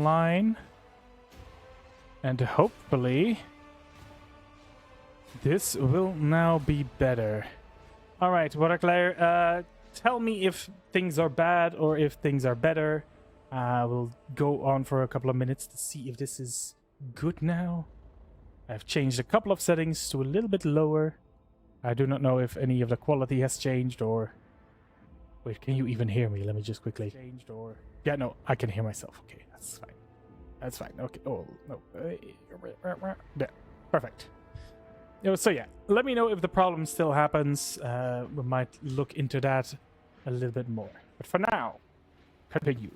online. And hopefully this will now be better. Alright, Waterclair, tell me if things are bad or if things are better. We'll go on for a couple of minutes to see if this is good now. I've changed a couple of settings to a little bit lower. I do not know if any of the quality has changed or... Wait, can you even hear me? Let me just quickly... Changed or... Yeah, no, I can hear myself. Okay, that's fine. That's fine. Okay. Oh, no. Yeah, perfect. So yeah, let me know if the problem still happens. We might look into that a little bit more. But for now, continue.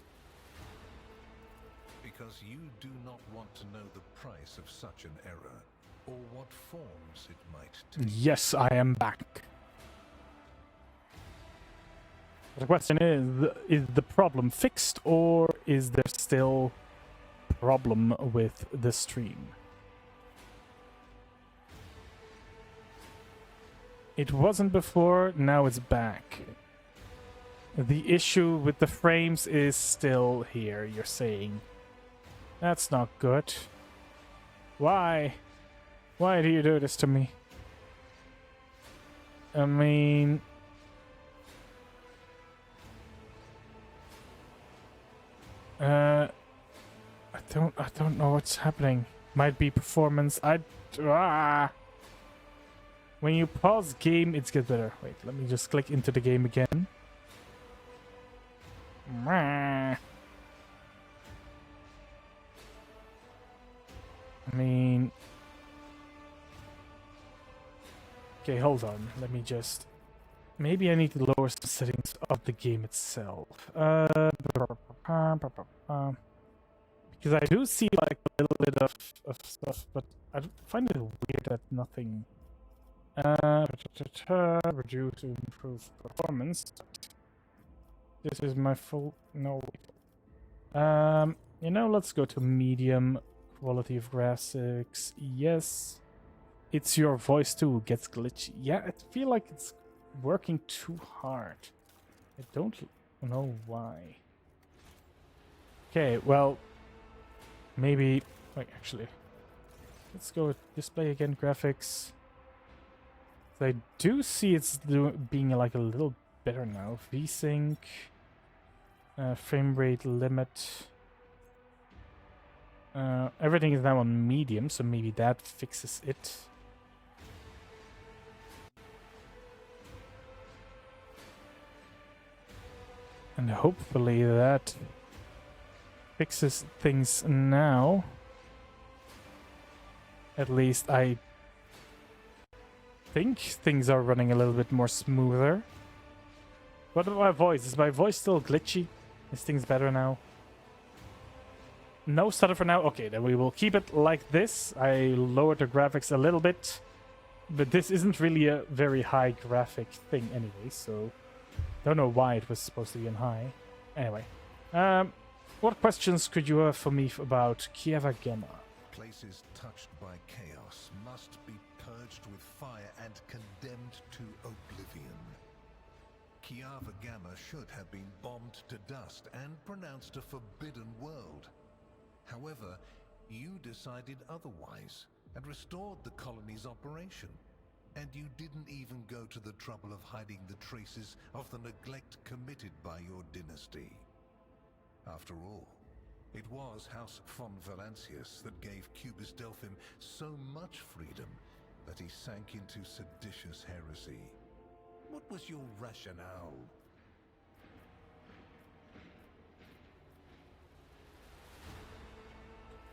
Because you do not want to know the price of such an error, or what forms it might take. Yes, I am back. The question is the problem fixed, or is there still a problem with the stream? It wasn't before, now it's back. The issue with the frames is still here, you're saying. That's not good. Why? Why do you do this to me? I mean... I don't know what's happening. Might be performance. When you pause game, it gets better. Wait, let me just click into the game again. I mean... Okay, hold on. Let me just... Maybe I need to lower some settings of the game itself. Because I do see like a little bit of stuff, but I find it weird that nothing... reduce to improve performance. This is my full... No. You know, let's go to medium. Quality of graphics. Yes. It's your voice too gets glitchy. Yeah, I feel like it's working too hard. I don't know why. Okay, well... Maybe... Wait, actually. Let's go with display again, graphics. I do see it's being like a little better now. VSync, frame rate limit. Everything is now on medium, so maybe that fixes it. And hopefully that fixes things now. At least I think things are running a little bit more smoother. What about my voice? Is my voice still glitchy? Is things better now? No stutter for now? Okay, then we will keep it like this. I lowered the graphics a little bit. But this isn't really a very high graphic thing anyway, so... Don't know why it was supposed to be on high. Anyway. What questions could you have for me about Kieva Gamma? Places touched by chaos must be purged with fire and condemned to oblivion. Kieva Gamma should have been bombed to dust and pronounced a forbidden world. However, you decided otherwise and restored the colony's operation. And you didn't even go to the trouble of hiding the traces of the neglect committed by your dynasty. After all, it was House von Valancius that gave Cubis Delphim so much freedom that he sank into seditious heresy. What was your rationale?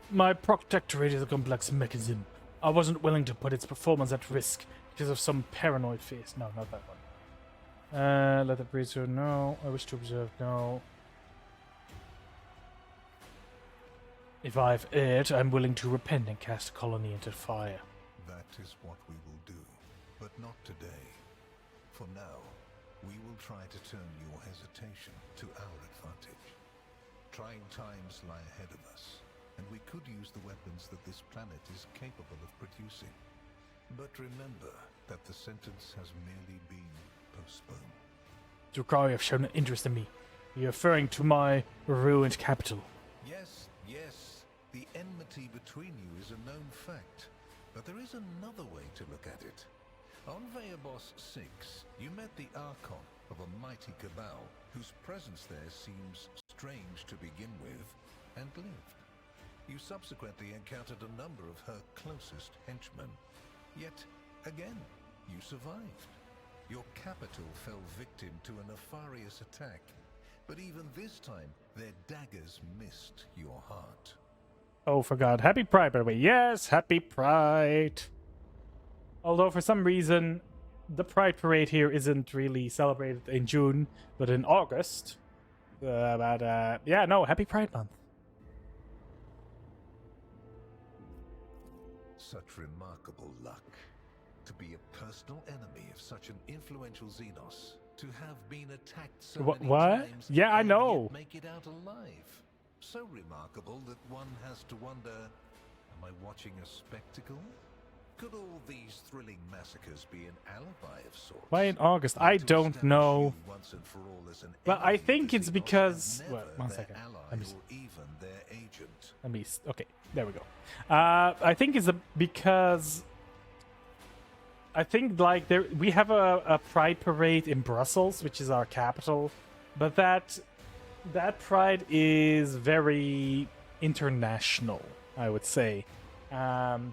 My protectorate is a complex mechanism. I wasn't willing to put its performance at risk because of some paranoid face. No, not that one. Let the preserve no. I wish to observe no. If I've erred, I'm willing to repent and cast a colony into fire. That is what we will do, but not today. For now, we will try to turn your hesitation to our advantage. Trying times lie ahead of us, and we could use the weapons that this planet is capable of producing. But remember that the sentence has merely been postponed. Drukhari have shown an interest in me. You're referring to my ruined capital. Yes, yes, the enmity between you is a known fact. But there is another way to look at it. On Veabos 6, you met the Archon of a mighty cabal, whose presence there seems strange to begin with, and lived. You subsequently encountered a number of her closest henchmen. Yet, again, you survived. Your capital fell victim to a nefarious attack, but even this time, their daggers missed your heart. Oh, for God. Happy Pride, by the way. Yes, happy Pride. Although, for some reason, the Pride Parade here isn't really celebrated in June, but in August. Yeah, no, happy Pride Month. Such remarkable luck. To be a personal enemy of such an influential Xenos. To have been attacked so many What? times. Yeah, I and know. yet make it out alive. So remarkable that one has to wonder, am I watching a spectacle? Could all these thrilling massacres be an alibi of sorts? Why in August? I To don't establish know. you once and for all as an Well, I enemy of think the it's Xenos because... and Well, never one their second. ally Let me see. or even their agent. Let me... Okay, there we go. I think it's because... I think, like, we have a Pride Parade in Brussels, which is our capital, but that Pride is very international, I would say.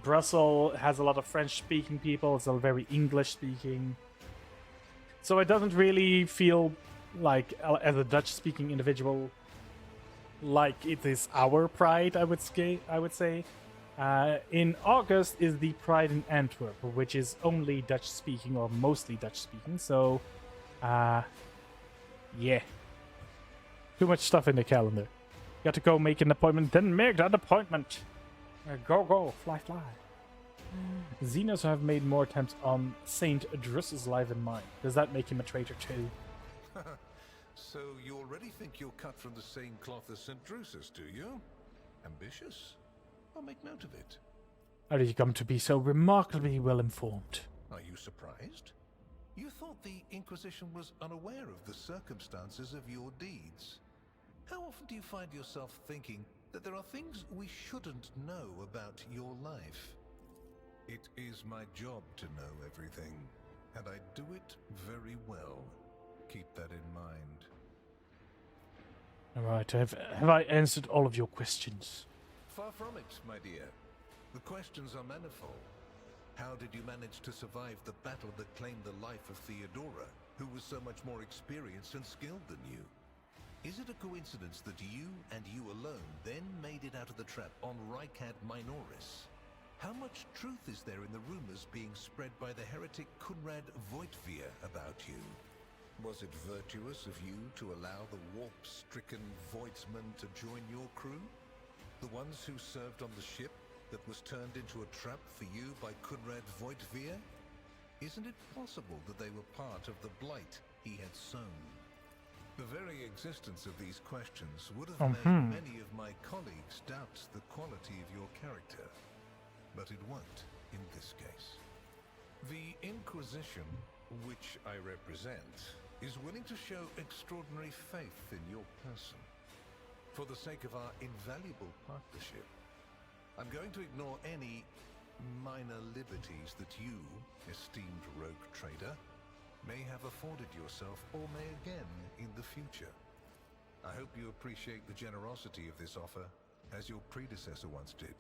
Brussels has a lot of French-speaking people. It's a very English-speaking. So it doesn't really feel like, as a Dutch-speaking individual, like it is our Pride, I would say. In August is the Pride in Antwerp, which is only Dutch-speaking or mostly Dutch-speaking. So, yeah. Too much stuff in the calendar. Got to go make an appointment, then make that appointment. Go, fly. Xenos have made more attempts on Saint Drusus' life than mine. Does that make him a traitor too? So you already think you're cut from the same cloth as St. Drusus, do you? Ambitious? I'll make note of it. How did you come to be so remarkably well informed? Are you surprised? You thought the Inquisition was unaware of the circumstances of your deeds. How often do you find yourself thinking that there are things we shouldn't know about your life? It is my job to know everything, and I do it very well. Keep that in mind. Alright, have I answered all of your questions? Far from it, my dear. The questions are manifold. How did you manage to survive the battle that claimed the life of Theodora, who was so much more experienced and skilled than you? Is it a coincidence that you and you alone then made it out of the trap on Rykad Minoris? How much truth is there in the rumors being spread by the heretic Kunrad Voitvir about you? Was it virtuous of you to allow the warp-stricken Voidsmen to join your crew? The ones who served on the ship that was turned into a trap for you by Kunrad Voitvir? Isn't it possible that they were part of the blight he had sown? The very existence of these questions would have made many of my colleagues doubt the quality of your character. But it won't in this case. The Inquisition, which I represent, is willing to show extraordinary faith in your person. For the sake of our invaluable partnership, I'm going to ignore any minor liberties that you, esteemed rogue trader, may have afforded yourself or may again in the future. I hope you appreciate the generosity of this offer, as your predecessor once did.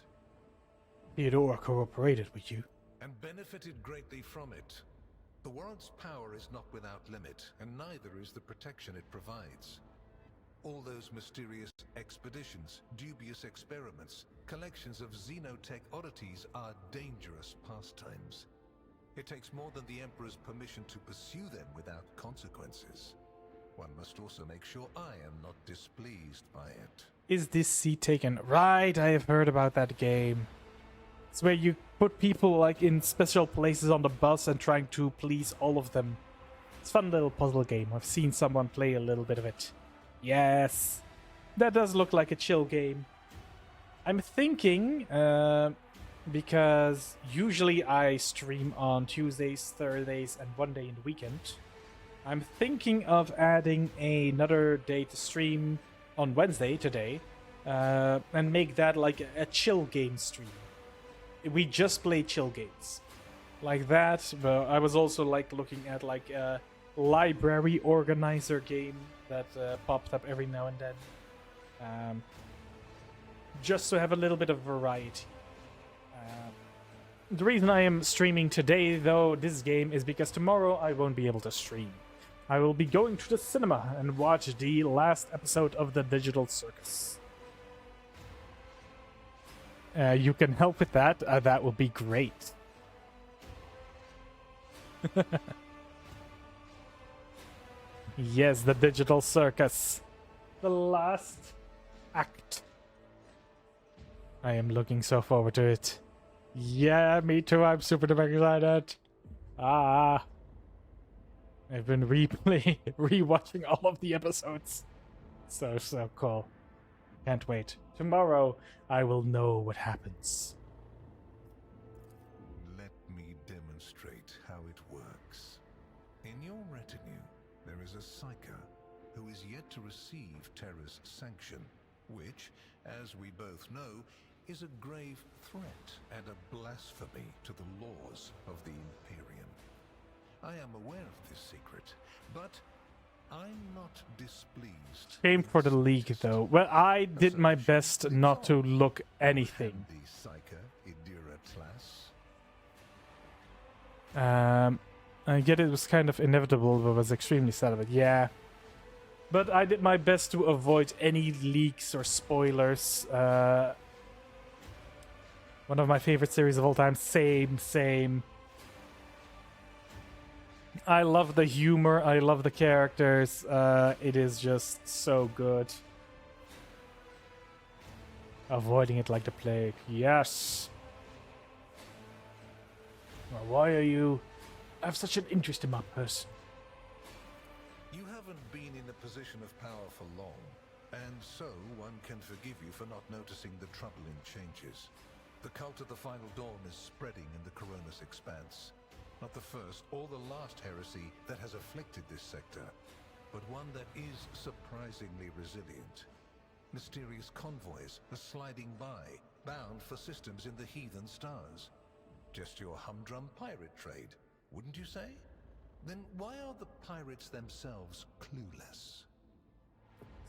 Theodora cooperated with you. And benefited greatly from it. The warrant's power is not without limit, and neither is the protection it provides. All those mysterious expeditions, dubious experiments, collections of xenotech oddities are dangerous pastimes. It takes more than the Emperor's permission to pursue them without consequences. One must also make sure I am not displeased by it. Is this seat taken? Right, I have heard about that game. It's where you put people like in special places on the bus and trying to please all of them. It's a fun little puzzle game. I've seen someone play a little bit of it. Yes, that does look like a chill game. I'm thinking, because usually I stream on Tuesdays, Thursdays, and one day in the weekend. I'm thinking of adding another day to stream on Wednesday today, and make that like a chill game stream. We just play chill games like that. But I was also like looking at like a library organizer game that popped up every now and then, just to have a little bit of variety. The reason I am streaming today, though, this game is because tomorrow I won't be able to stream. I will be going to the cinema and watch the last episode of the Digital Circus. You can help with that. That would be great. Yes, the Digital Circus. The last act. I am looking so forward to it. Yeah, me too. I'm super duper excited. I've been rewatching all of the episodes. So cool. Can't wait. Tomorrow, I will know what happens. Let me demonstrate how it works. In your retinue, there is a psyker who is yet to receive Terra's sanction, which, as we both know, is a grave threat and a blasphemy to the laws of the Imperium. I am aware of this secret, but I'm not displeased. Shame for the league, though. Well, I did my best not to look anything. The psyker Idira class. I get it was kind of inevitable, but was extremely sad of it. Yeah. But I did my best to avoid any leaks or spoilers. One of my favorite series of all time. Same. I love the humor. I love the characters. It is just so good. Avoiding it like the plague. Yes. Well, why are you... I have such an interest in my person. You haven't been in a position of power for long, and so one can forgive you for not noticing the troubling changes. The cult of the Final Dawn is spreading in the Coronis expanse. Not the first or the last heresy that has afflicted this sector, but one that is surprisingly resilient. Mysterious convoys are sliding by, bound for systems in the heathen stars. Just your humdrum pirate trade, wouldn't you say? Then why are the pirates themselves clueless?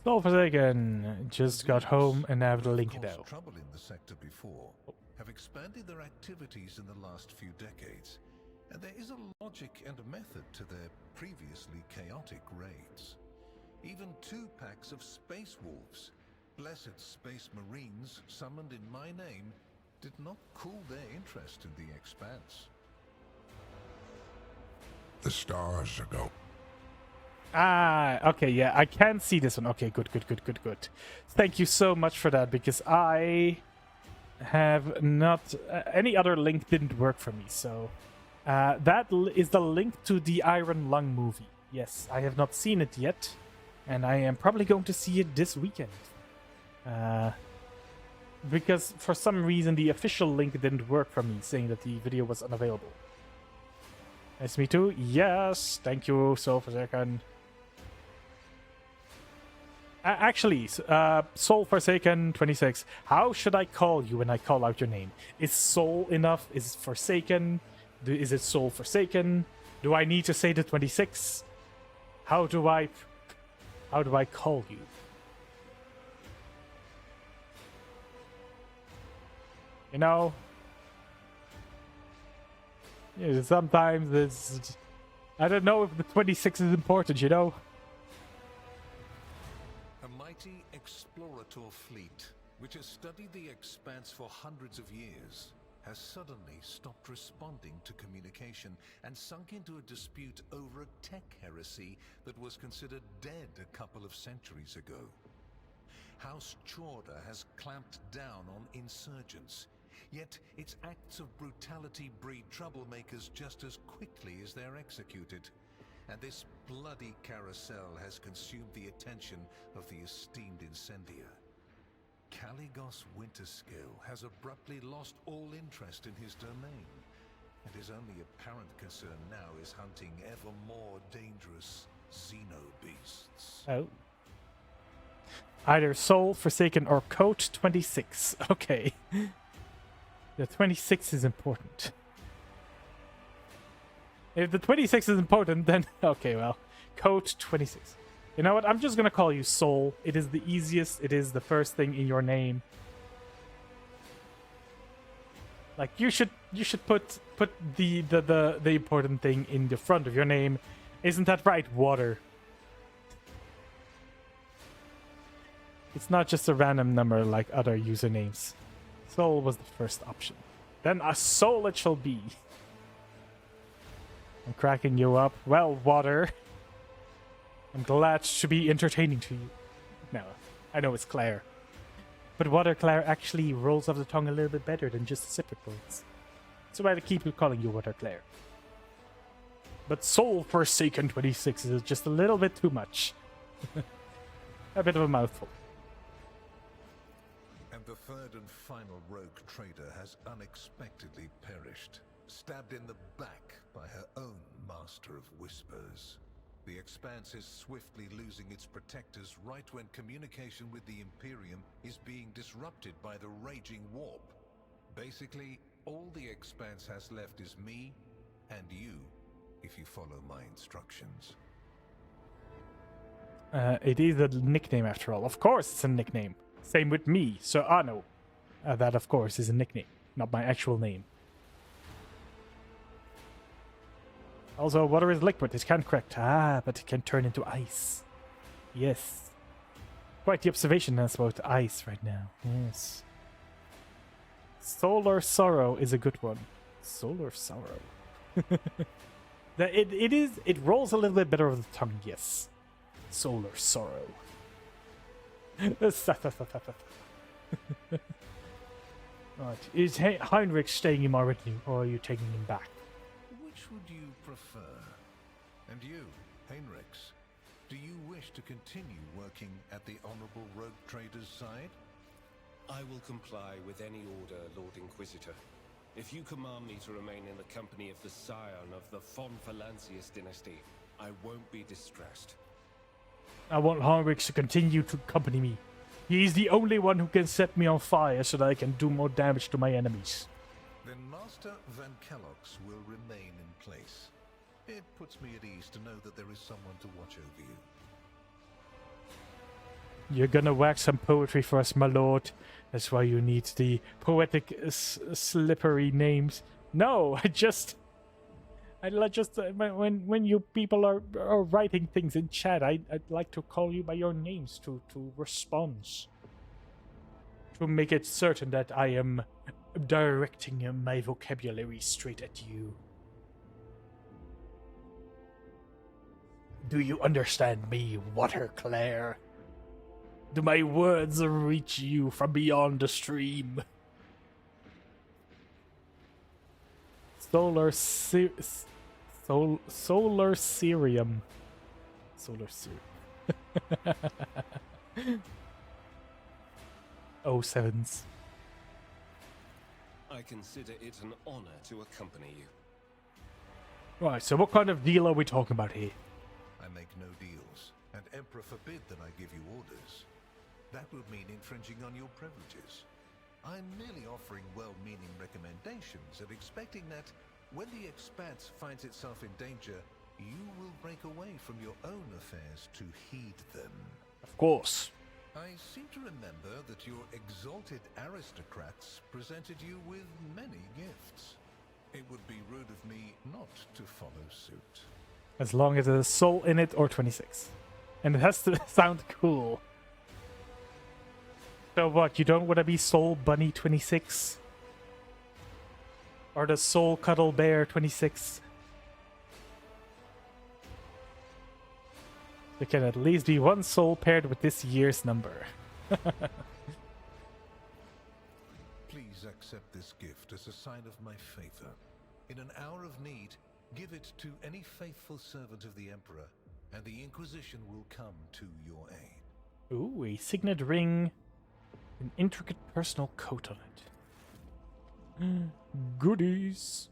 Soul Forsaken just got home and have the link now. Trouble in the sector before have expanded their activities in the last few decades, and there is a logic and a method to their previously chaotic raids. Even 2 packs of space wolves, blessed space marines summoned in my name, did not cool their interest in the expanse. The stars go. Okay, yeah, I can see this one. Okay, good. Thank you so much for that, because I have not... any other link didn't work for me, so... that is the link to the Iron Lung movie. Yes, I have not seen it yet, and I am probably going to see it this weekend. Because for some reason the official link didn't work for me, saying that the video was unavailable. Nice to meet you. Yes, thank you, Soul Forsaken. Actually, Soul Forsaken 26. How should I call you when I call out your name? Is Soul enough? Is it Forsaken? Is it Soul Forsaken? Do I need to say the 26? How do I call you? You know? Yeah, sometimes it's... I don't know if the 26 is important, you know? A mighty explorator fleet, which has studied the expanse for hundreds of years, has suddenly stopped responding to communication and sunk into a dispute over a tech heresy that was considered dead a couple of centuries ago. House Chorda has clamped down on insurgents, yet its acts of brutality breed troublemakers just as quickly as they're executed. And this bloody carousel has consumed the attention of the esteemed incendiar. Caligos Winterskill has abruptly lost all interest in his domain, and his only apparent concern now is hunting ever more dangerous xenobeasts. Oh. Either Soul, Forsaken, or Coat 26. Okay. The 26 is important. If the 26 is important, then... Okay, well. Coat 26. You know what? I'm just gonna call you Soul. It is the easiest. It is the first thing in your name. Like, you should put the important thing in the front of your name. Isn't that right? Water. It's not just a random number like other usernames. Soul was the first option. Then a soul it shall be. I'm cracking you up. Well, water. I'm glad to be entertaining to you. No, I know it's Claire. But water Claire actually rolls off the tongue a little bit better than just separate words. So I keep calling you Water Claire. But Soul Forsaken 26 is just a little bit too much. A bit of a mouthful. And the third and final rogue trader has unexpectedly perished, stabbed in the back by her own Master of Whispers. The Expanse is swiftly losing its protectors right when communication with the Imperium is being disrupted by the raging warp. Basically, all the Expanse has left is me and you, if you follow my instructions. It is a nickname after all. Of course it's a nickname. Same with me, so Anno. That, of course, is a nickname, not my actual name. Also, water is liquid. It can't crack. But it can turn into ice. Yes. Quite the observation that's about ice right now. Yes. Solar Sorrow is a good one. Solar Sorrow. It rolls a little bit better over the tongue, yes. Solar Sorrow. Right. Is Heinrich staying in my retinue, or are you taking him back? Which would you prefer? And you, Heinrichs, do you wish to continue working at the Honorable Rogue Trader's side? I will comply with any order, Lord Inquisitor. If you command me to remain in the company of the scion of the von Valancius dynasty, I won't be distressed. I want Heinrich to continue to accompany me. He's the only one who can set me on fire so that I can do more damage to my enemies. Then Master Van Kellogg's will remain in place. It puts me at ease to know that there is someone to watch over you. You're gonna wax some poetry for us, my lord. That's why you need the poetic, slippery names. No, when you people are writing things in chat, I'd like to call you by your names to respond. To make it certain that I am directing my vocabulary straight at you. Do you understand me, Water Claire? Do my words reach you from beyond the stream? Solar Serum. Solar Serum. Oh, sevens. I consider it an honor to accompany you. Right, so what kind of deal are we talking about here? I make no deals, and Emperor forbid that I give you orders. That would mean infringing on your privileges. I'm merely offering well-meaning recommendations and expecting that when the Expanse finds itself in danger, you will break away from your own affairs to heed them. Of course. I seem to remember that your exalted aristocrats presented you with many gifts. It would be rude of me not to follow suit. As long as there's a soul in it or 26. And it has to sound cool. So what, you don't want to be Soul Bunny 26? Or the Soul Cuddle Bear 26? There can at least be one soul paired with this year's number. Please accept this gift as a sign of my favor. In an hour of need, give it to any faithful servant of the Emperor, and the Inquisition will come to your aid. Ooh, a signet ring. An intricate personal coat on it. Goodies.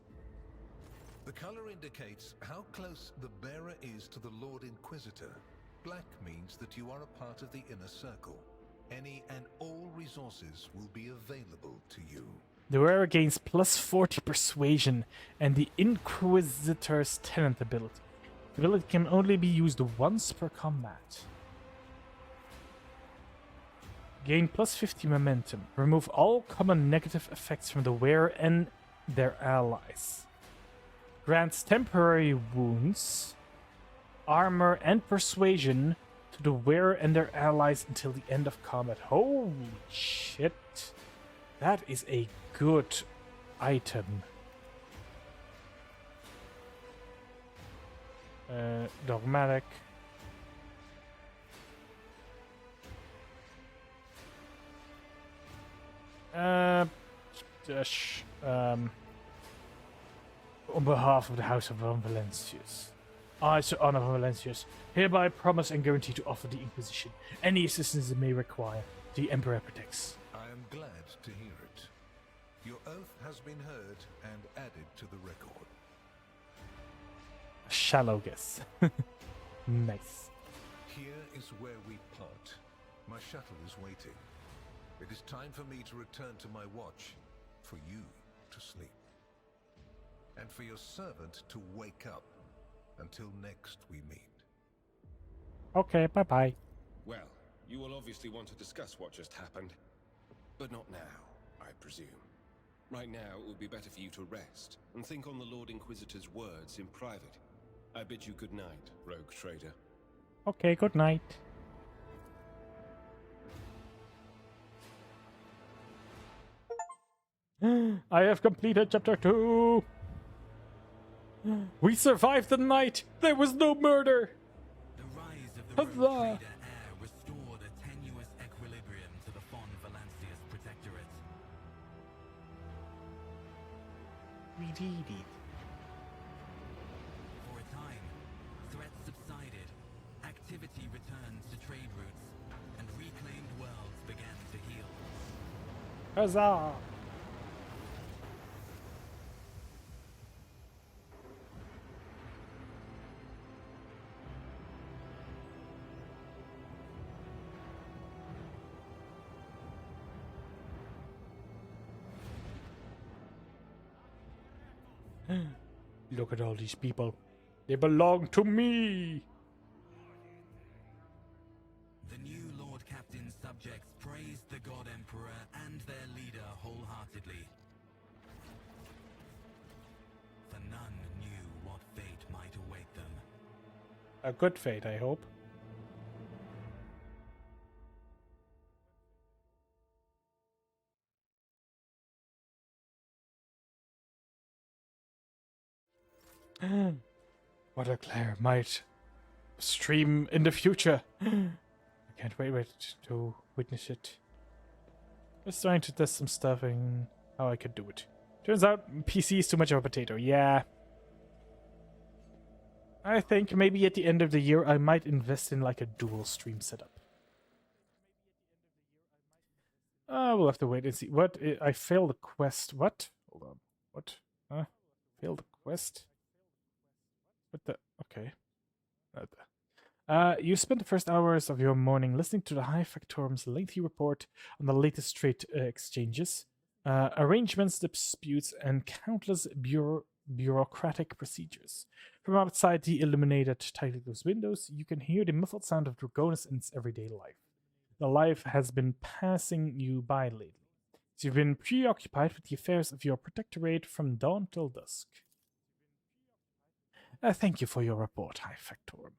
The color indicates how close the bearer is to the Lord Inquisitor. Black means that you are a part of the inner circle. Any and all resources will be available to you. The wearer gains plus 40 persuasion and the Inquisitor's Tenant ability. The ability can only be used once per combat. Gain plus 50 momentum. Remove all common negative effects from the wearer and their allies. Grants temporary wounds, armor, and persuasion to the wearer and their allies until the end of combat. Holy shit. That is a good item. Dogmatic. On behalf of the House of Von Valencius, I, Sir Anno von Valencius, hereby promise and guarantee to offer the Inquisition any assistance it may require. The Emperor protects. I am glad to hear it. Your oath has been heard and added to the record. A shallow guess. Nice. Here is where we part. My shuttle is waiting. It is time for me to return to my watch, for you to sleep, and for your servant to wake up. Until next we meet. Okay, bye-bye. Well, you will obviously want to discuss what just happened. But not now, I presume. Right now, it would be better for you to rest and think on the Lord Inquisitor's words in private. I bid you good night, rogue trader. Okay, good night. I have completed chapter 2. We survived the night. There was no murder. The rise of the Huzzah! rogue trader heir restored a tenuous equilibrium to the Von Valancius Protectorate. We did it. For a time, threats subsided, activity returned to trade routes, and reclaimed worlds began to heal. Huzzah! Look at all these people. They belong to me. The new Lord Captain's subjects praised the God Emperor and their leader wholeheartedly. For none knew what fate might await them. A good fate, I hope. What a Claire might stream in the future. I can't wait to witness it. Just trying to test some stuff and how I could do it. Turns out PC is too much of a potato. Yeah. I think maybe at the end of the year I might invest in like a dual stream setup. We'll have to wait and see. What? I failed the quest. What? Hold on. What? Huh? Failed the quest? What the? Okay. You spent the first hours of your morning listening to the High Factorum's lengthy report on the latest trade exchanges, arrangements, disputes, and countless bureaucratic procedures. From outside the illuminated Titan's windows, you can hear the muffled sound of Dragonus in its everyday life. The life has been passing you by lately, so you've been preoccupied with the affairs of your protectorate from dawn till dusk. Thank you for your report, High Factorum.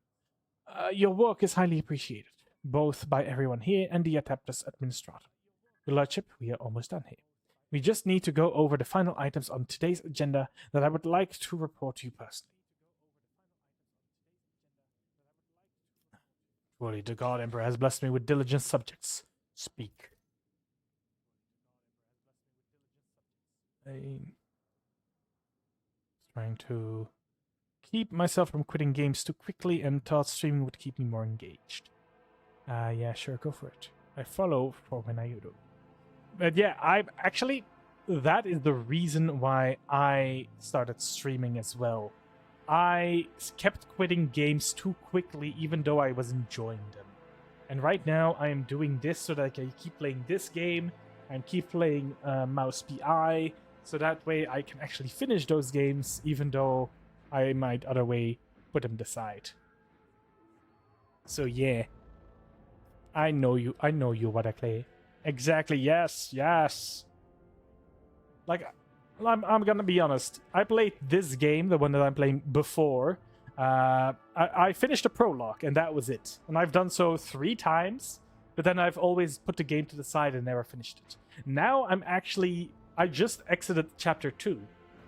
Your work is highly appreciated, both by everyone here and the Adeptus Administratum. Your Lordship, we are almost done here. We just need to go over the final items on today's agenda that I would like to report to you personally. Surely the God Emperor has blessed me with diligent subjects. Speak. I'm trying to keep myself from quitting games too quickly and thought streaming would keep me more engaged. Yeah, sure, go for it. I follow for when I do. But yeah, that is the reason why I started streaming as well. I kept quitting games too quickly even though I was enjoying them. And right now I am doing this so that I can keep playing this game and keep playing Mouse PI, so that way I can actually finish those games, even though I might other way put them aside. So yeah, I know you, what I play. Exactly, yes. Like, I'm gonna be honest. I played this game, the one that I'm playing before. I finished the prologue, and that was it. And I've done so 3 times, but then I've always put the game to the side and never finished it. Now I just exited chapter 2.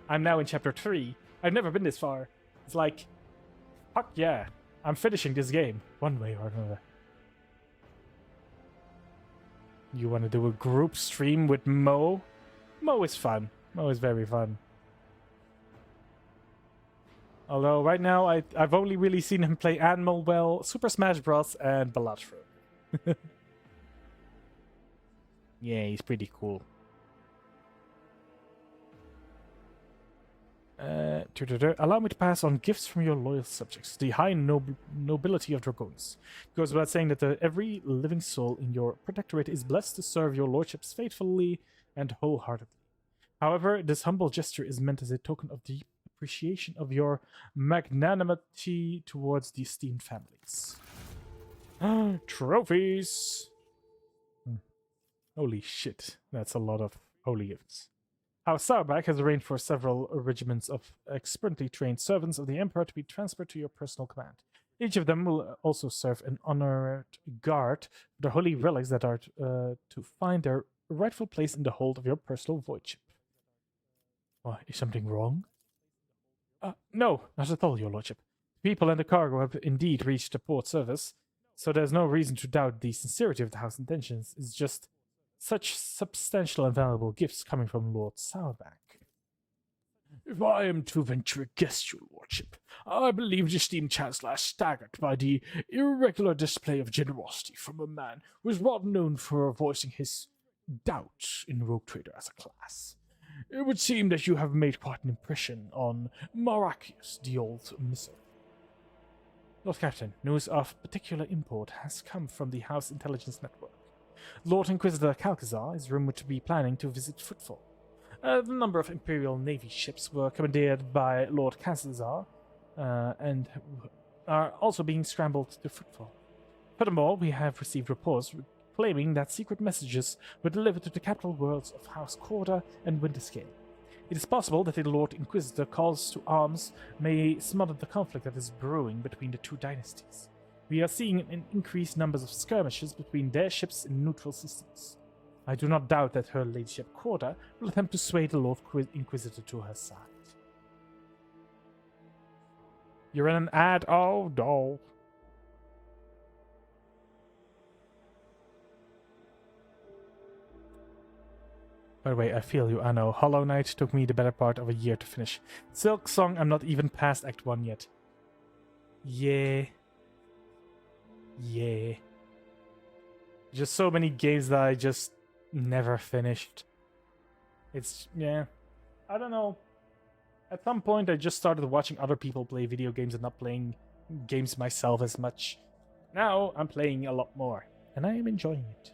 I'm now in chapter 3. I've never been this far. It's like, fuck yeah, I'm finishing this game, one way or another. You want to do a group stream with Mo? Mo is fun. Mo is very fun. Although right now I've only really seen him play Anno well, Super Smash Bros. And Balatro. Yeah, he's pretty cool. Allow me to pass on gifts from your loyal subjects, the high nobility of Dragones. It goes without saying that every living soul in your protectorate is blessed to serve your lordships faithfully and wholeheartedly. However, this humble gesture is meant as a token of deep appreciation of your magnanimity towards the esteemed families. Trophies! Holy shit, that's a lot of holy gifts. House Sauerback has arranged for several regiments of expertly trained servants of the Emperor to be transferred to your personal command. Each of them will also serve an honored guard with the holy relics that are to find their rightful place in the hold of your personal void ship. Why, is something wrong? No, not at all, your lordship. The people and the cargo have indeed reached the port service, so there's no reason to doubt the sincerity of the House's intentions. It's just such substantial and valuable gifts coming from Lord Sauerback. If I am to venture a guess, your lordship, I believe the esteemed Chancellor is staggered by the irregular display of generosity from a man who is well known for voicing his doubts in Rogue Trader as a class. It would seem that you have made quite an impression on Maracius, the old missile. Lord Captain, news of particular import has come from the House Intelligence Network. Lord Inquisitor Calcazar is rumored to be planning to visit Footfall. A number of Imperial Navy ships were commandeered by Lord Calcazar and are also being scrambled to Footfall. Furthermore, we have received reports claiming that secret messages were delivered to the capital worlds of House Corda and Winterscale. It is possible that the Lord Inquisitor calls to arms may smother the conflict that is brewing between the two dynasties. We are seeing an increased numbers of skirmishes between their ships in neutral systems. I do not doubt that her ladyship Corda will attempt to sway the Lord Inquisitor to her side. You're in an ad? Oh, no. By the way, I feel you, Anno. Hollow Knight took me the better part of a year to finish. Silk Song, I'm not even past Act 1 yet. Yeah. Just so many games that I just never finished. It's, yeah. I don't know. At some point, I just started watching other people play video games and not playing games myself as much. Now, I'm playing a lot more, and I am enjoying it.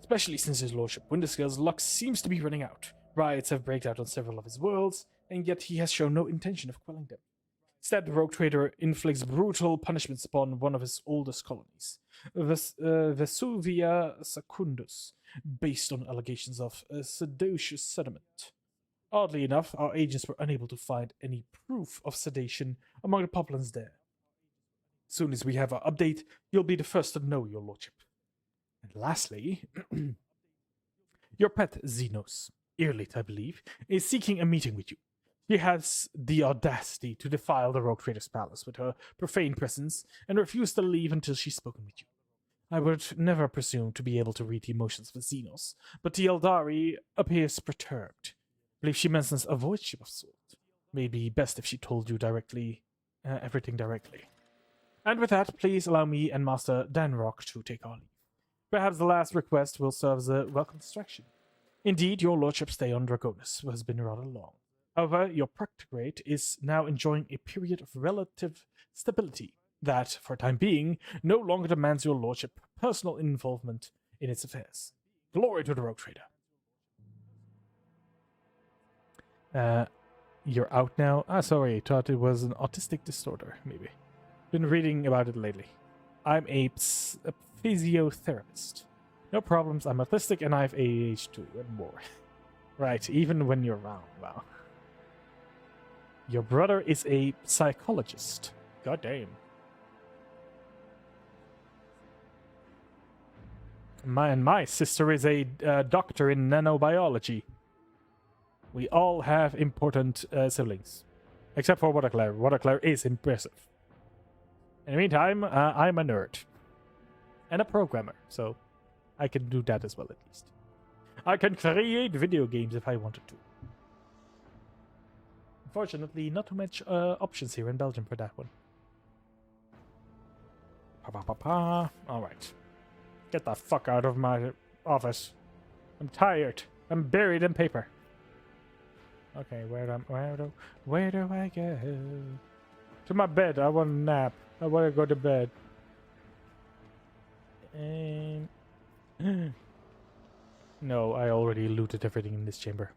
Especially since his lordship Winterscale's luck seems to be running out. Riots have broken out on several of his worlds, and yet he has shown no intention of quelling them. Instead, the rogue trader inflicts brutal punishments upon one of his oldest colonies, Vesuvia Secundus, based on allegations of seditious sentiment. Oddly enough, our agents were unable to find any proof of sedation among the populace there. As soon as we have our update, you'll be the first to know, your lordship. And lastly, your pet Xenos, Earlit, I believe, is seeking a meeting with you. She has the audacity to defile the Rogue Trader's palace with her profane presence and refuse to leave until she's spoken with you. I would never presume to be able to read the emotions of Xenos, but the Eldari appears perturbed. I believe she mentions a void ship of sorts. Maybe best if she told you everything directly. And with that, please allow me and Master Danrock to take our leave. Perhaps the last request will serve as a welcome distraction. Indeed, your lordship's stay on Dragonis has been rather long. However, your protectorate is now enjoying a period of relative stability, that, for time being, no longer demands your lordship personal involvement in its affairs. Glory to the rogue trader. You're out now? Ah, sorry, I thought it was an autistic disorder, maybe. Been reading about it lately. I'm a physiotherapist. No problems, I'm autistic and I have ADHD and more. Right, even when you're around, wow. Your brother is a psychologist. God damn. My sister is a doctor in nanobiology. We all have important siblings. Except for Waterclair. Waterclair is impressive. In the meantime, I'm a nerd. And a programmer, so I can do that as well at least. I can create video games if I wanted to. Unfortunately, not too much options here in Belgium for that one. Alright. Get the fuck out of my office. I'm tired. I'm buried in paper. Okay, where do I go? To my bed. I want a nap. I want to go to bed. No, I already looted everything in this chamber.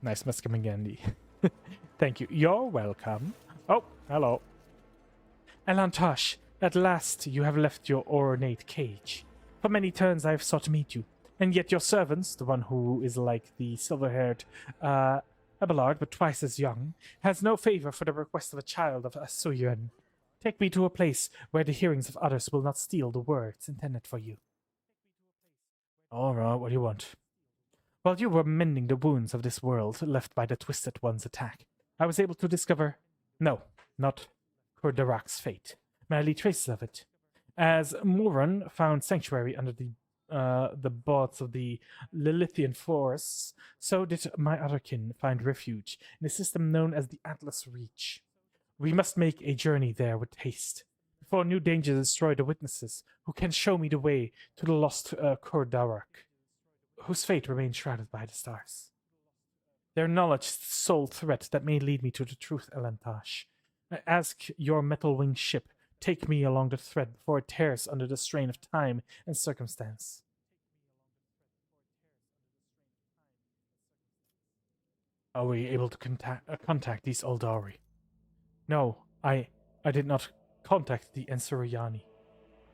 Nice Muskemangandy. Thank you. You're welcome. Oh, hello. Elantosh, at last you have left your ornate cage. For many turns I have sought to meet you, and yet your servants, the one who is like the silver-haired Abelard but twice as young, has no favor for the request of a child of Asuyuan. Take me to a place where the hearings of others will not steal the words intended for you. All right, what do you want? While you were mending the wounds of this world left by the Twisted One's attack, I was able to discover... No, not Kurdarak's fate, merely traces of it. As Moran found sanctuary under the boards of the Lilithian forests, so did my other kin find refuge in a system known as the Atlas Reach. We must make a journey there with haste, before new dangers destroy the witnesses who can show me the way to the lost Kurdarak, whose fate remains shrouded by the stars. Their knowledge is the sole threat that may lead me to the truth, Elantosh. I ask your metal-winged ship take me along the thread before it tears under the strain of time and circumstance. Are we able to contact these Aldari? No, I did not contact the Ensurayani.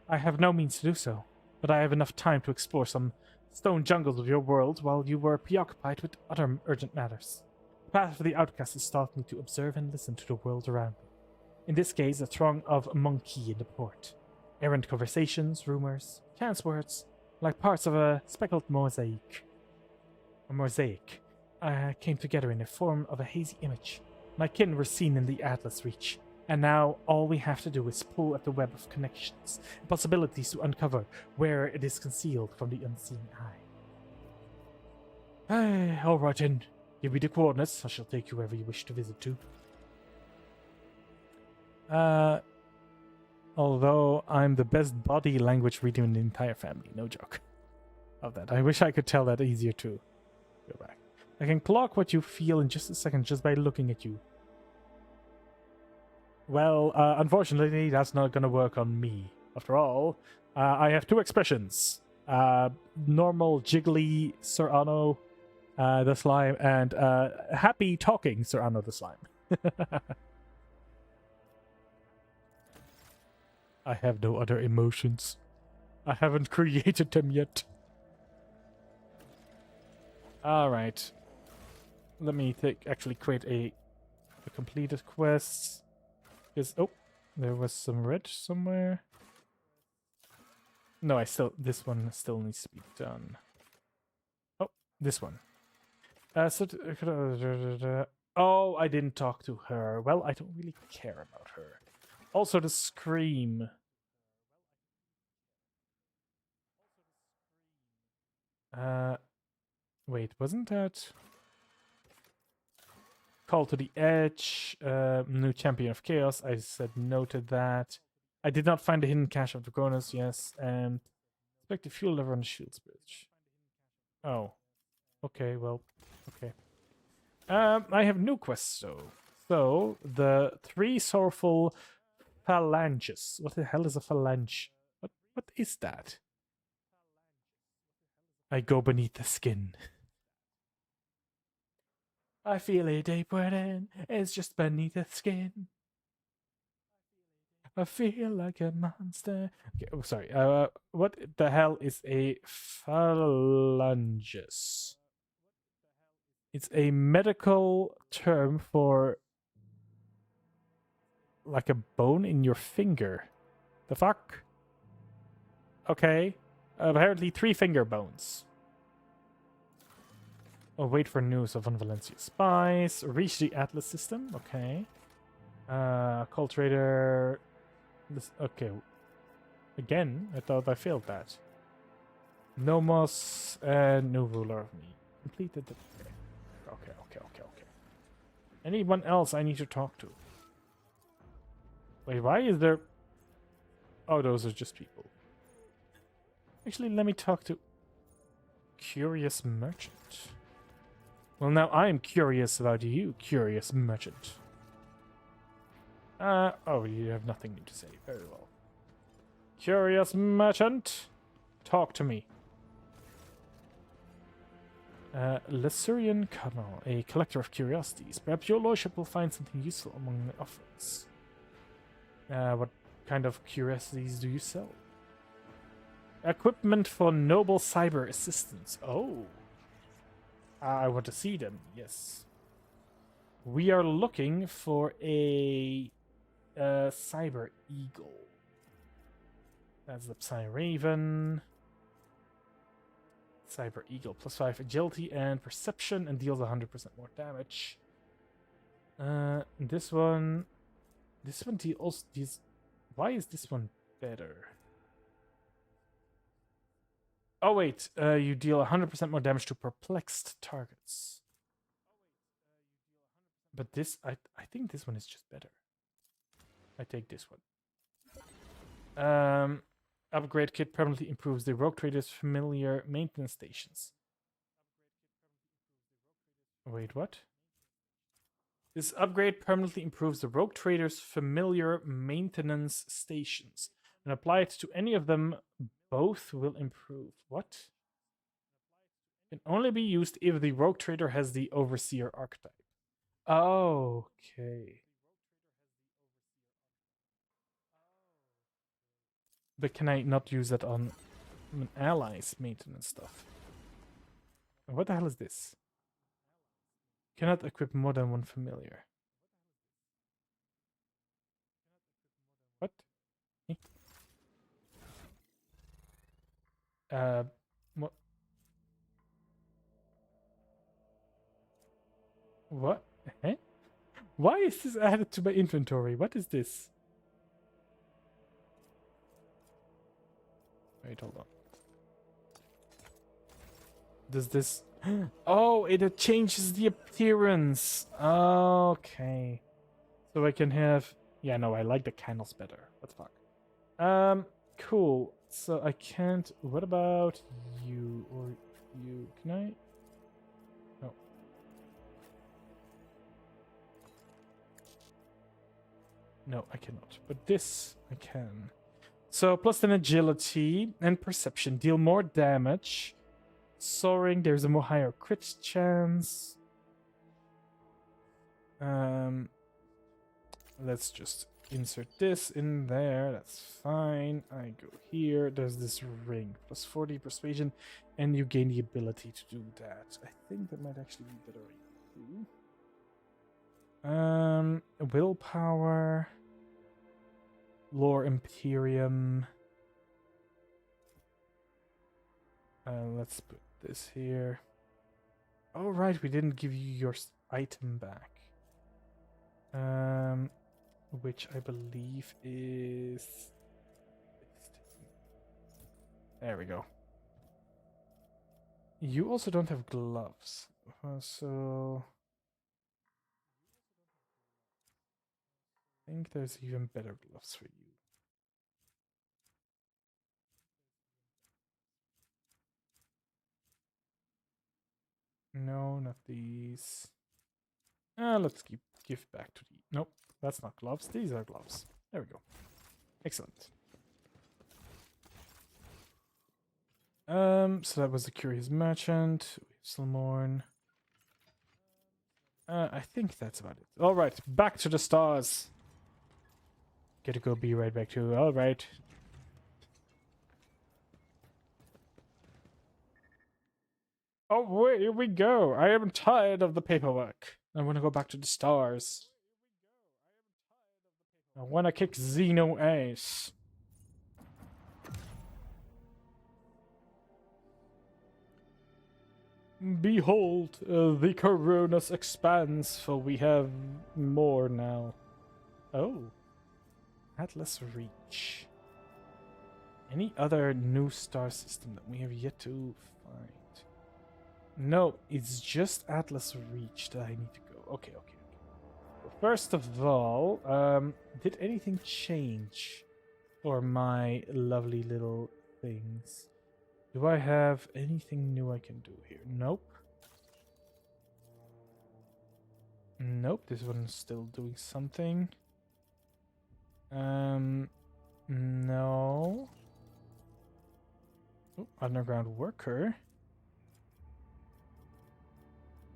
I have no means to do so, but I have enough time to explore some stone jungles of your world while you were preoccupied with other urgent matters. The path of the outcast has taught me to observe and listen to the world around me. In this case, a throng of monkey in the port. Errant conversations, rumors, chance words, like parts of a speckled mosaic. A mosaic came together in the form of a hazy image. My kin were seen in the Atlas Reach, and now all we have to do is pull at the web of connections and possibilities to uncover where it is concealed from the unseen eye. All right then, give me the coordinates. I shall take you wherever you wish to visit to. Although I'm the best body language reader in the entire family, no joke of that. I wish I could tell that easier too. Go back. I can clock what you feel in just a second just by looking at you. Well, unfortunately, that's not going to work on me. After all, I have two expressions. Normal, jiggly Sir Anno the Slime, and happy talking Sir Anno the Slime. I have no other emotions. I haven't created them yet. Alright. Let me actually create a completed quest. Because, oh, there was some red somewhere. No, this one still needs to be done. Oh, this one. Oh, I didn't talk to her. Well, I don't really care about her. Also, the scream. Wait, wasn't that... Call to the Edge, new Champion of Chaos. I said no to that. I did not find the hidden cache of Dragonis, yes, and expect the fuel lever on the Shields Bridge. Oh. Okay, well, okay. I have no quests, though. So, the 3 sorrowful phalanges. What the hell is a phalange? What is that? I go beneath the skin. I feel it deep within. It's just beneath the skin. I feel like a monster. Okay, oh, sorry. What the hell is a phalanges? It's a medical term for like a bone in your finger. The fuck? Okay. Apparently 3 finger bones. Oh, wait for news of on Valencia spies. Reach the Atlas system. Okay. Cultivator. This, okay. Again, I thought I failed that. Nomos and new ruler of me. Completed the... Okay. Anyone else I need to talk to? Wait, why is there... Oh, those are just people. Actually, let me talk to... Curious Merchant. Well, now I am curious about you, Curious Merchant. Oh, you have nothing new to say. Very well. Curious Merchant, talk to me. Lesurian Cardinal, a collector of curiosities. Perhaps your lordship will find something useful among the offerings. What kind of curiosities do you sell? Equipment for noble cyber assistants. Oh. I want to see them, yes. We are looking for a cyber eagle. That's the Psy Raven. Cyber Eagle, +5 agility and perception, and deals 100% more damage. This one deals. Why is this one better? Oh wait, you deal 100% more damage to perplexed targets. But this, I think this one is just better. I take this one. Upgrade kit permanently improves the rogue trader's familiar maintenance stations. Wait, what? This upgrade permanently improves the rogue trader's familiar maintenance stations. And apply it to any of them, both will improve. What? Can only be used if the rogue trader has the overseer archetype. Okay. But can I not use that on an ally's maintenance stuff? What the hell is this? Cannot equip more than one familiar. What? What? What? Eh? Why is this added to my inventory? What is this? Wait, hold on. Does this... Oh, it changes the appearance. Okay. So I can have... Yeah, no, I like the candles better. What the fuck? Cool. So I can't... What about you or you? Can I... No. No, I cannot. But this, I can. So plus an agility and perception. Deal more damage. Soaring, there's a more higher crit chance. Let's just insert this in there. That's fine. I go here. There's this ring. Plus 40 persuasion. And you gain the ability to do that. I think that might actually be better. Willpower. Lore Imperium. Let's put this here. Oh, right, we didn't give you your item back. Which I believe is... There we go. You also don't have gloves. So... I think there's even better gloves for you. No, not these. Let's give back to the... Nope, that's not gloves. These are gloves. There we go. Excellent. So that was the Curious Merchant. Silmorn. I think that's about it. Alright, back to the stars. Gotta go be right back to... Alright. Oh, wait, here we go. I am tired of the paperwork. I want to go back to the stars. I want to kick Xeno ass. Behold, the Coronas expands, for we have more now. Oh. Atlas Reach. Any other new star system that we have yet to find? No, it's just Atlas Reach that I need to go. Okay. Well, first of all, did anything change for my lovely little things? Do I have anything new I can do here? Nope. Nope, this one's still doing something. No. Oh, underground worker.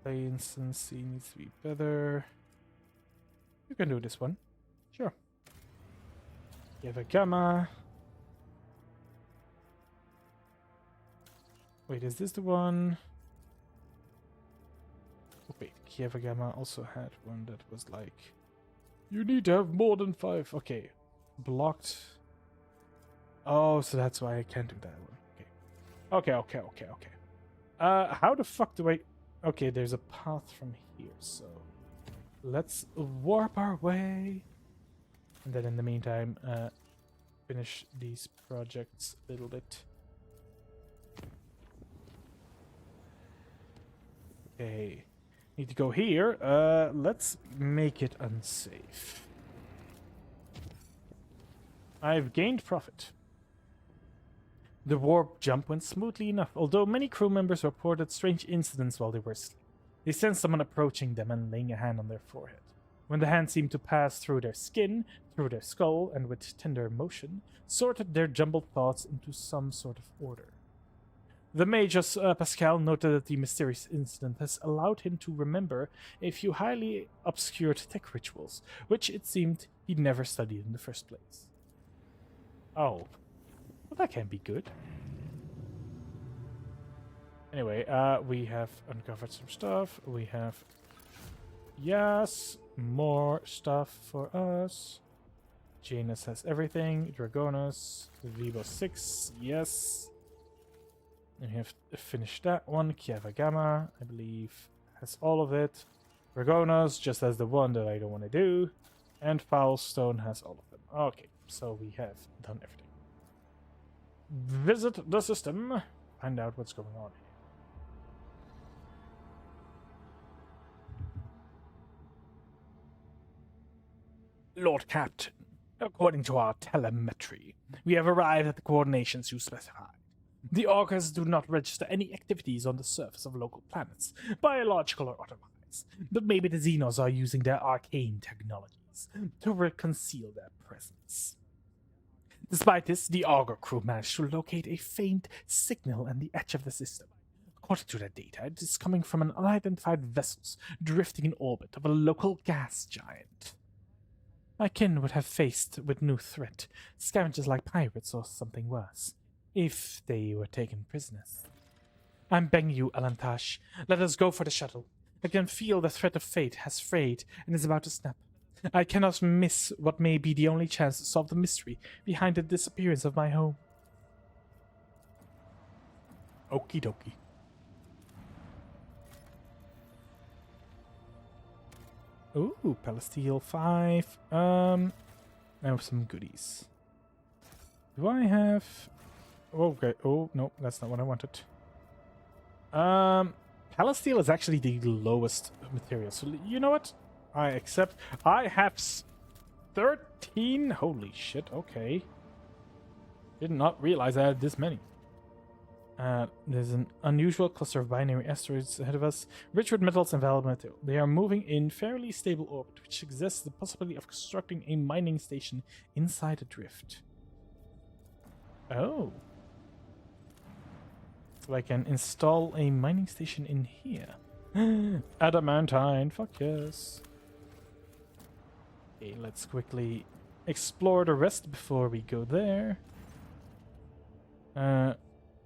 Play instancy needs to be better. You can do this one. Sure. You have a gamma. Wait, is this the one? Oh, wait, Kiev Gamma also had one that was like, you need to have more than 5. Okay, blocked. Oh, so that's why I can't do that one. Okay. How the fuck do I... Okay, there's a path from here, so let's warp our way. And then in the meantime, finish these projects a little bit. Okay, need to go here. Let's make it unsafe. I've gained profit. The warp jump went smoothly enough, although many crew members reported strange incidents while they were asleep. They sensed someone approaching them and laying a hand on their forehead. When the hand seemed to pass through their skin, through their skull, and with tender motion, sorted their jumbled thoughts into some sort of order. The mage Pascal noted that the mysterious incident has allowed him to remember a few highly obscured tech rituals, which it seemed he'd never studied in the first place. Oh. Well, that can't be good. Anyway, we have uncovered some stuff. We have... Yes! More stuff for us. Janus has everything. Dragonus. Vivo 6. Yes. And we have finished that one. Kieva Gamma, I believe, has all of it. Dragonus just has the one that I don't want to do. And Foulstone has all of them. Okay, so we have done everything. Visit the system. Find out what's going on here. Lord Captain, according to our telemetry, we have arrived at the coordinations you specified. The augurs do not register any activities on the surface of local planets, biological or otherwise, but maybe the Xenos are using their arcane technologies to conceal their presence. Despite this, the augur crew managed to locate a faint signal on the edge of the system. According to their data, it is coming from an unidentified vessels drifting in orbit of a local gas giant. My kin would have faced with new threat, scavengers like pirates or something worse, if they were taken prisoners. I'm begging you, Alantash, let us go for the shuttle. I can feel the thread of fate has frayed and is about to snap. I cannot miss what may be the only chance to solve the mystery behind the disappearance of my home. Okie dokie. Ooh, Palesteel 5. I have some goodies. Do I have... Okay. Oh, no, that's not what I wanted. Palesteel is actually the lowest material. So, you know what? I accept. I have 13. Holy shit. Okay. Did not realize I had this many. There's an unusual cluster of binary asteroids ahead of us, rich with metals and valuable material. They are moving in fairly stable orbit, which suggests the possibility of constructing a mining station inside a drift. Oh. So I can install a mining station in here. Adamantine, fuck yes. Okay, let's quickly explore the rest before we go there.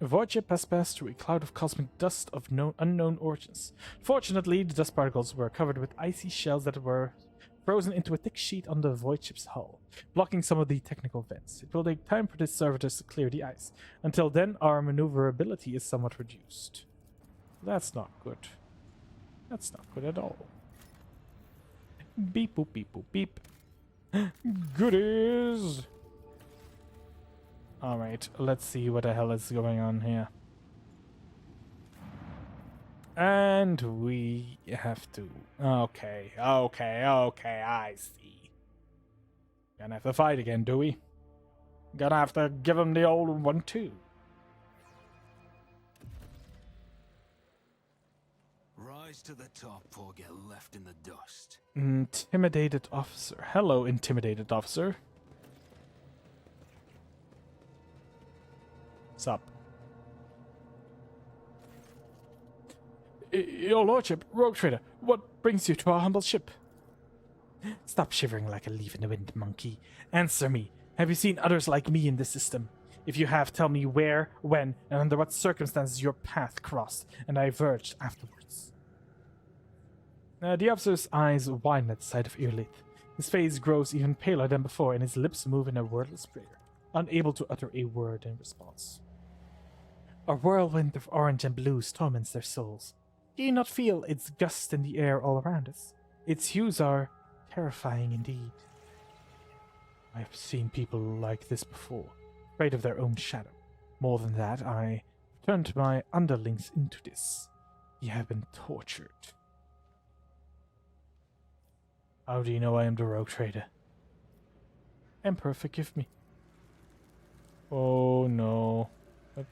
Void ship has passed through a cloud of cosmic dust of unknown origins. Fortunately, the dust particles were covered with icy shells that were frozen into a thick sheet on the void ship's hull, blocking some of the technical vents. It will take time for the servitors to clear the ice. Until then, our maneuverability is somewhat reduced. That's not good. That's not good at all. Beep boop beep boop beep. Goodies! Alright, let's see what the hell is going on here. And we have to... Okay, I see. Gonna have to fight again, do we? Gonna have to give him the old one too. Rise to the top or get left in the dust. Intimidated officer. Hello, intimidated officer. Sup? Your lordship, rogue trader, what brings you to our humble ship? Stop shivering like a leaf in the wind, monkey. Answer me. Have you seen others like me in this system? If you have, tell me where, when, and under what circumstances your path crossed and diverged afterwards. The officer's eyes widen at the sight of Earlith. His face grows even paler than before, and his lips move in a wordless prayer, unable to utter a word in response. A whirlwind of orange and blues torments their souls. Do you not feel its gust in the air all around us? Its hues are terrifying indeed. I have seen people like this before, afraid of their own shadow. More than that, I turned my underlings into this. Ye have been tortured. How do you know I am the rogue trader? Emperor, forgive me. Oh no.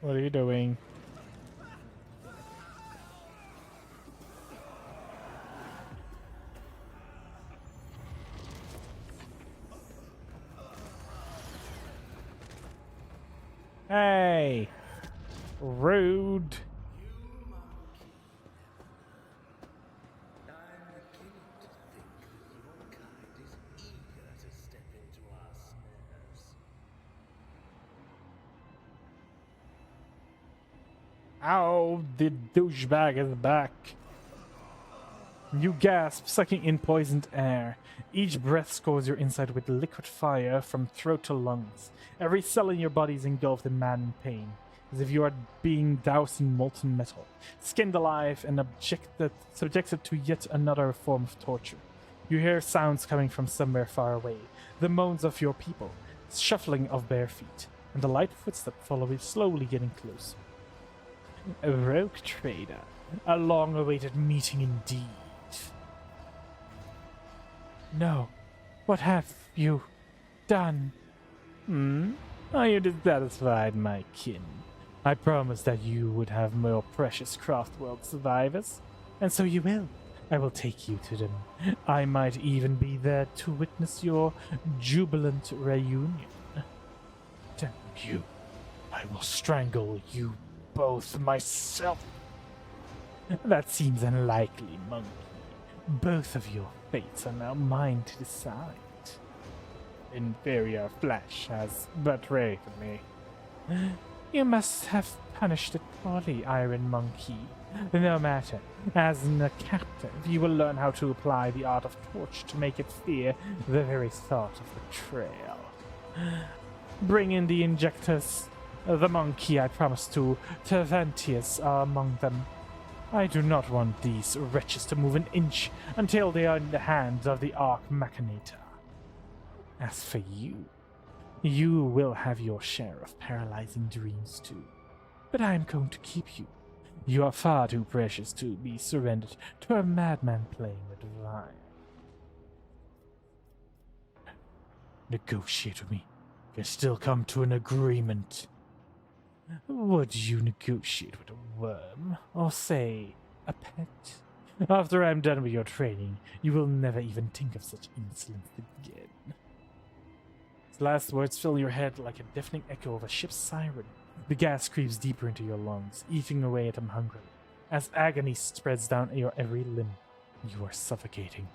What are you doing? Hey! Rude! Ow, the douchebag is back. You gasp, sucking in poisoned air. Each breath scores your inside with liquid fire from throat to lungs. Every cell in your body is engulfed in maddening pain, as if you are being doused in molten metal, skinned alive and subjected to yet another form of torture. You hear sounds coming from somewhere far away, the moans of your people, shuffling of bare feet, and the light footsteps follow you, slowly getting closer. A rogue trader. A long-awaited meeting indeed. No. What have you done? Are you dissatisfied, my kin? I promised that you would have more precious Craftworld survivors, and so you will. I will take you to them. I might even be there to witness your jubilant reunion. Damn you. I will strangle you both myself. That seems unlikely, monkey. Both of your fates are now mine to decide. Inferior flesh has betrayed me. You must have punished it poorly, Iron Monkey. No matter. As a captive, you will learn how to apply the art of torch to make it fear the very thought of betrayal. Bring in the injectors. The monkey I promised to Terventius are among them. I do not want these wretches to move an inch until they are in the hands of the Arch Machinator. As for you, you will have your share of paralyzing dreams too. But I am going to keep you. You are far too precious to be surrendered to a madman playing with fire. Negotiate with me. You can still come to an agreement. Would you negotiate with a worm? Or say, a pet? After I'm done with your training, you will never even think of such insolence again. His last words fill your head like a deafening echo of a ship's siren. The gas creeps deeper into your lungs, eating away at them hungrily. As agony spreads down your every limb, you are suffocating.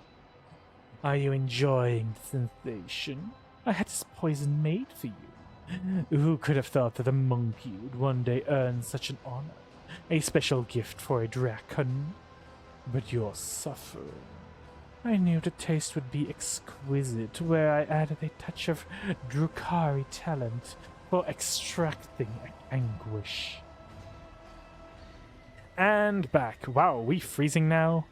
Are you enjoying the sensation? I had this poison made for you. Who could have thought that a monkey would one day earn such an honor? A special gift for a dracon? But you're suffering. I knew the taste would be exquisite, where I added a touch of Drukhari talent for extracting anguish. And back. Wow, we freezing now?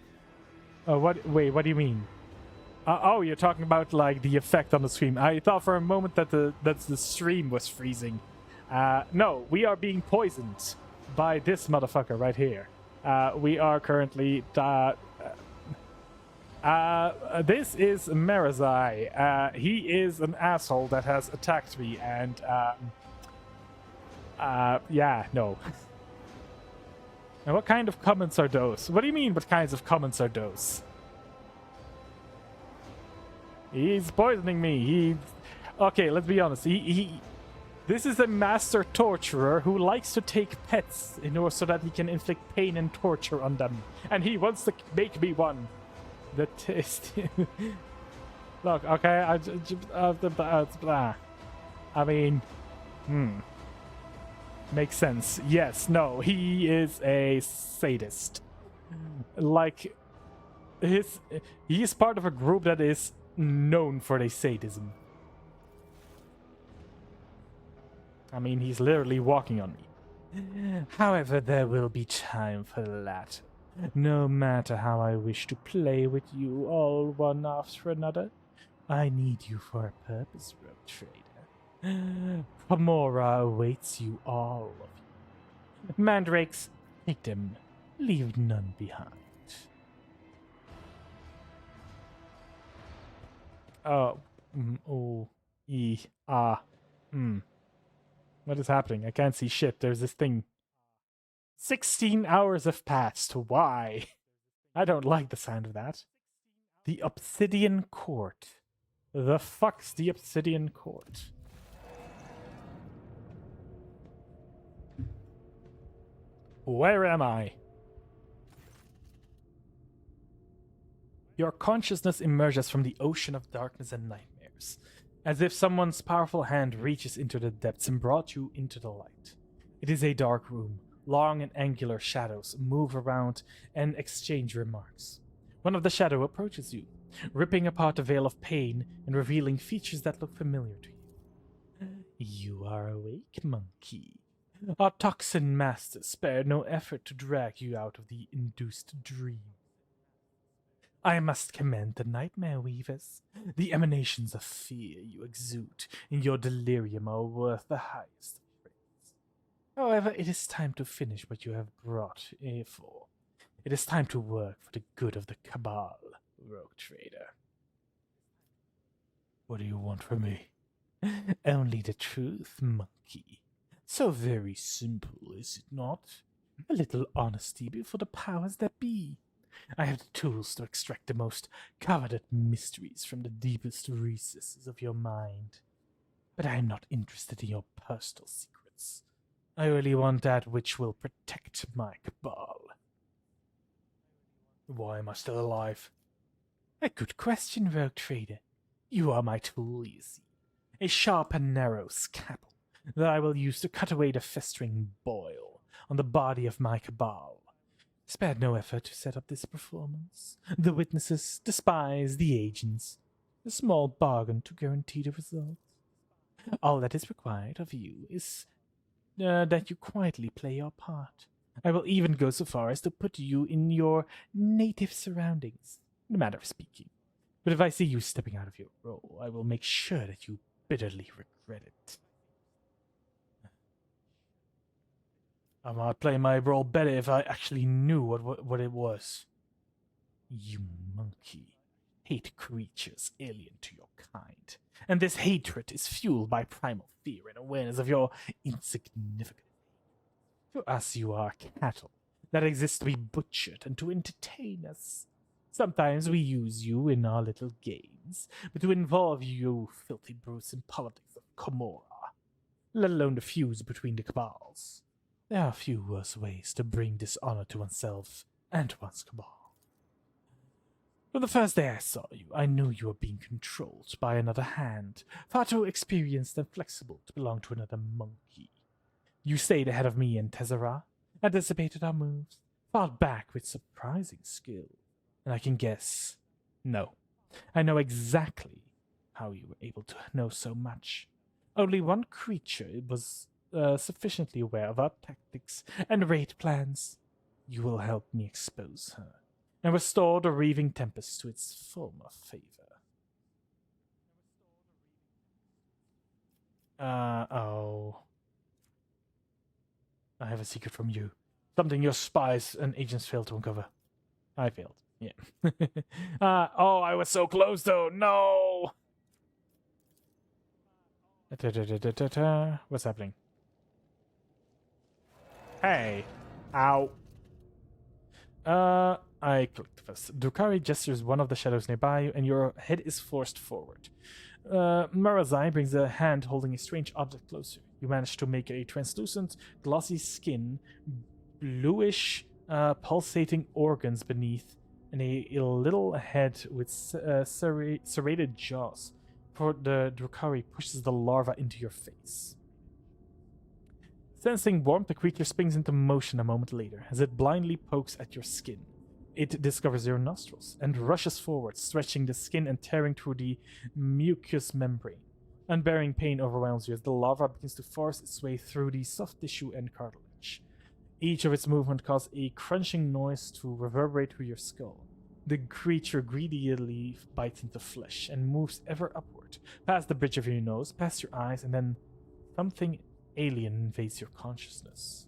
Wait, what do you mean? Oh, you're talking about like the effect on the stream. I thought for a moment that the stream was freezing. No, we are being poisoned by this motherfucker right here. We are currently. This is Marazai. He is an asshole that has attacked me, and yeah, no. And what kind of comments are those? What do you mean? What kinds of comments are those? He's poisoning me. Okay, let's be honest. This is a master torturer who likes to take pets in order so that he can inflict pain and torture on them, and he wants to make me one. The taste. Look, okay. I mean, makes sense. Yes. No. He is a sadist. Like, he is part of a group that is known for their sadism. I mean, he's literally walking on me. However, there will be time for that. No matter how I wish to play with you all one after another, I need you for a purpose, rogue trader. Pomora awaits you, all of you. Mandrakes, take them. Leave none behind. What is happening? I can't see shit. There's this thing. 16 hours have passed. Why? I don't like the sound of that. The Obsidian Court. The fuck's the Obsidian Court? Where am I? Your consciousness emerges from the ocean of darkness and nightmares, as if someone's powerful hand reaches into the depths and brought you into the light. It is a dark room. Long and angular shadows move around and exchange remarks. One of the shadow approaches you, ripping apart the veil of pain and revealing features that look familiar to you. You are awake, monkey. Our toxin master spared no effort to drag you out of the induced dream. I must commend the nightmare weavers. The emanations of fear you exude in your delirium are worth the highest. However, it is time to finish what you have brought here for. It is time to work for the good of the Cabal, rogue trader. What do you want from me? Only the truth, monkey. So very simple, is it not? A little honesty before the powers that be. I have the tools to extract the most coveted mysteries from the deepest recesses of your mind. But I am not interested in your personal secrets. I really want that which will protect my Cabal. Why am I still alive? A good question, rogue trader. You are my tool, you see. A sharp and narrow scalpel that I will use to cut away the festering boil on the body of my Cabal. Spared no effort to set up this performance. The witnesses, the spies, the agents. A small bargain to guarantee the result. All that is required of you is that you quietly play your part. I will even go so far as to put you in your native surroundings, in a manner of speaking. But if I see you stepping out of your role, I will make sure that you bitterly regret it. I might play my role better if I actually knew what it was. You monkey. Hate creatures alien to your kind. And this hatred is fueled by primal fear and awareness of your insignificance. To us, you are cattle that exist to be butchered and to entertain us. Sometimes we use you in our little games, but to involve you filthy brutes in politics of Comora, let alone the feuds between the cabals. There are few worse ways to bring dishonor to oneself and one's cabal. From the first day I saw you, I knew you were being controlled by another hand, far too experienced and flexible to belong to another monkey. You stayed ahead of me and Tezera, anticipated our moves, fought back with surprising skill. And I can guess. No, I know exactly how you were able to know so much. Only one creature was sufficiently aware of our tactics and raid plans. You will help me expose her and restore the Reaving Tempest to its former favor. Oh. I have a secret from you. Something your spies and agents failed to uncover. I failed. Yeah. Oh, I was so close though. No. What's happening? Hey. Ow. I clicked first. Drukari gestures one of the shadows nearby you, and your head is forced forward. Marazai brings a hand holding a strange object closer. You manage to make a translucent, glossy skin, bluish, pulsating organs beneath, and a little head with serrated jaws. For the Drukari pushes the larva into your face. Sensing warmth, the creature springs into motion a moment later as it blindly pokes at your skin. It discovers your nostrils and rushes forward, stretching the skin and tearing through the mucous membrane. Unbearing pain overwhelms you as the larva begins to force its way through the soft tissue and cartilage. Each of its movements causes a crunching noise to reverberate through your skull. The creature greedily bites into flesh and moves ever upward, past the bridge of your nose, past your eyes, and then something alien invades your consciousness.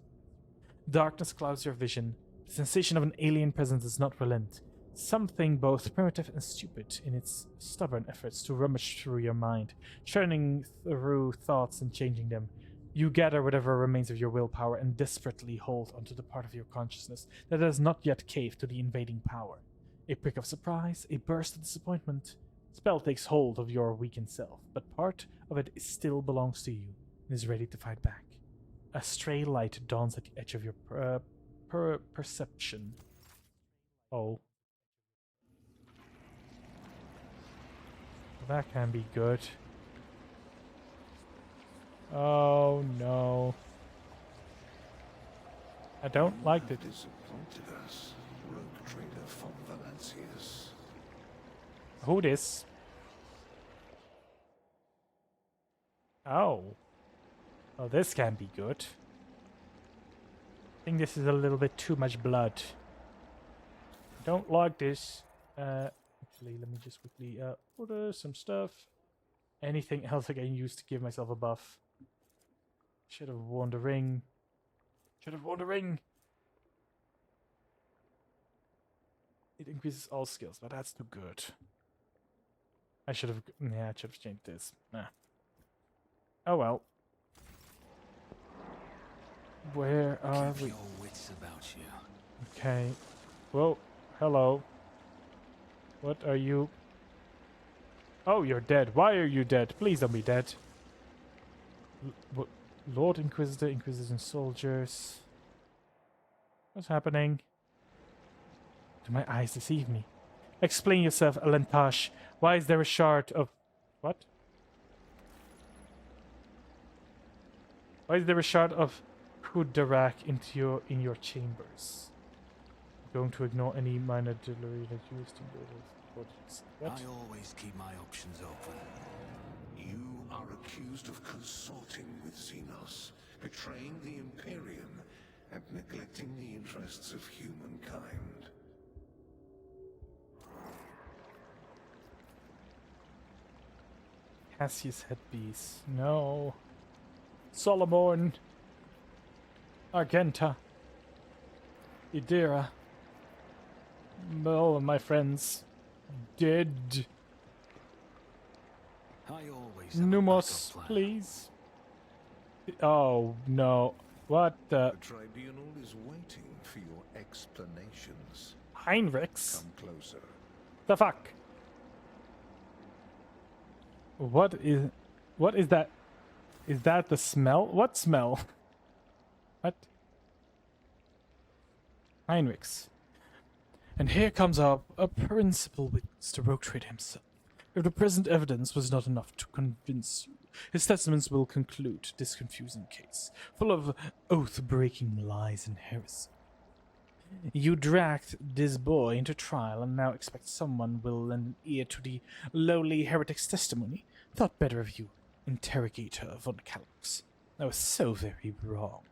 Darkness clouds your vision. The sensation of an alien presence does not relent. Something both primitive and stupid in its stubborn efforts to rummage through your mind, churning through thoughts and changing them. You gather whatever remains of your willpower and desperately hold onto the part of your consciousness that has not yet caved to the invading power. A prick of surprise, a burst of disappointment. Spell takes hold of your weakened self, but part of it still belongs to you and is ready to fight back. A stray light dawns at the edge of your perception. Oh. That can be good. Oh no. I don't like it. Disappointed us, rogue trader von Valancius. Who this? Oh. Oh, this can be good. I think this is a little bit too much blood. Don't like this. Actually, let me just quickly order some stuff. Anything else I can use to give myself a buff. Should have worn the ring. Should have worn the ring. It increases all skills, but that's too good. I should have... Yeah, I should have changed this. Nah. Oh well. Where are Keep we? your wits about you. Okay. Whoa. Hello. What are you? Oh, you're dead. Why are you dead? Please don't be dead. Lord Inquisitor, Inquisition soldiers. What's happening? Do my eyes deceive me? Explain yourself, Alentosh. Why is there a shard of... What? Why is there a shard of Kudarak in your chambers? I'm going to ignore any minor delivery that you used to do. What? I always keep my options open. You are accused of consorting with Xenos, betraying the Imperium, and neglecting the interests of humankind. Cassius headpiece. No. Solomon. Argenta. Idira. All of my friends dead. I always have a Numos, backup plan. please. Oh no. What The tribunal is waiting for your explanations. Heinrichs? Come closer. The fuck? What is that? Is that the smell? What smell? What? Heinrichs. And here comes a principal witness to Rogue Trader himself. If the present evidence was not enough to convince you, his testaments will conclude this confusing case, full of oath-breaking lies and heresy. You dragged this boy into trial and now expect someone will lend ear to the lowly heretic's testimony? Thought better of you, interrogator von Calix. That was so very wrong.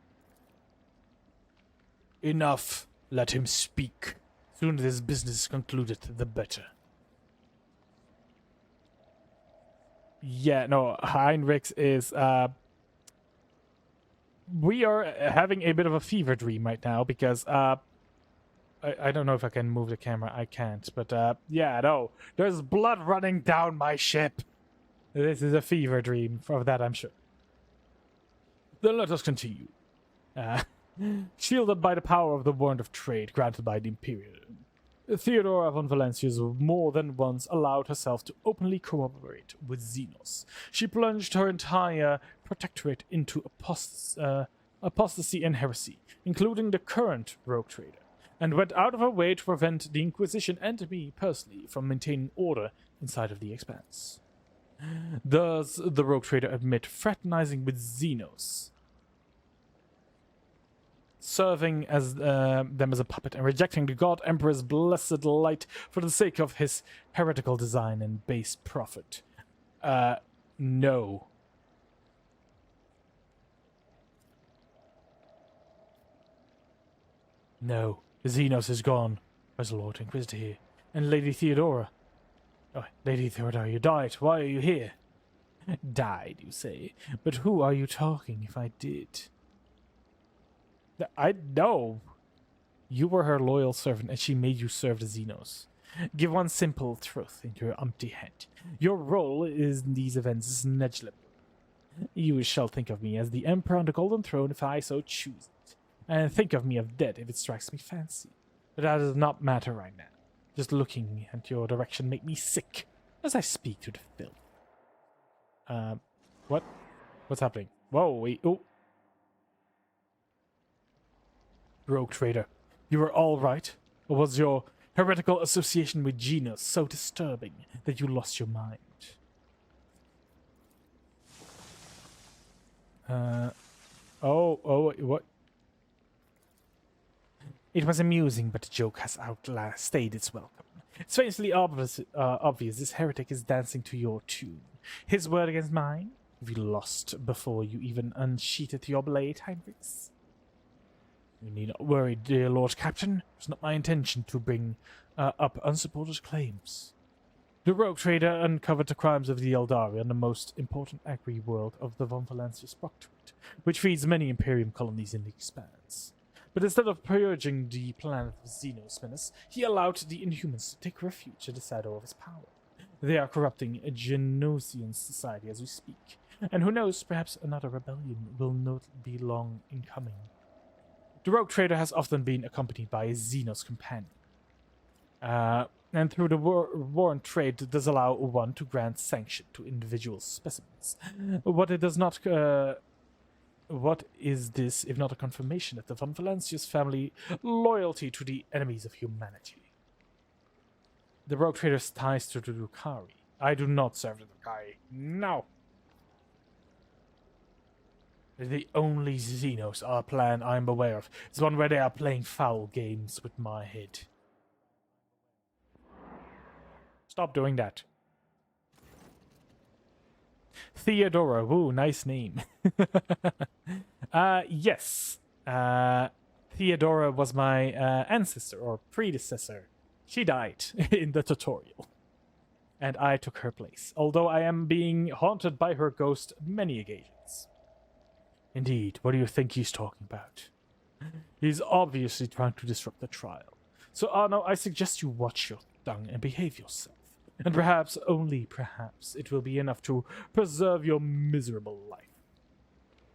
Enough. Let him speak. Sooner this business is concluded, the better. Yeah, no, Heinrichs is, we are having a bit of a fever dream right now because, I don't know if I can move the camera. I can't, but, yeah, no. There's blood running down my ship. This is a fever dream, of that I'm sure. Then let us continue. Shielded by the power of the warrant of trade granted by the Imperium, Theodora von Valencius more than once allowed herself to openly cooperate with Xenos. She plunged her entire protectorate into apostasy and heresy, including the current Rogue Trader, and went out of her way to prevent the Inquisition and me personally from maintaining order inside of the Expanse. Does the Rogue Trader admit fraternizing with Xenos, serving as them as a puppet, and rejecting the God Emperor's blessed light for the sake of his heretical design and base profit? No. No. Xenos is gone. Where's the Lord Inquisitor here? And Lady Theodora? Oh, Lady Theodora, you died. Why are you here? Died, you say? But who are you talking if I did? I know. You were her loyal servant, and she made you serve the Xenos. Give one simple truth into your empty head. Your role in these events is negligible. You shall think of me as the Emperor on the Golden Throne if I so choose it, and think of me as dead if it strikes me fancy. But that does not matter right now. Just looking at your direction make me sick as I speak to the filth. What? What's happening? Whoa, wait, oh. Rogue Trader, you were all right? Or was your heretical association with Xenos so disturbing that you lost your mind? What? It was amusing, but the joke has outstayed its welcome. It's strangely obvious this heretic is dancing to your tune. His word against mine? Have you lost before you even unsheathed your blade, Heinrichs? You need not worry, dear Lord Captain. It's not my intention to bring up unsupported claims. The Rogue Trader uncovered the crimes of the Eldari on the most important agri-world of the Von Valancius Proctorate, which feeds many Imperium colonies in the Expanse. But instead of purging the planet of Xenos menace, he allowed the Inhumans to take refuge at the shadow of his power. They are corrupting a Genosian society as we speak, and who knows, perhaps another rebellion will not be long in coming. The Rogue Trader has often been accompanied by a Xenos companion. And through the warrant trade does allow one to grant sanction to individual specimens. What it does not... what is this if not a confirmation that the Von Valancius family loyalty to the enemies of humanity? The Rogue Trader's ties to the Drukhari. I do not serve the Drukhari. No! The only Xenos plan I am aware of is one where they are playing foul games with my head. Stop doing that. Theodora, woo, nice name. Yes. Theodora was my ancestor or predecessor. She died in the tutorial. And I took her place, although I am being haunted by her ghost many occasions. Indeed, what do you think he's talking about? He's obviously trying to disrupt the trial. So, Anno, I suggest you watch your tongue and behave yourself. And perhaps, only perhaps, it will be enough to preserve your miserable life.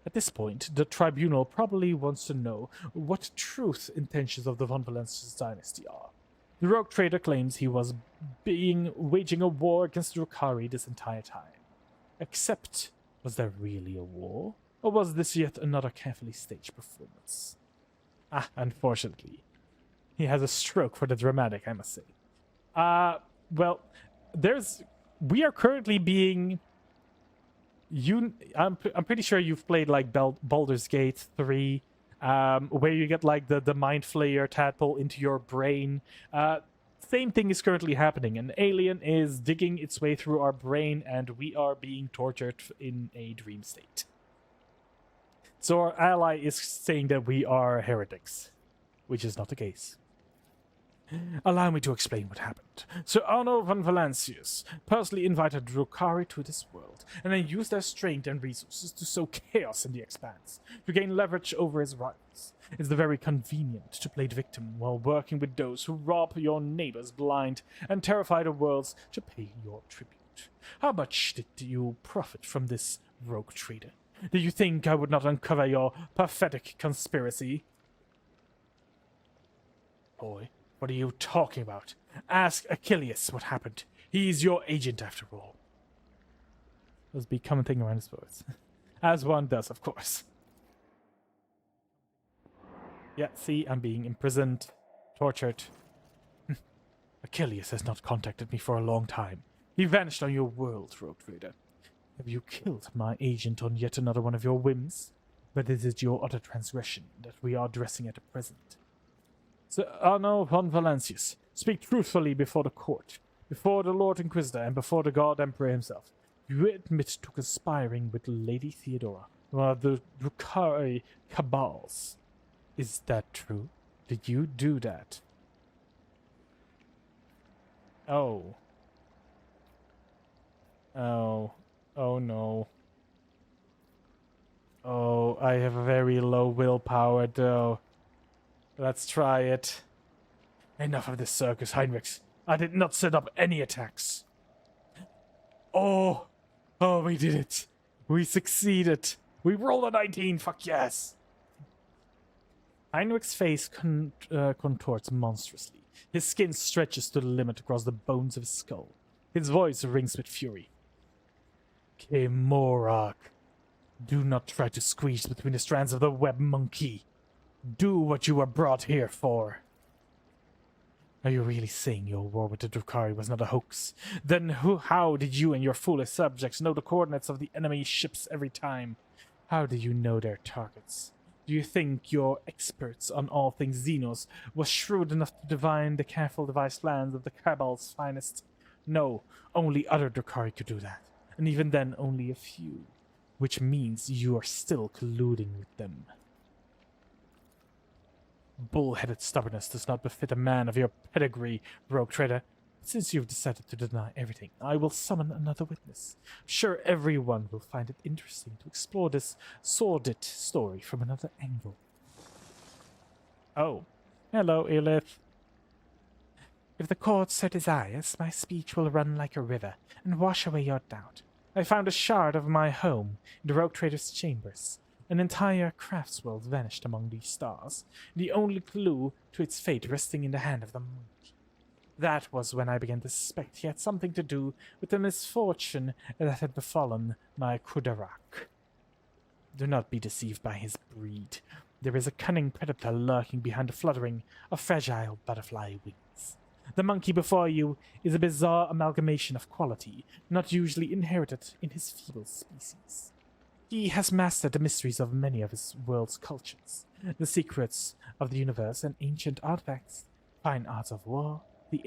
At this point, the tribunal probably wants to know what truth intentions of the Von Valencia's dynasty are. The rogue trader claims he was waging a war against Drukhari this entire time. Except, was there really a war? Or was this yet another carefully staged performance? Unfortunately. He has a stroke for the dramatic, I must say. Well, we are currently being... I'm pretty sure you've played like Baldur's Gate 3, where you get like the mind flayer tadpole into your brain. Same thing is currently happening. An alien is digging its way through our brain, and we are being tortured in a dream state. So our ally is saying that we are heretics, which is not the case. Allow me to explain what happened. Sir Anno von Valancius personally invited Drukhari to this world, and then used their strength and resources to sow chaos in the expanse, to gain leverage over his rivals. It's very convenient to play the victim while working with those who rob your neighbors blind and terrify the worlds to pay your tribute. How much did you profit from this rogue trader? Do you think I would not uncover your pathetic conspiracy? Boy, what are you talking about? Ask Achilles what happened. He's your agent after all. Those be common thing around his words. As one does, of course. Yeah, see, I'm being imprisoned, tortured. Achilles has not contacted me for a long time. He vanished on your world, rogue trader. Have you killed my agent on yet another one of your whims? But is it your utter transgression that we are addressing at present? Sir Anno von Valancius, speak truthfully before the court, before the Lord Inquisitor, and before the God Emperor himself. You admit to conspiring with Lady Theodora, one of the Drukhari cabals. Is that true? Did you do that? Oh. Oh. Oh no. Oh, I have a very low willpower though. Let's try it. Enough of this circus, Heinrichs. I did not set up any attacks. Oh, we did it. We succeeded. We rolled a 19, fuck yes. Heinrich's face contorts monstrously. His skin stretches to the limit across the bones of his skull. His voice rings with fury. Kemorak, do not try to squeeze between the strands of the web, monkey. Do what you were brought here for. Are you really saying your war with the Drukhari was not a hoax? Then how did you and your foolish subjects know the coordinates of the enemy ships every time? How do you know their targets? Do you think your experts on all things Xenos was shrewd enough to divine the careful devised plans of the Cabal's finest? No, only other Drukhari could do that. And even then, only a few. Which means you are still colluding with them. Bull-headed stubbornness does not befit a man of your pedigree, rogue trader. Since you've decided to deny everything, I will summon another witness. Sure, everyone will find it interesting to explore this sordid story from another angle. Oh. Hello, Elith. If the court so desires, my speech will run like a river and wash away your doubt. I found a shard of my home in the rogue trader's chambers. An entire crafts world vanished among these stars, the only clue to its fate resting in the hand of the monk. That was when I began to suspect he had something to do with the misfortune that had befallen my Kudarak. Do not be deceived by his breed. There is a cunning predator lurking behind the fluttering of fragile butterfly wings. The monkey before you is a bizarre amalgamation of quality, not usually inherited in his feeble species. He has mastered the mysteries of many of his world's cultures, the secrets of the universe and ancient artifacts, fine arts of war, the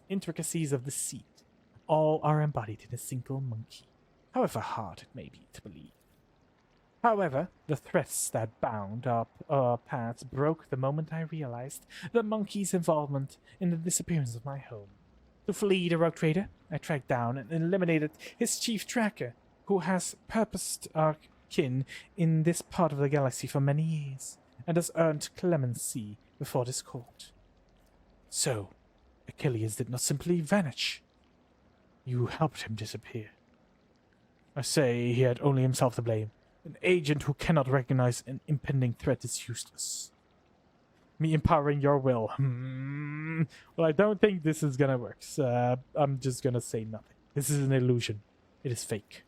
intricacies of the sea. All are embodied in a single monkey, however hard it may be to believe. However, the threats that bound our paths broke the moment I realized the monkey's involvement in the disappearance of my home. To flee the rogue trader, I tracked down and eliminated his chief tracker, who has purposed our kin in this part of the galaxy for many years, and has earned clemency before this court. So, Achilles did not simply vanish. You helped him disappear. I say he had only himself to blame. An agent who cannot recognize an impending threat is useless. Me empowering your will. Well, I don't think this is gonna work. So, I'm just gonna say nothing. This is an illusion. It is fake.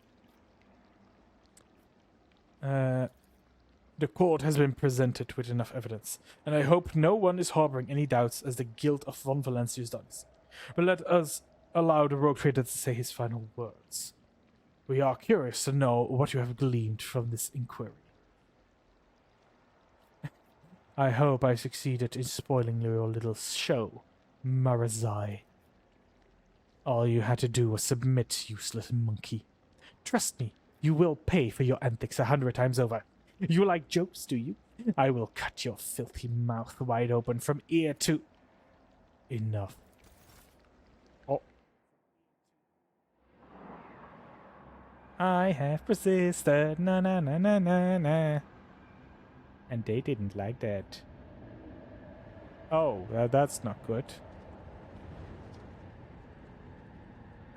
The court has been presented with enough evidence, and I hope no one is harboring any doubts as the guilt of Von Valencius does. But let us allow the rogue trader to say his final words. We are curious to know what you have gleaned from this inquiry. I hope I succeeded in spoiling your little show, Marazai. All you had to do was submit, useless monkey. Trust me, you will pay for your antics 100 times over. You like jokes, do you? I will cut your filthy mouth wide open from ear to... Enough. Oh. I have persisted, na na na na na na. And they didn't like that. Oh, that's not good.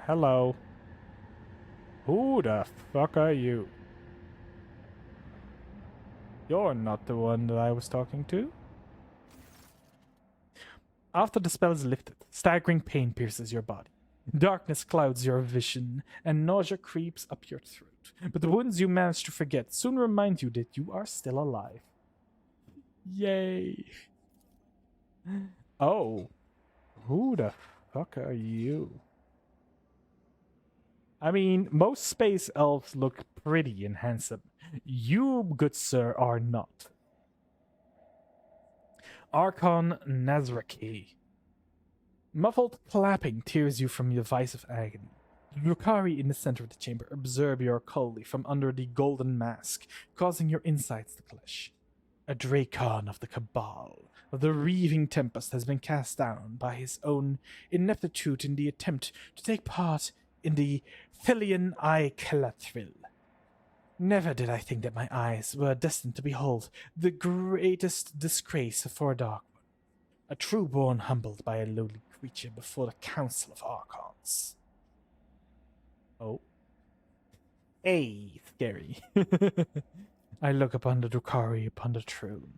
Hello. Who the fuck are you? You're not the one that I was talking to. After the spell is lifted, staggering pain pierces your body. Darkness clouds your vision, and nausea creeps up your throat. But the wounds you manage to forget soon remind you that you are still alive. Yay. Oh. Who the fuck are you? I mean, most space elves look pretty and handsome. You, good sir, are not. Archon Nazraki. Muffled clapping tears you from your vice of agony. The Drukhari in the center of the chamber observe your coldly from under the golden mask, causing your insides to clash. A Dracon of the Cabal, of the Reaving Tempest, has been cast down by his own ineptitude in the attempt to take part in the Thilian Icelathrill. Never did I think that my eyes were destined to behold the greatest disgrace for a dark one. A true-born humbled by a lowly creature before the Council of Archons. Oh. Hey, scary. I look upon the Drukhari upon the throne.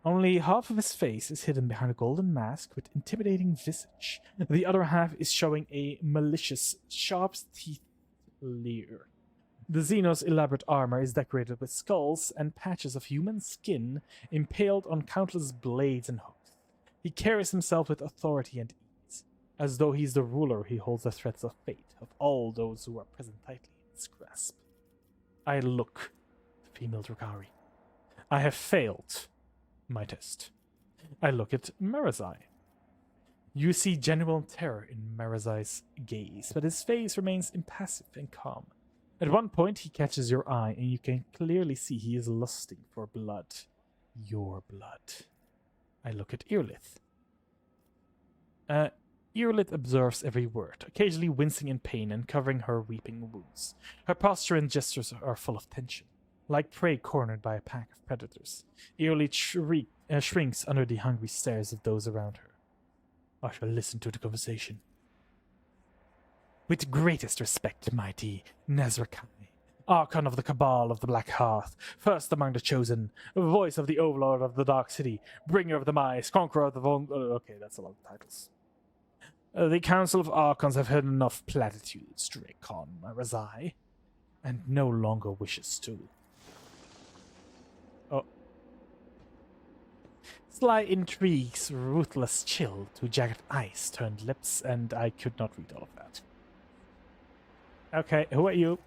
Only half of his face is hidden behind a golden mask with intimidating visage. The other half is showing a malicious, sharp-teethed leer. The Xeno's elaborate armor is decorated with skulls and patches of human skin impaled on countless blades and hooks. He carries himself with authority and ease. As though he's the ruler, he holds the threads of fate of all those who are present tightly in his grasp. I look, the female Drukhari. I have failed my test. I look at Marazai. You see genuine terror in Marazai's gaze, but his face remains impassive and calm. At one point, he catches your eye, and you can clearly see he is lusting for blood. Your blood. I look at Earlith. Earlith observes every word, occasionally wincing in pain and covering her weeping wounds. Her posture and gestures are full of tension, like prey cornered by a pack of predators. Earlith shrinks under the hungry stares of those around her. I shall listen to the conversation. With greatest respect, mighty Nazraki, Archon of the Cabal of the Black Hearth, first among the chosen, voice of the Overlord of the Dark City, bringer of the mice, conqueror of the okay, that's a lot of titles. The Council of Archons have heard enough platitudes, Dracon Marazai, and no longer wishes to. Oh. Sly intrigues, ruthless chill to jagged ice turned lips, and I could not read all of that. Okay, who are you?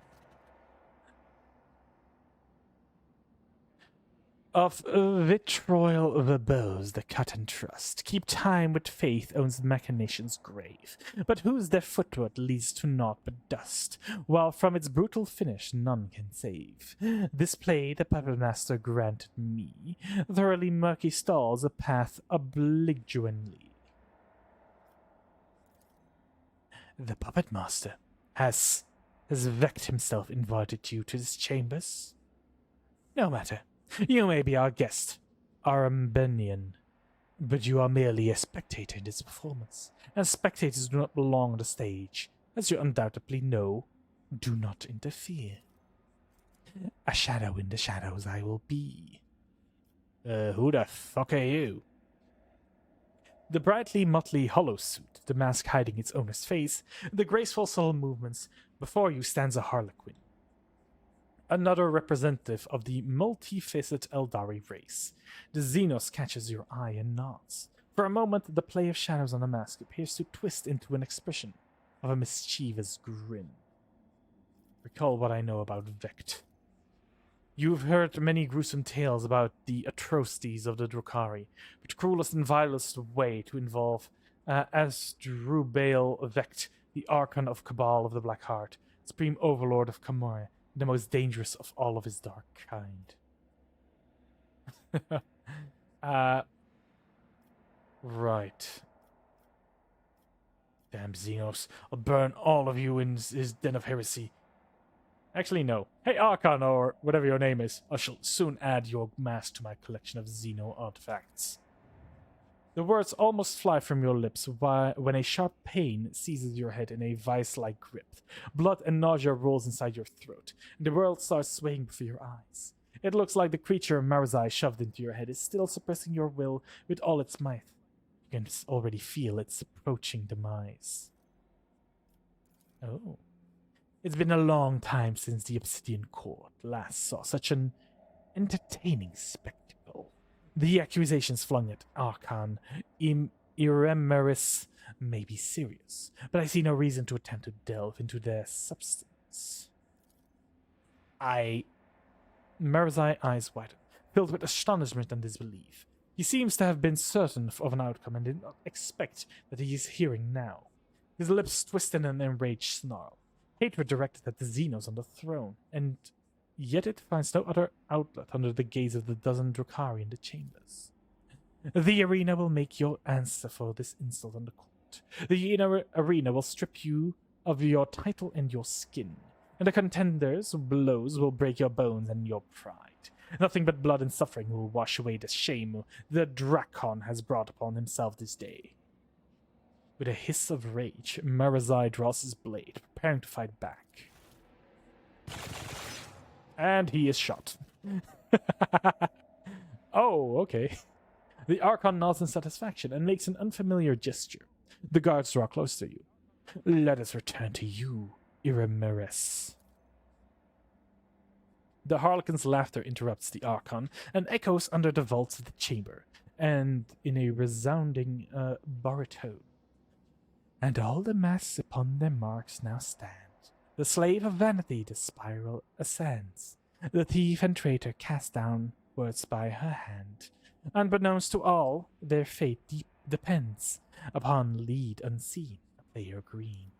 Of vitriol verbose the cut and trust, keep time with faith owns machination's grave, but whose their footward leads to naught but dust, while from its brutal finish none can save. This play the puppet master granted me, thoroughly murky stalls a path obliquely. The puppet master has Vect himself invited you to his chambers? No matter. You may be our guest, Arambenian, but you are merely a spectator in this performance, and spectators do not belong on the stage. As you undoubtedly know, do not interfere. A shadow in the shadows I will be. Who the fuck are you? The brightly motley hollow suit, the mask hiding its owner's face, the graceful subtle movements. Before you stands a harlequin. Another representative of the multifaceted Eldari race. The Xenos catches your eye and nods. For a moment, the play of shadows on the mask appears to twist into an expression of a mischievous grin. Recall what I know about Vect. You've heard many gruesome tales about the atrocities of the Drukhari, but cruelest and vilest way to involve Asdrubal Vect, the Archon of Cabal of the Black Heart, supreme overlord of Camorra, the most dangerous of all of his dark kind. Right. Damn Xenos, I'll burn all of you in his den of heresy. Actually, no. Hey, Archon, or whatever your name is, I shall soon add your mask to my collection of Xeno artifacts. The words almost fly from your lips when a sharp pain seizes your head in a vice-like grip. Blood and nausea rolls inside your throat, and the world starts swaying before your eyes. It looks like the creature Marzai shoved into your head is still suppressing your will with all its might. You can already feel its approaching demise. Oh. It's been a long time since the Obsidian Court last saw such an entertaining spectacle. The accusations flung at Archon Iremeris may be serious, but I see no reason to attempt to delve into their substance. Marzai's eyes widened, filled with astonishment and disbelief. He seems to have been certain of an outcome and did not expect that he is hearing now. His lips twisted in an enraged snarl. Hatred directed at the Xenos on the throne, and yet it finds no other outlet under the gaze of the dozen Drukhari in the chambers. The arena will make your answer for this insult on the court. The arena will strip you of your title and your skin, and the contender's blows will break your bones and your pride. Nothing but blood and suffering will wash away the shame the Drakon has brought upon himself this day. With a hiss of rage, Marazai draws his blade, preparing to fight back. And he is shot. Oh, okay. The Archon nods in satisfaction and makes an unfamiliar gesture. The guards draw close to you. Let us return to you, Iremeris. The Harlequin's laughter interrupts the Archon and echoes under the vaults of the chamber, and in a resounding baritone. And all the masks upon their marks now stand. The slave of vanity the spiral ascends. The thief and traitor cast downwards by her hand. Unbeknownst to all, their fate depends upon lead unseen, a player green.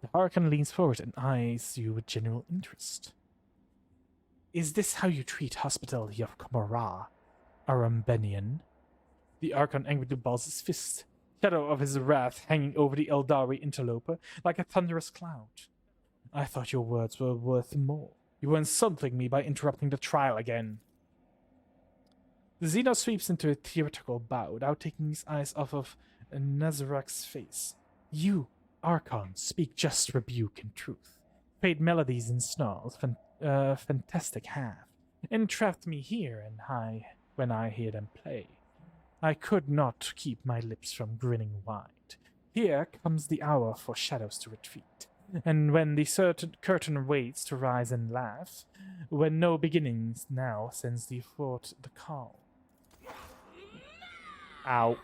The Archon leans forward and eyes you with general interest. Is this how you treat hospitality of Camorra, Arambenian? The Archon angrily balls his fist, shadow of his wrath hanging over the Eldari interloper like a thunderous cloud. I thought your words were worth more. You were insulting me by interrupting the trial again. The Xeno sweeps into a theatrical bow without taking his eyes off of Nazarak's face. You, Archon, speak just rebuke and truth. Fade melodies and snarls, fantastic have, entrapped me here and when I hear them play. I could not keep my lips from grinning wide. Here comes the hour for shadows to retreat, and when the curtain waits to rise and laugh, when no beginnings now sends thee forth the call. Ow.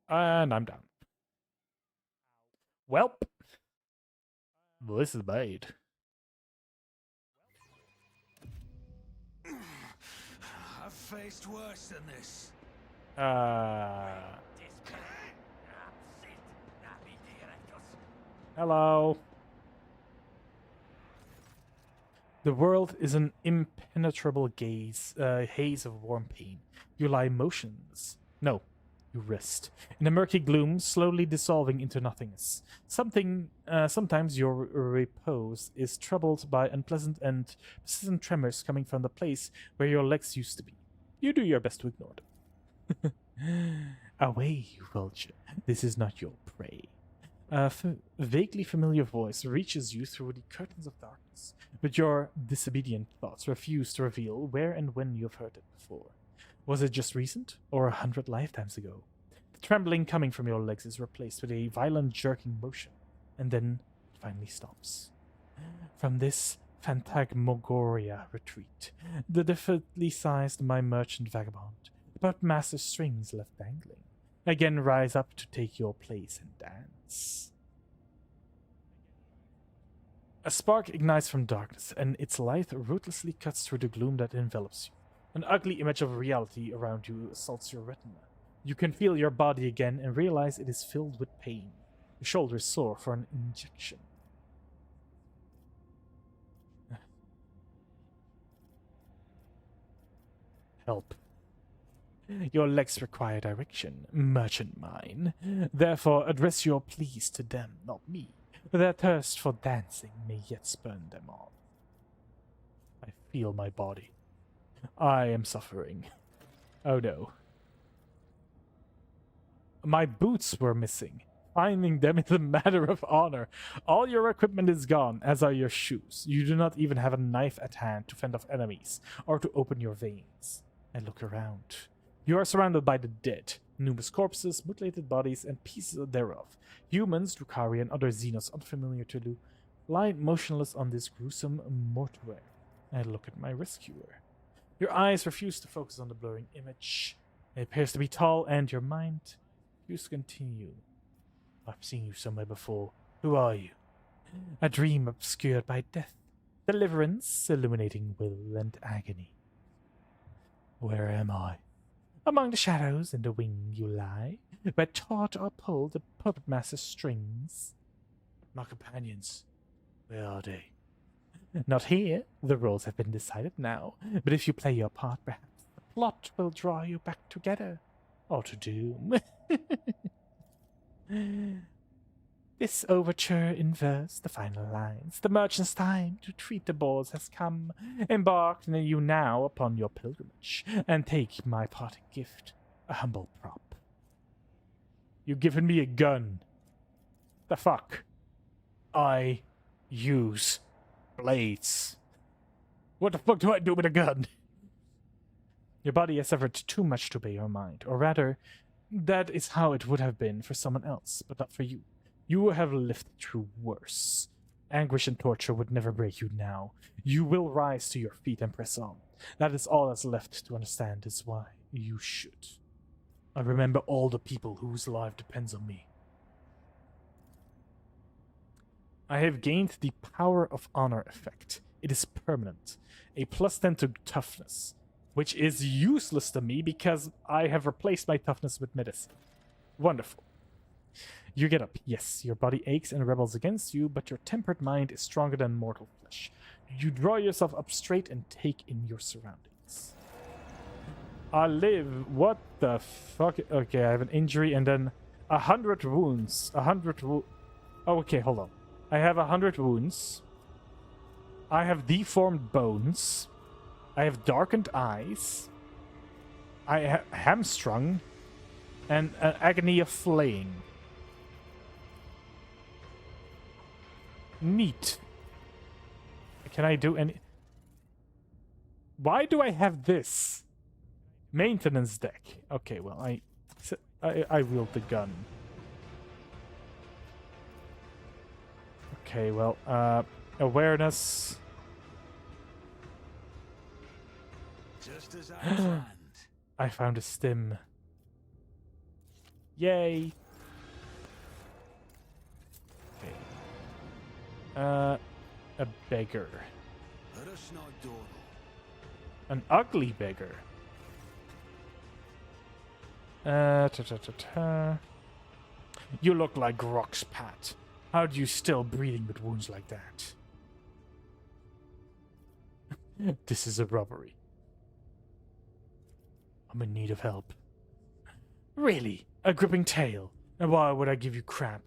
And I'm done. Welp. This is bad. I've faced worse than this. Hello. The world is an impenetrable haze of warm pain. You lie motionless. No, you rest. In the murky gloom, slowly dissolving into nothingness. Sometimes your repose is troubled by unpleasant and persistent tremors coming from the place where your legs used to be. You do your best to ignore them. Away, you vulture. This is not your prey. Vaguely familiar voice reaches you through the curtains of darkness, but your disobedient thoughts refuse to reveal where and when you have heard it before. Was it just recent, or 100 lifetimes ago? The trembling coming from your legs is replaced with a violent jerking motion, and then it finally stops. From this phantasmagoria retreat, the definitely sized my merchant vagabond, but master strings left dangling, again rise up to take your place and dance. A spark ignites from darkness, and its light ruthlessly cuts through the gloom that envelops you. An ugly image of reality around you assaults your retina. You can feel your body again and realize it is filled with pain. Your shoulder is sore for an injection. Help. Your legs require direction, merchant mine. Therefore, address your pleas to them, not me. Their thirst for dancing may yet spurn them on. I feel my body. I am suffering. Oh no. My boots were missing. Finding them is a matter of honor. All your equipment is gone, as are your shoes. You do not even have a knife at hand to fend off enemies, or to open your veins. I look around. You are surrounded by the dead, numerous corpses, mutilated bodies, and pieces thereof. Humans, Drukhari, and other Xenos unfamiliar to you lie motionless on this gruesome mortuary. I look at my rescuer. Your eyes refuse to focus on the blurring image. It appears to be tall, and your mind refuse to continue. I've seen you somewhere before. Who are you? A dream obscured by death. Deliverance, illuminating will and agony. Where am I? Among the shadows in the wing you lie, where taut or pulled the puppet master's strings. My companions, where are they? Not here. The roles have been decided now, but if you play your part, perhaps the plot will draw you back together. Or to doom. This overture in verse, the final lines. The merchant's time to treat the balls has come. Embark you now upon your pilgrimage, and take my parting gift, a humble prop. You've given me a gun. The fuck? I use blades. What the fuck do I do with a gun? Your body has suffered too much to obey your mind, or rather, that is how it would have been for someone else, but not for you. You have lived through worse. Anguish and torture would never break you now. You will rise to your feet and press on. That is all that's left to understand is why you should. I remember all the people whose life depends on me. I have gained the Power of Honor effect. It is permanent. A +10 to toughness, which is useless to me because I have replaced my toughness with medicine. Wonderful. You get up. Yes, your body aches and rebels against you, but your tempered mind is stronger than mortal flesh. You draw yourself up straight and take in your surroundings. I live. What the fuck? Okay, I have an injury and then 100 wounds. 100 Oh, okay, hold on. I have 100 wounds. I have deformed bones. I have darkened eyes. I have hamstrung. And an agony of flaying. Neat. Can I do any... Why do I have this? Maintenance deck. Okay, well, I wield the gun. Okay, well, awareness. Just as I planned. I found a stim. Yay. Okay. A beggar. An ugly beggar. You look like rocks, Pat. How are you still breathing with wounds like that? This is a robbery. I'm in need of help. Really? A gripping tale? And why would I give you crap?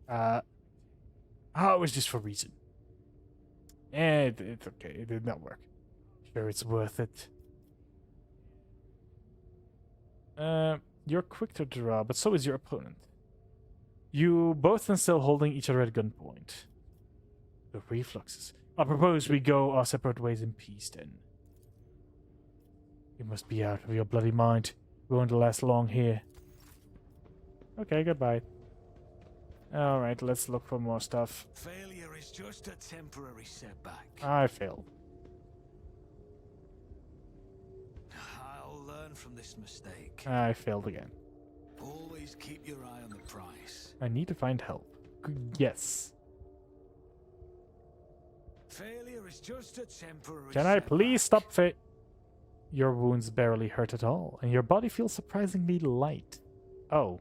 How is this for reason? It's okay. It did not work. Sure, it's worth it. You're quick to draw, but so is your opponent. You both are still holding each other at gunpoint. The refluxes. I propose we go our separate ways in peace then. You must be out of your bloody mind. We won't last long here. Okay, goodbye. Alright, let's look for more stuff. Failure is just a temporary setback. I failed. I'll learn from this mistake. I failed again. Always keep your eye on the prize. I need to find help. Yes. Failure is just a temporary Can I setback. please stop Your wounds barely hurt at all, and your body feels surprisingly light. Oh.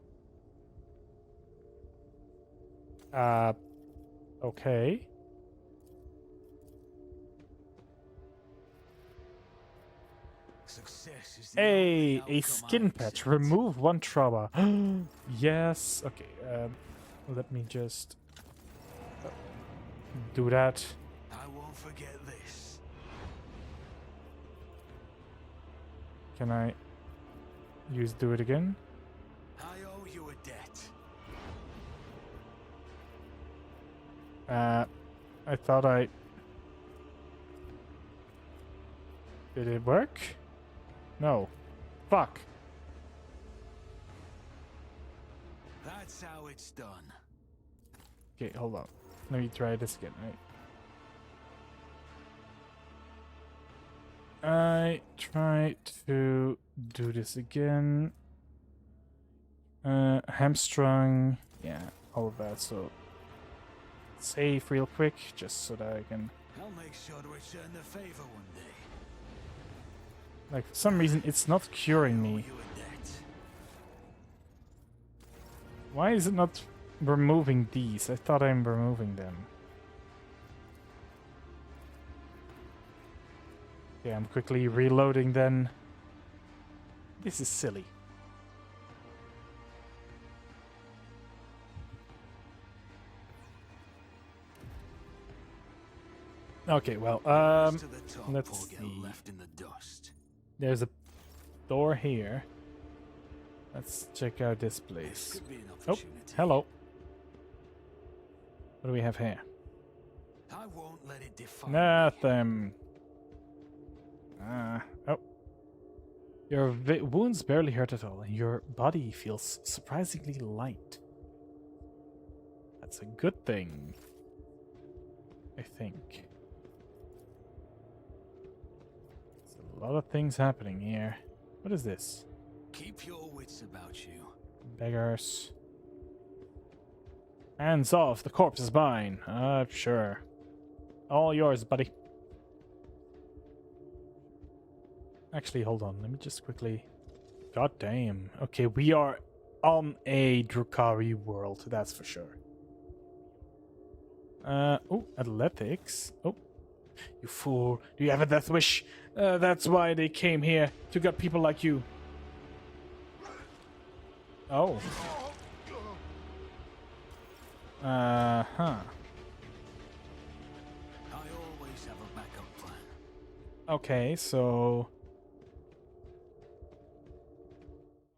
Okay. Success is the Hey, only a outcome skin I patch. accept. Remove one trauma. Yes. Okay. Let me just do that. I won't forget this. Can I do it again? I owe you a debt. I thought I... Did it work? No. Fuck. That's how it's done. Okay, hold on. Let me try this again, right? I try to do this again. Hamstrung. Yeah, all of that. So save real quick, just so that I can... I'll make sure to return the favor one day. Like, for some reason, it's not curing I owe me. you a debt. Why is it not removing these? I thought I'm removing them. Okay, I'm quickly reloading then. This is silly. Okay, well, Rise to the top let's or get see. left in the dust. There's a door here. Let's check out this place. Could be an Oh, opportunity. hello. What do we have here? I won't let it define me. Nothing. Oh. Your wounds barely hurt at all, and your body feels surprisingly light. That's a good thing, I think. There's a lot of things happening here. What is this? Keep your wits about you. Beggars. Hands off, the corpse is mine. Sure. All yours, buddy. Actually, hold on. Let me just quickly... God damn. Okay, we are on a Drukhari world, that's for sure. Oh, athletics. Oh, you fool. Do you have a death wish? That's why they came here, to get people like you. Oh. Uh-huh. I always have a backup plan. Okay, so...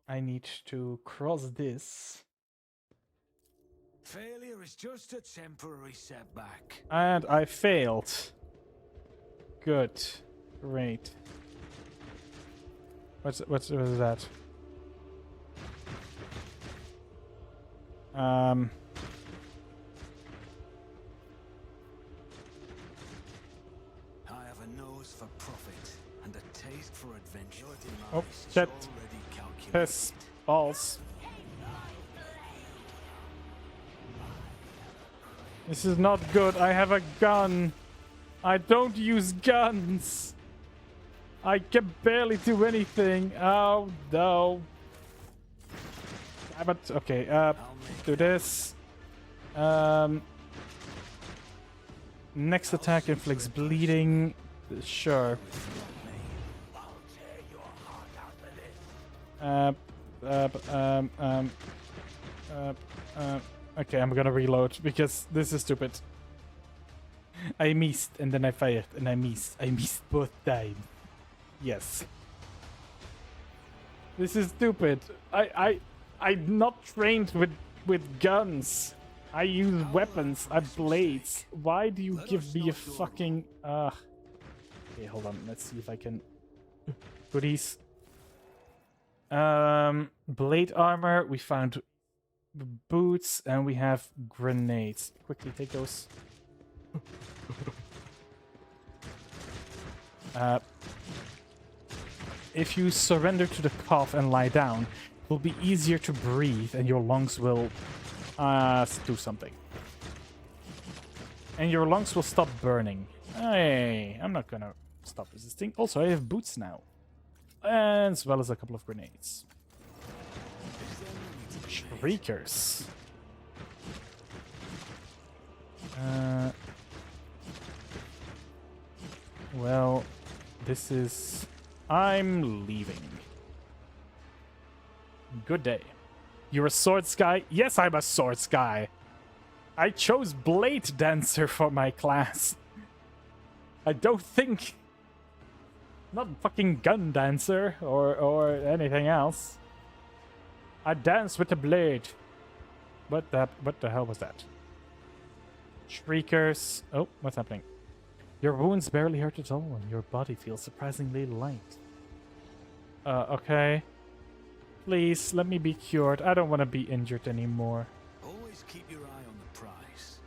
I need to cross this. Failure is just a temporary setback. And I failed. Good. Great. What was that? I have a nose for profit and a taste for adventure. Your Oh, demise is shit. already calculated. Piss. Balls. This is not good. I have a gun. I don't use guns. I can barely do anything. Oh, no. Damn it. Okay, do this. Next attack inflicts bleeding. Sure. Okay, I'm gonna reload because this is stupid. I missed and then I fired and I missed. I missed both times. Yes. This is stupid. I'm not trained with with guns. I use weapons. I have blades. Why do you give me a fucking... Okay, hold on. Let's see if I can... Goodies. Blade armor. We found boots and we have grenades. Quickly take those. If you surrender to the cough and lie down, it will be easier to breathe and your lungs will do something. And your lungs will stop burning. Hey, I'm not gonna stop resisting. Also, I have boots now. As well as a couple of grenades. Shriekers. Well, this is... I'm leaving. Good day. You're a swords guy? Yes, I'm a swords guy. I chose Blade Dancer for my class. I don't think... Not fucking Gun Dancer or anything else. I dance with the blade. What the hell was that? Shriekers. Oh, what's happening? Your wounds barely hurt at all, and your body feels surprisingly light. Okay. Please, let me be cured. I don't want to be injured anymore. Always keep your eye on the prize.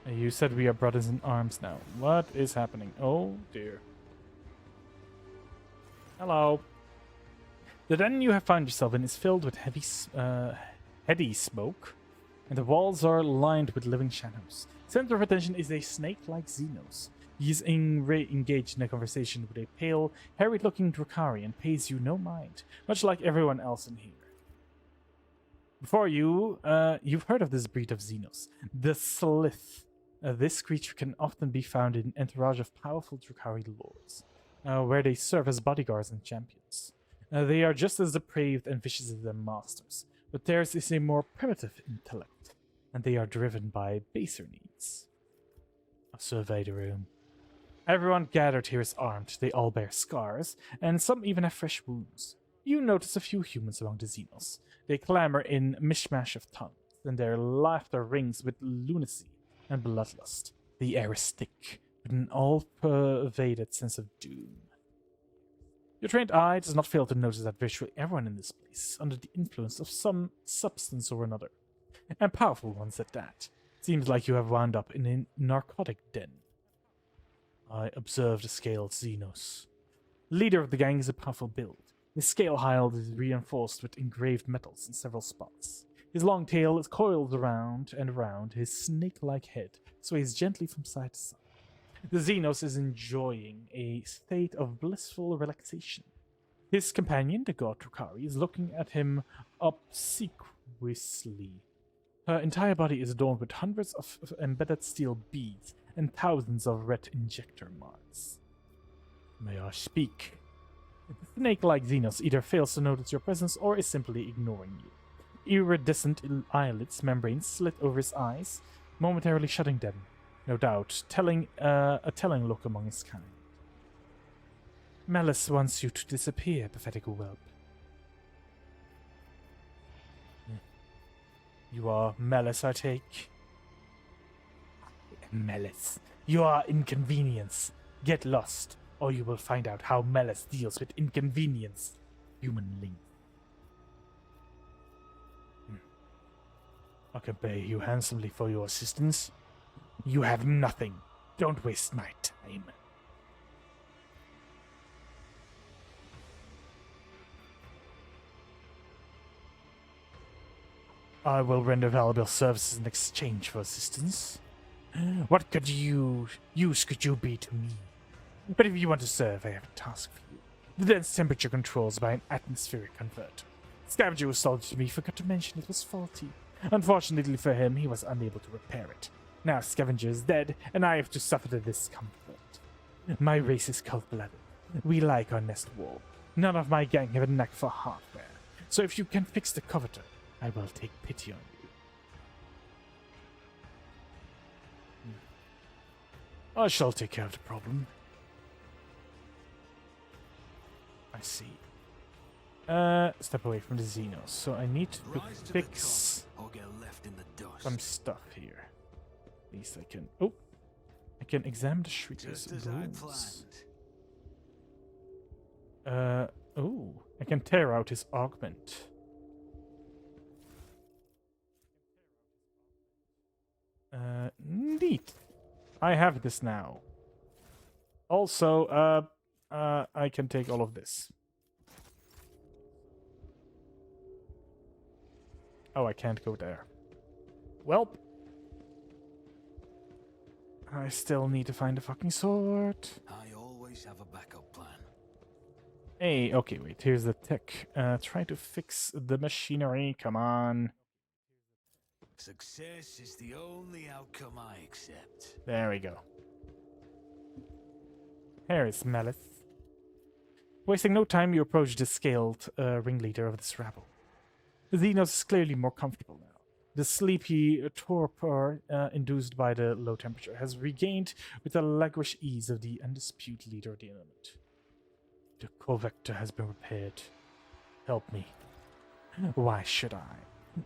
You said we are brothers in arms now. What is happening? Oh, dear. Hello. The den you have found yourself in is filled with heady smoke, and the walls are lined with living shadows. Center of attention is a snake-like Xenos. He is engaged in a conversation with a pale, harried-looking Drukhari and pays you no mind, much like everyone else in here. Before you, you've heard of this breed of Xenos, the Slith. This creature can often be found in entourage of powerful Drukhari lords, where they serve as bodyguards and champions. They are just as depraved and vicious as their masters, but theirs is a more primitive intellect, and they are driven by baser needs. I survey the room. Everyone gathered here is armed. They all bear scars, and some even have fresh wounds. You notice a few humans among the Xenos. They clamor in mishmash of tongues, and their laughter rings with lunacy and bloodlust. The air is thick, with an all-pervaded sense of doom. Your trained eye does not fail to notice that virtually everyone in this place is under the influence of some substance or another, and powerful ones at that. Seems like you have wound up in a narcotic den. I observe the scaled Xenos. Leader of the gang is a powerful build. His scale hild is reinforced with engraved metals in several spots. His long tail is coiled around and around his snake-like head, sways gently from side to side. The Xenos is enjoying a state of blissful relaxation. His companion, the god Drukhari, is looking at him obsequiously. Her entire body is adorned with hundreds of embedded steel beads and thousands of red injector marks. May I speak? The snake-like Xenos either fails to notice your presence or is simply ignoring you. Iridescent eyelids membranes slit over his eyes, momentarily shutting them. No doubt, a telling look among his kind. Malice wants you to disappear, pathetic whelp. You are Malice, I take. Malice. You are inconvenience. Get lost, or you will find out how Malice deals with inconvenience, humanling. I can pay you handsomely for your assistance. You have nothing. Don't waste my time. I will render valuable services in exchange for assistance. What use could you be to me? But if you want to serve, I have a task for you. The dense temperature controls by an atmospheric converter. Scavenger who sold it to me forgot to mention it was faulty. Unfortunately for him, he was unable to repair it. Now Scavenger is dead, and I have to suffer the discomfort. My race is cold-blooded. We like our nest warm. None of my gang have a knack for hardware. So if you can fix the coveter, I will take pity on you. I shall take care of the problem. I see. Step away from the Xenos. So I need to fix... Or some stuff here. At least I can... Oh! I can examine the Shrieker's Just as I bones. planned. Oh. I can tear out his augment. Neat. I have this now. Also, I can take all of this. Oh, I can't go there. Welp. I still need to find a fucking sword. I always have a backup plan. Hey, okay, wait, here's the tech. Try to fix the machinery, come on. Success is the only outcome I accept. There we go. Here is Melith. Wasting no time, you approach the scaled ringleader of this rabble. Xenos is clearly more comfortable now. The sleepy torpor induced by the low temperature has regained with the languish ease of the undisputed leader of the element. The convector has been repaired. Help me. Why should I?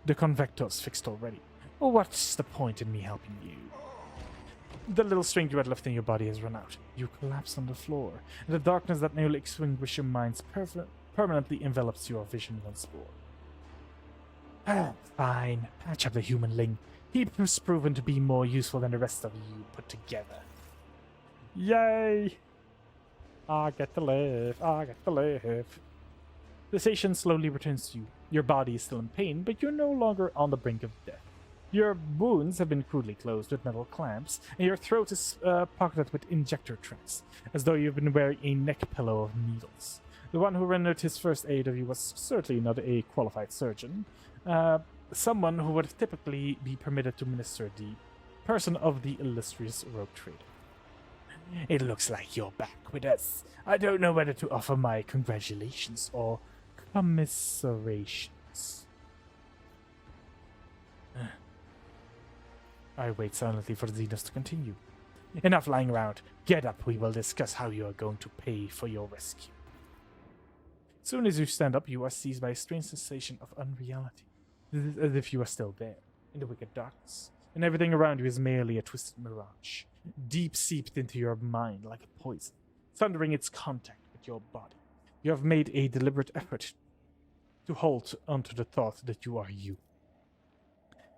The convector's fixed already. What's the point in me helping you? The little string you had left in your body has run out. You collapse on the floor, and the darkness that nearly extinguished your minds permanently envelops your vision once more. Fine, patch up the human ling. He's proven to be more useful than the rest of you put together. Yay! I get to live, I get to live. The sensation slowly returns to you. Your body is still in pain, but you're no longer on the brink of death. Your wounds have been crudely closed with metal clamps, and your throat is pocketed with injector tracks, as though you've been wearing a neck pillow of needles. The one who rendered his first aid of you was certainly not a qualified surgeon, someone who would typically be permitted to minister the person of the illustrious rogue trader. It looks like you're back with us. I don't know whether to offer my congratulations or commiserations. I wait silently for the Xenos to continue. Enough lying around. Get up, we will discuss how you are going to pay for your rescue. As soon as you stand up, you are seized by a strange sensation of unreality, as if you are still there, in the wicked darkness, and everything around you is merely a twisted mirage, deep seeped into your mind like a poison, thundering its contact with your body. You have made a deliberate effort to hold onto the thought that you are you.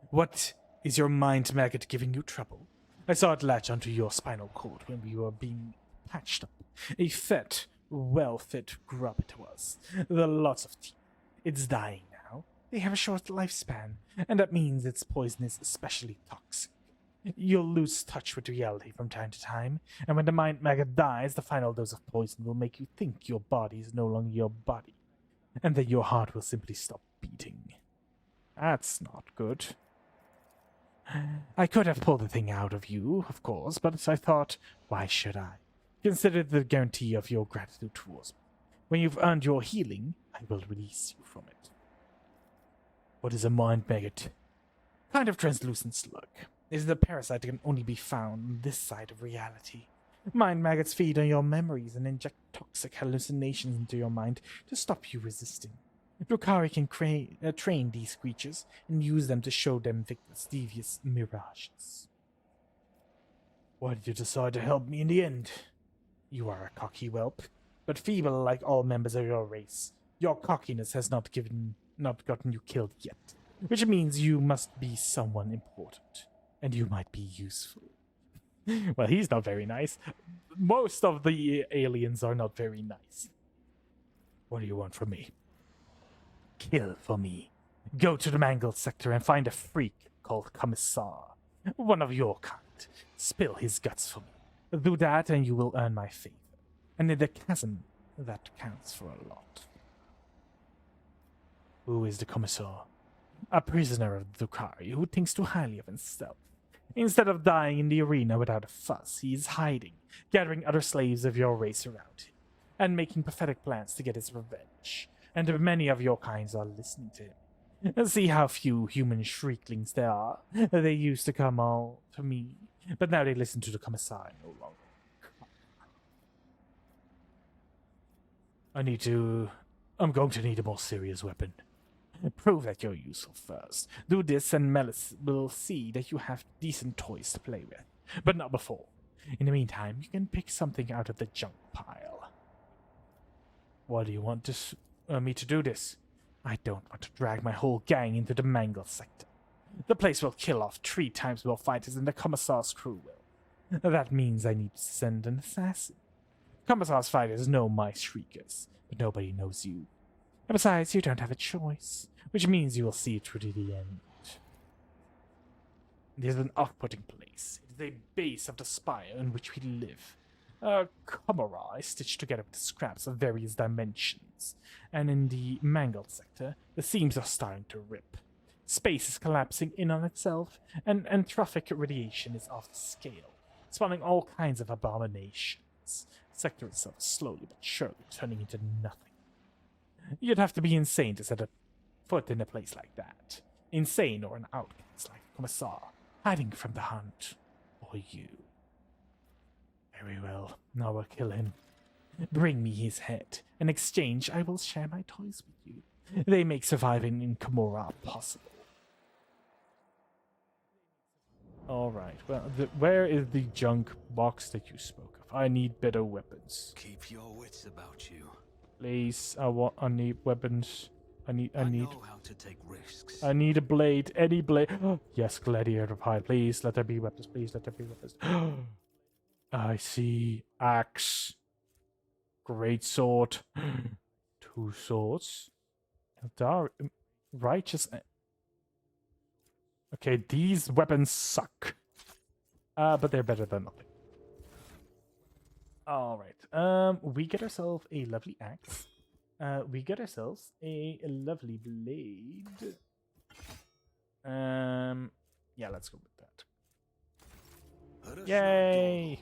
What is your mind maggot giving you trouble? I saw it latch onto your spinal cord when we were being patched up. A fat, well-fit grub it was. The lots of teeth. It's dying now. They have a short lifespan, and that means its poison is especially toxic. You'll lose touch with reality from time to time, and when the mind maggot dies, the final dose of poison will make you think your body is no longer your body, and then your heart will simply stop beating. That's not good. I could have pulled the thing out of you, of course, but I thought, why should I? Consider the guarantee of your gratitude towards me. When you've earned your healing, I will release you from it. What is a mind maggot? Kind of translucent slug. It is a parasite that can only be found on this side of reality. Mind maggots feed on your memories and inject toxic hallucinations into your mind to stop you resisting. Drukhari can train these creatures and use them to show them victims devious mirages. Why did you decide to help me in the end? You are a cocky whelp, but feeble like all members of your race. Your cockiness has not gotten you killed yet, which means you must be someone important, and you might be useful. Well, he's not very nice. Most of the aliens are not very nice. What do you want from me? Kill for me. Go to the Mangled sector and find a freak called Commissar. One of your kind. Spill his guts for me. Do that and you will earn my favor. And in the chasm, that counts for a lot. Who is the Commissar? A prisoner of Drukhari who thinks too highly of himself. Instead of dying in the arena without a fuss, he is hiding, gathering other slaves of your race around him, and making pathetic plans to get his revenge. And many of your kinds are listening to him. See how few human shrieklings there are. They used to come all to me, but now they listen to the Commissar no longer. I'm going to need a more serious weapon. Prove that you're useful first. Do this and Melis will see that you have decent toys to play with. But not before. In the meantime, you can pick something out of the junk pile. Why do you want me to do this? I don't want to drag my whole gang into the Mangle sector. The place will kill off 3 times more fighters than the Commissar's crew will. That means I need to send an assassin. Commissar's fighters know my shriekers, but nobody knows you. And besides, you don't have a choice, which means you will see it through to the end. It is an off-putting place. It is a base of the spire in which we live. A Commissar is stitched together with the scraps of various dimensions, and in the Mangled sector, the seams are starting to rip. Space is collapsing in on itself, and entrophic radiation is off the scale, spawning all kinds of abominations. The sector itself is slowly but surely turning into nothing. You'd have to be insane to set a foot in a place like that. Insane or an outcast like Commissar, hiding from the hunt. Or you. Very well, now I'll kill him. Bring me his head. In exchange, I will share my toys with you. They make surviving in Kimura possible. Alright, well, where is the junk box that you spoke of? I need better weapons. Keep your wits about you. Please, I need weapons. I need know how to take risks. I need a blade. Any blade. Yes, gladiator pie. Please let there be weapons. Please let there be weapons. I see axe. Great sword. 2 swords. Righteous. Okay, these weapons suck. But they're better than nothing. Alright. We get ourselves a lovely axe. We get ourselves a lovely blade. Yeah, let's go with that. Yay!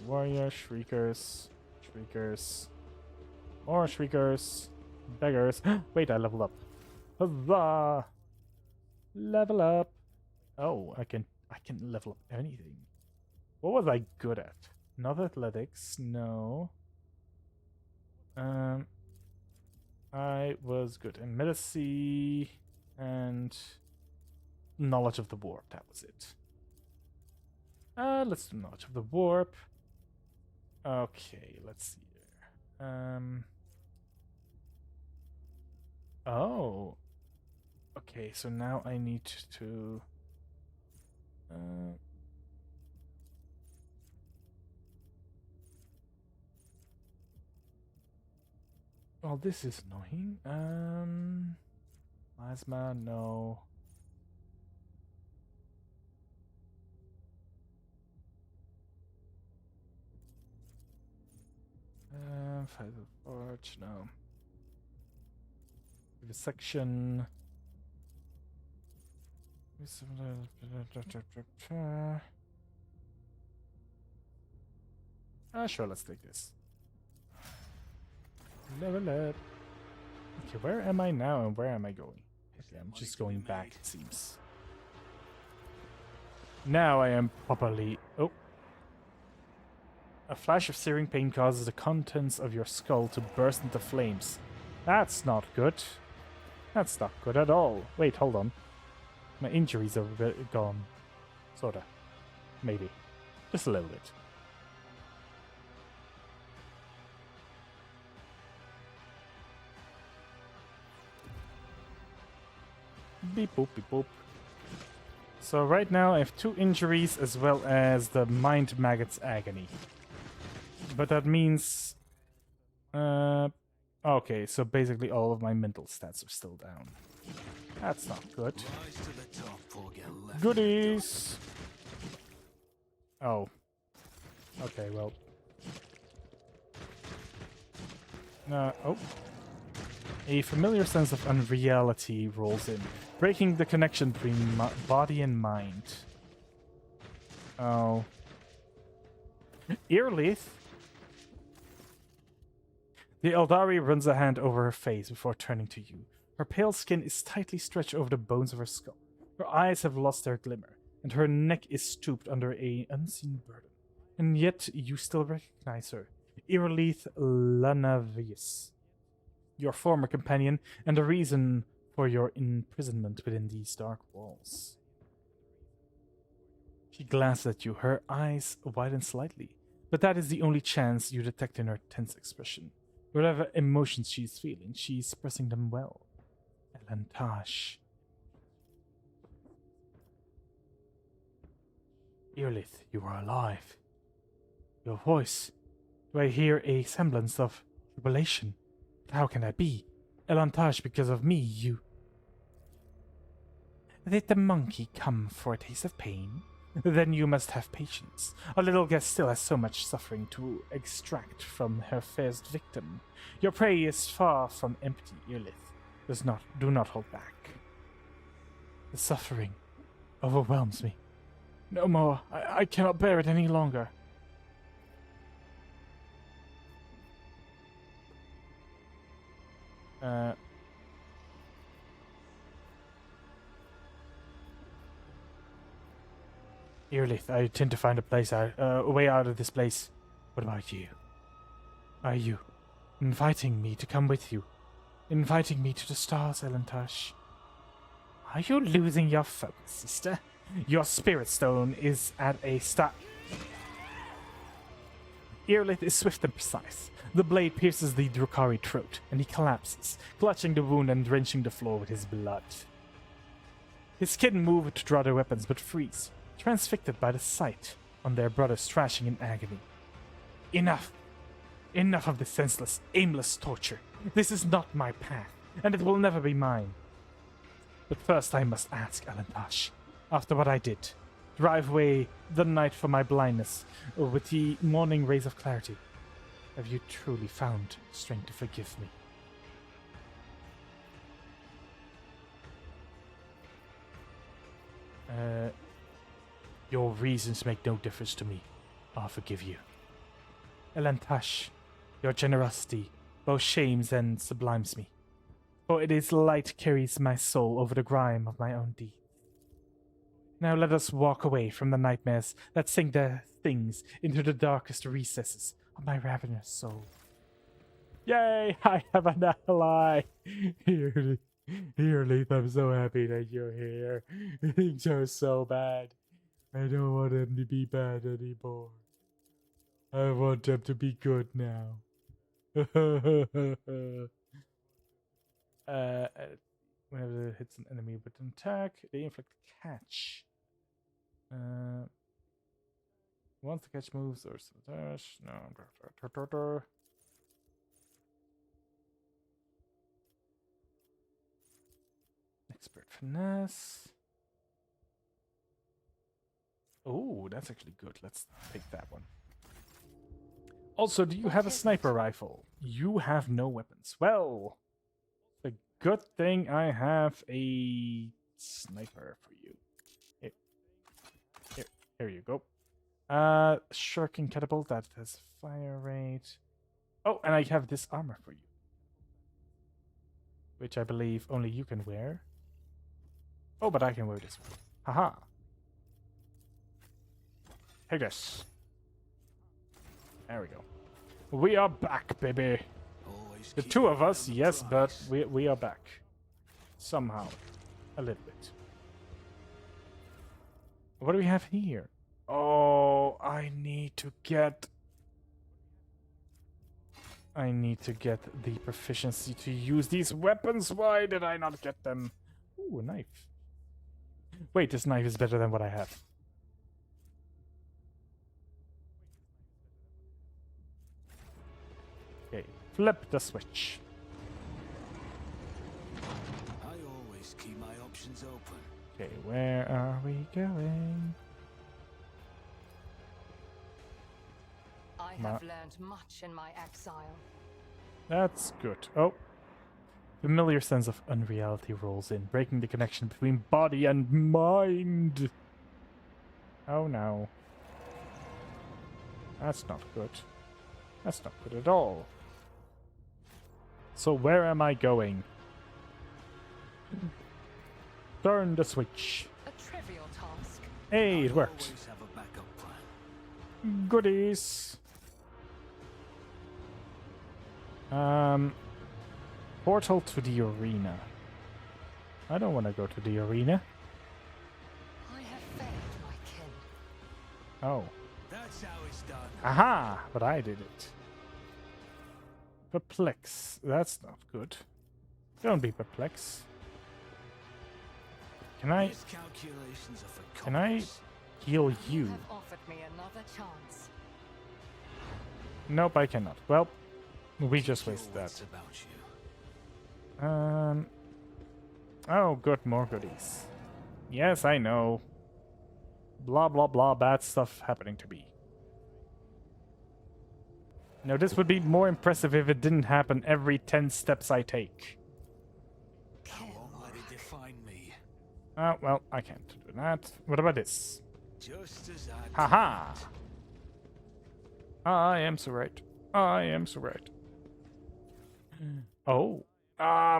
Warrior, shriekers, more shriekers, beggars. Wait, I leveled up. Huzzah! Level up. Oh, I can level up anything. What was I good at? Not athletics, no. I was good in medicine and knowledge of the warp. That was it. Let's do knowledge of the warp. Okay, let's see here. Oh. Okay, so now I need to. Well, this is annoying. Plasma, no. Five forge, no. Vivisection. Sure, let's take this. Level up. Okay, where am I now and where am I going? Okay, I'm just going back, it seems. Now I am properly... Oh. A flash of searing pain causes the contents of your skull to burst into flames. That's not good. That's not good at all. Wait, hold on. My injuries are gone. Sorta. Maybe. Just a little bit. Beep boop, beep boop. So right now I have 2 injuries as well as the Mind Maggot's Agony. But that means... okay, so basically all of my mental stats are still down. That's not good. Rise to the top or get left. Goodies! Oh. Okay, well... oh. A familiar sense of unreality rolls in, breaking the connection between body and mind. Oh. Earleaf? The Eldari runs a hand over her face before turning to you. Her pale skin is tightly stretched over the bones of her skull. Her eyes have lost their glimmer, and her neck is stooped under an unseen burden. And yet you still recognize her. Earleaf Lanavius. your former companion, and the reason for your imprisonment within these dark walls. She glances at you, her eyes widen slightly, but that is the only chance you detect in her tense expression. Whatever emotions she's feeling, she's expressing them well. Elantash. Earlith, you are alive. Your voice. Do I hear a semblance of jubilation? But how can that be? Elantash, because of me, you... Did the monkey come for a taste of pain? Then you must have patience. Our little guest still has so much suffering to extract from her first victim. Your prey is far from empty, Earlith. Do not hold back. The suffering overwhelms me. No more. I cannot bear it any longer. Earlith, I intend to find a way out of this place. What about you? Are you inviting me to come with you? Inviting me to the stars, Elantash? Are you losing your focus, sister? Your spirit stone is at a stop. Earlith is swift and precise. The blade pierces the Drukhari throat, and he collapses, clutching the wound and drenching the floor with his blood. His kin move to draw their weapons, but freeze, transfixed by the sight on their brothers thrashing in agony. Enough! Enough of this senseless, aimless torture. This is not my path, and it will never be mine. But first I must ask, Elantash, after what I did, drive away the night from my blindness with the morning rays of clarity. Have you truly found strength to forgive me? Your reasons make no difference to me. I'll forgive you. Elantash, your generosity both shames and sublimes me. For it is light carries my soul over the grime of my own deeds. Now let us walk away from the nightmares that sink their things into the darkest recesses of my ravenous soul. Yay! I have an ally! Earlith, I'm so happy that you're here. Things are so bad. I don't want them to be bad anymore. I want them to be good now. Whenever it hits an enemy with an attack, they inflict catch. Once the catch moves or dash, no. Expert finesse. Oh, that's actually good. Let's take that one. Also, do you have a sniper rifle? You have no weapons. Well, a good thing I have a sniper for you. Here you go. Shuriken catapult that has fire rate. Oh, and I have this armor for you, which I believe only you can wear. Oh, but I can wear this one. Haha. Take this. There we go. We are back, baby. The two of us, yes, but we are back. Somehow. A little bit. What do we have here? Oh, I need to get the proficiency to use these weapons. Why did I not get them? Ooh, a knife. Wait, this knife is better than what I have. Okay, flip the switch. I always keep my options open. Okay, where are we going? I have learned much in my exile. That's good. Oh. Familiar sense of unreality rolls in, breaking the connection between body and mind. Oh no. That's not good. That's not good at all. So where am I going? Turn the switch. A trivial task. Hey, it worked. Always have a backup plan. Goodies. portal to the arena. I don't want to go to the arena. I have failed my kin. Oh. That's how it's done. Aha! But I did it. Perplex. That's not good. Don't be perplexed. Can I Miscalculations are for Can I commoners. heal You you? have offered me another chance. Nope, I cannot. Well, we Keep just your wasted wits that. about you. Oh, good, more goodies. Yes, I know. Blah, blah, blah, bad stuff happening to me. Now, this would be more impressive if it didn't happen every 10 steps I take. I won't let it define me. Oh, well, I can't do that. What about this? Just as I Haha! planned. I am so right. I am so right. Oh.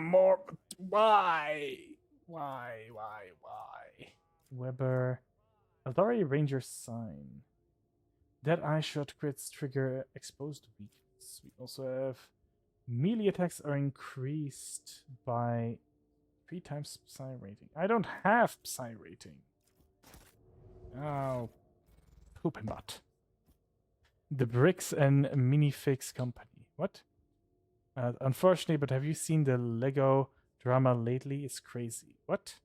More. Why? Why? Weber. Authority Ranger sign. Dead Eye shot crits trigger exposed weakness. We also have melee attacks are increased by 3 times Psy rating. I don't have Psy rating. Oh. Poop and butt. The Bricks and Minifix Company. What? Unfortunately, but have you seen the Lego drama lately? It's crazy. What?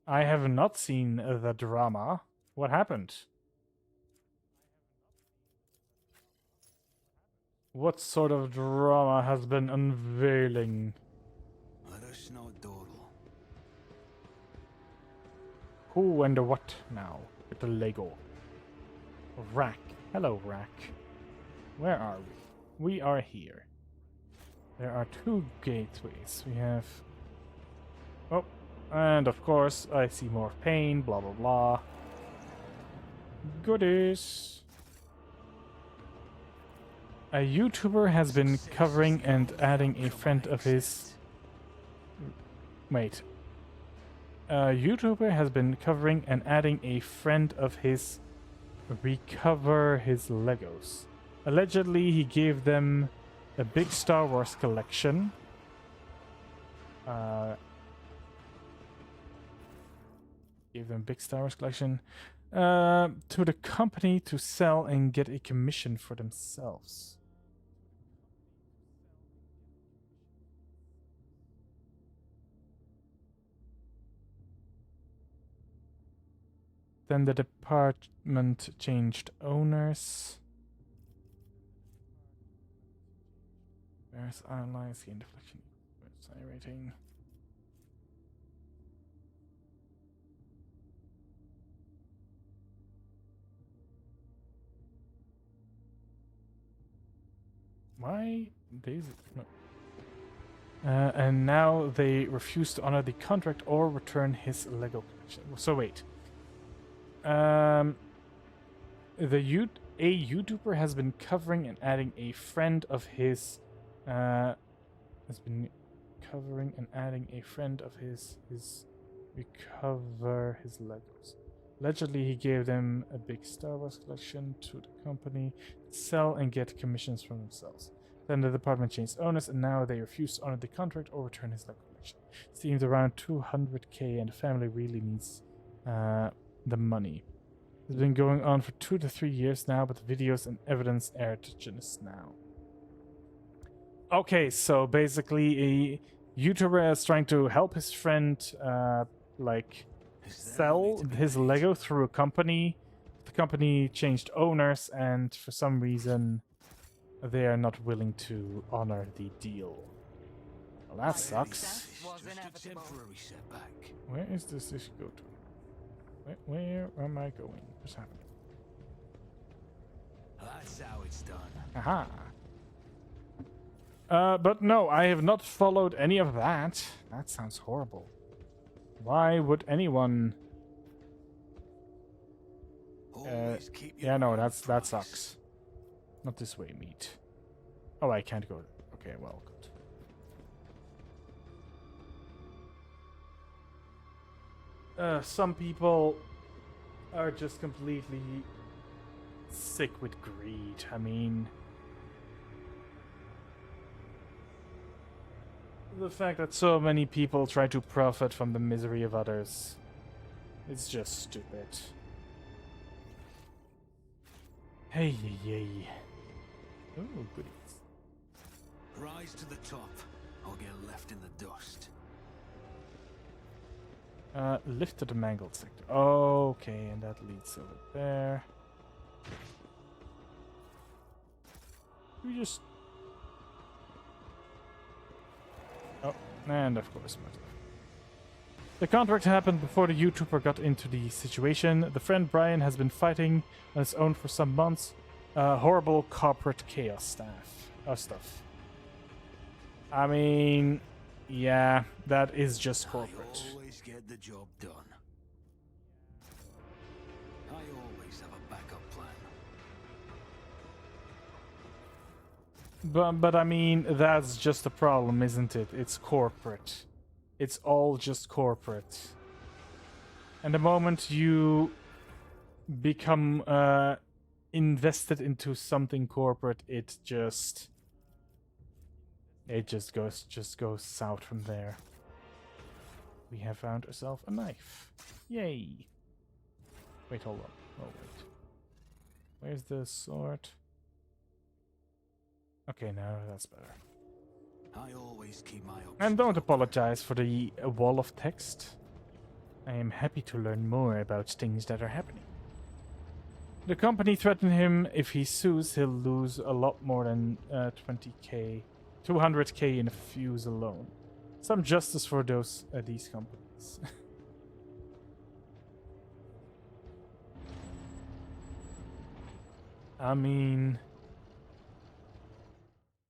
I have not seen the drama. What happened? What sort of drama has been unveiling? Let us know, Doodle. Who and the what now? With the Lego. Rack. Hello, Rack. Where are we? We are here. There are 2 gateways. We have... Oh, and of course, I see more pain, blah blah blah. Goodies. A YouTuber has been covering and adding a friend of his... Wait. A YouTuber has been covering and adding a friend of his recover his Legos. Allegedly, he gave them a big Star Wars collection. Gave them a big Star Wars collection to the company to sell and get a commission for themselves. Then the department changed owners. Where's allies? Gain deflection. Website rating. Why? Daisy? No. And now they refuse to honor the contract or return his Lego collection. So wait. A YouTuber has been covering and adding a friend of his. Recover his Legos. Allegedly, he gave them a big Star Wars collection to the company, sell and get commissions from themselves. Then the department changed owners, and now they refuse to honor the contract or return his Lego collection. It seems around 200k, and the family really needs the money. It's been going on for 2 to 3 years now, but the videos and evidence are just now. Okay, so basically a YouTuber is trying to help his friend sell his Lego through a company. The company changed owners, and for some reason they are not willing to honor the deal. Well, that sucks. This is just a temporary setback. Where is this go to? Where am I going? What's happening? That's how it's done. Aha. But no, I have not followed any of that. That sounds horrible. Why would anyone... Always keep your yeah, no, word that price. sucks. Not this way, meat. Oh, I can't go. Okay, well, good. Some people are just completely sick with greed. I mean... The fact that so many people try to profit from the misery of others. It's just stupid. Hey, yay. Oh, goodies. Rise to the top, or get left in the dust. Lift to the mangled sector. Okay, and that leads over there. We just... Oh, and of course, metal. The contract happened before the YouTuber got into the situation. The friend Brian has been fighting on his own for some months. Horrible corporate chaos stuff. I mean, yeah, that is just corporate. I always get the job done. I always have a backup plan. But I mean, that's just the problem, isn't it? It's corporate. It's all just corporate. And the moment you become invested into something corporate, it just goes south from there. We have found ourselves a knife. Yay! Wait, hold on. Oh wait. Where's the sword? Okay, now that's better. I always keep my options. And don't apologize for the wall of text. I am happy to learn more about things that are happening. The company threatened him if he sues, he'll lose a lot more than 20k, 200k in fuse alone. Some justice for these companies. I mean,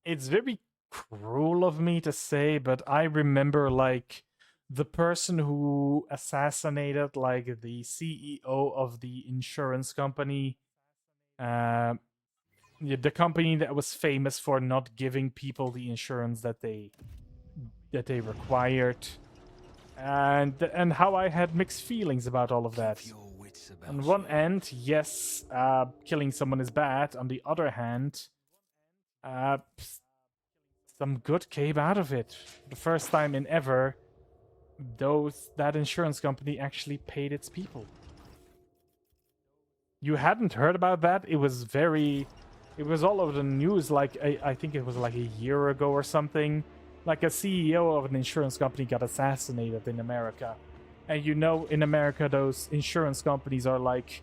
it's very cruel of me to say, but I remember like the person who assassinated like the CEO of the insurance company, yeah, the company that was famous for not giving people the insurance that they required, and how I had mixed feelings about all of that. Keep your wits about On one you. end, yes, killing someone is bad. On the other hand, some good came out of it. The first time in ever, that insurance company actually paid its people. You hadn't heard about that? It was all over the news. Like I think it was like a year ago or something. Like a CEO of an insurance company got assassinated in America. And you know, in America, those insurance companies are like,